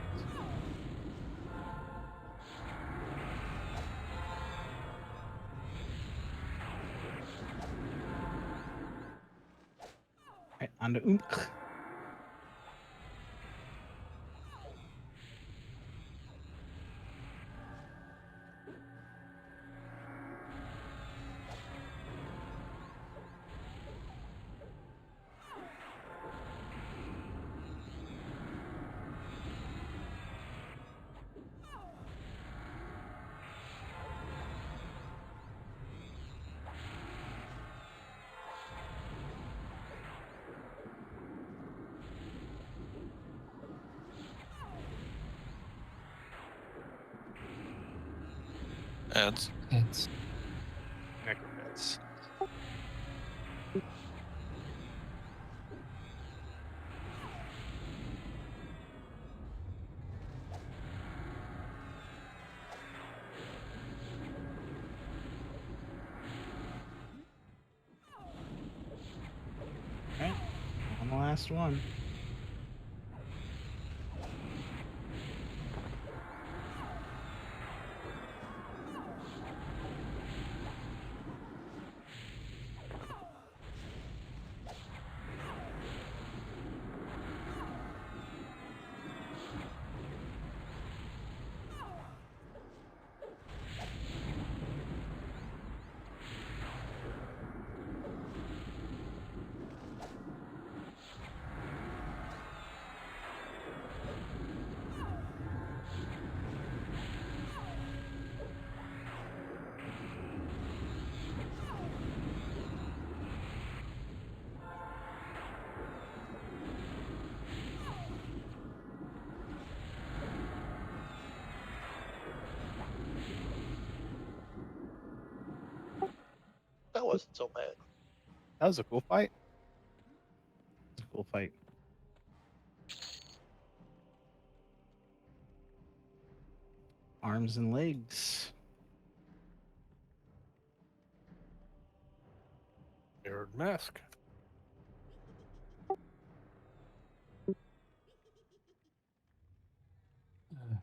Alright, on to Oomk. Ads. It's Necropets. Alright, on the last one. wasn't so bad. That was a cool fight. It's a cool fight. Arms and legs. Mirrored mask.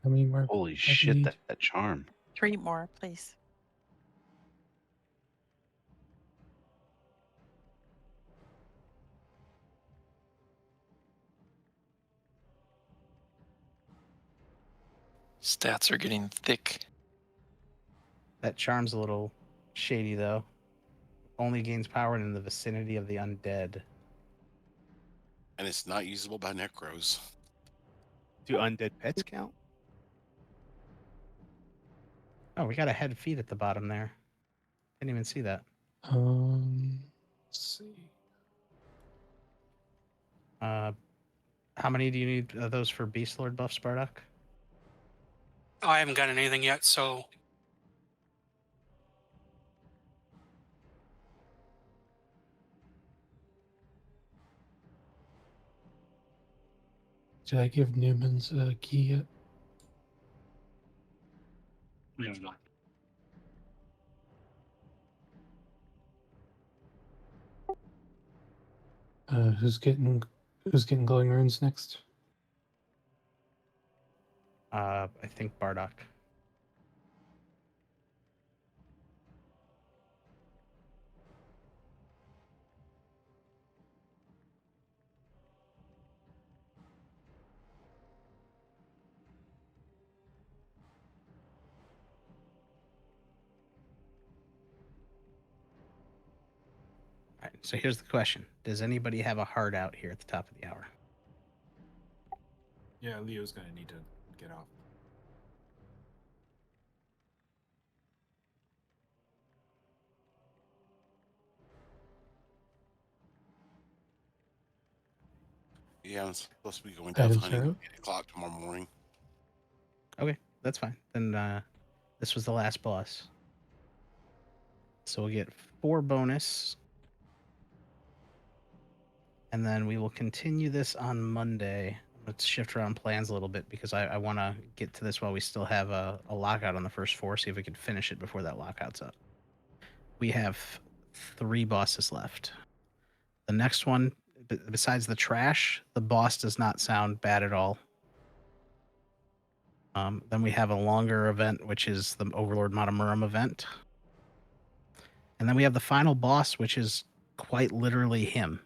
How many more? Holy I shit, need? that charm. 3 more, please. Stats are getting thick. That charm's a little shady, though. Only gains power in the vicinity of the undead. And it's not usable by necros. Do undead pets count? Oh, we got a head feet at the bottom there. Didn't even see that. Let's see. How many do you need of those for Beast Lord buff, Spartak? Oh, I haven't gotten anything yet, so Did I give Newman's a key yet? No. Who's getting glowing runes next? I think Bardock. All right, so here's the question. Does anybody have a heart out here at the top of the hour? Yeah, Leo's gonna need to get off. Yeah, I'm supposed to be going dove Items hunting are at out. 8 o'clock tomorrow morning. Okay, that's fine. Then this was the last boss. So we'll get 4 bonus. And then we will continue this on Monday. Let's shift around plans a little bit because I want to get to this while we still have a lockout on the first 4, see if we can finish it before that lockout's up. We have 3 bosses left. The next one, besides the trash, the boss does not sound bad at all. Then we have a longer event, which is the Overlord Matamuram event. And then we have the final boss, which is quite literally him.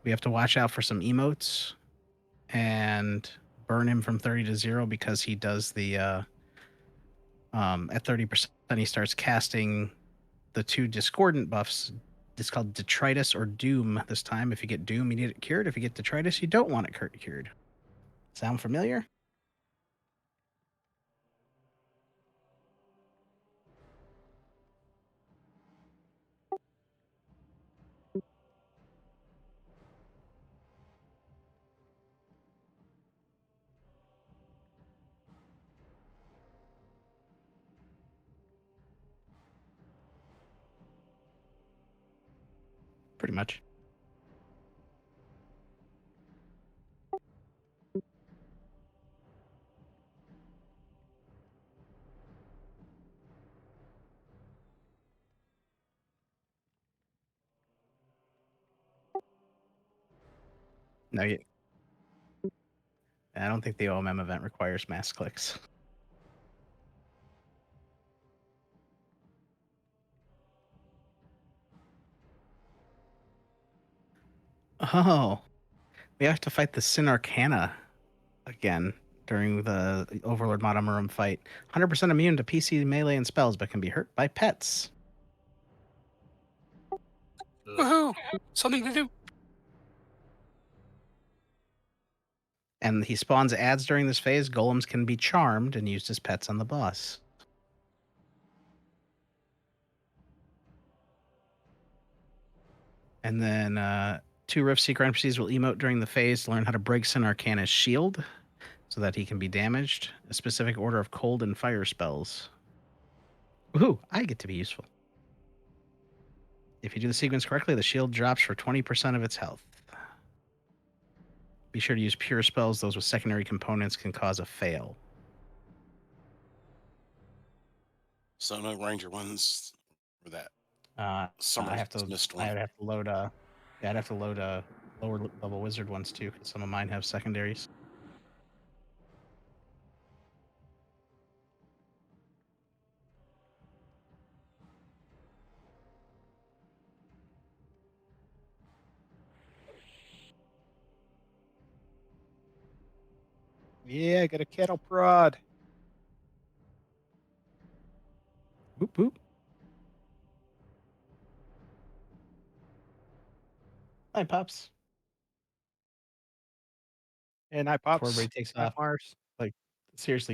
We have to watch out for some emotes and burn him from 30 to 0 because he does the at 30% he starts casting the 2 discordant buffs. It's called Detritus or Doom this time. If you get Doom, you need it cured. If you get Detritus, you don't want it cured. Sound familiar? Pretty much. No, I don't think the OMM event requires mass clicks. Oh, we have to fight the Sin Arcana again during the Overlord Matamuram fight. 100% immune to PC melee and spells, but can be hurt by pets. woohoo! Something to do. And he spawns ads during this phase. Golems can be charmed and used as pets on the boss. And then 2 Rift Seeker NPCs will emote during the phase to learn how to break Sin Arcana's shield so that he can be damaged. A specific order of cold and fire spells. Woohoo! I get to be useful. If you do the sequence correctly, the shield drops for 20% of its health. Be sure to use pure spells. Those with secondary components can cause a fail. So no ranger ones for that. I Summer have to. missed I one. would have to load. Yeah, I'd have to load lower level wizard ones too, because some of mine have secondaries. Yeah, I got a cattle prod. Boop boop. Hi, Pops. And I pops. Before everybody takes Hi, off. Mars. Like, seriously.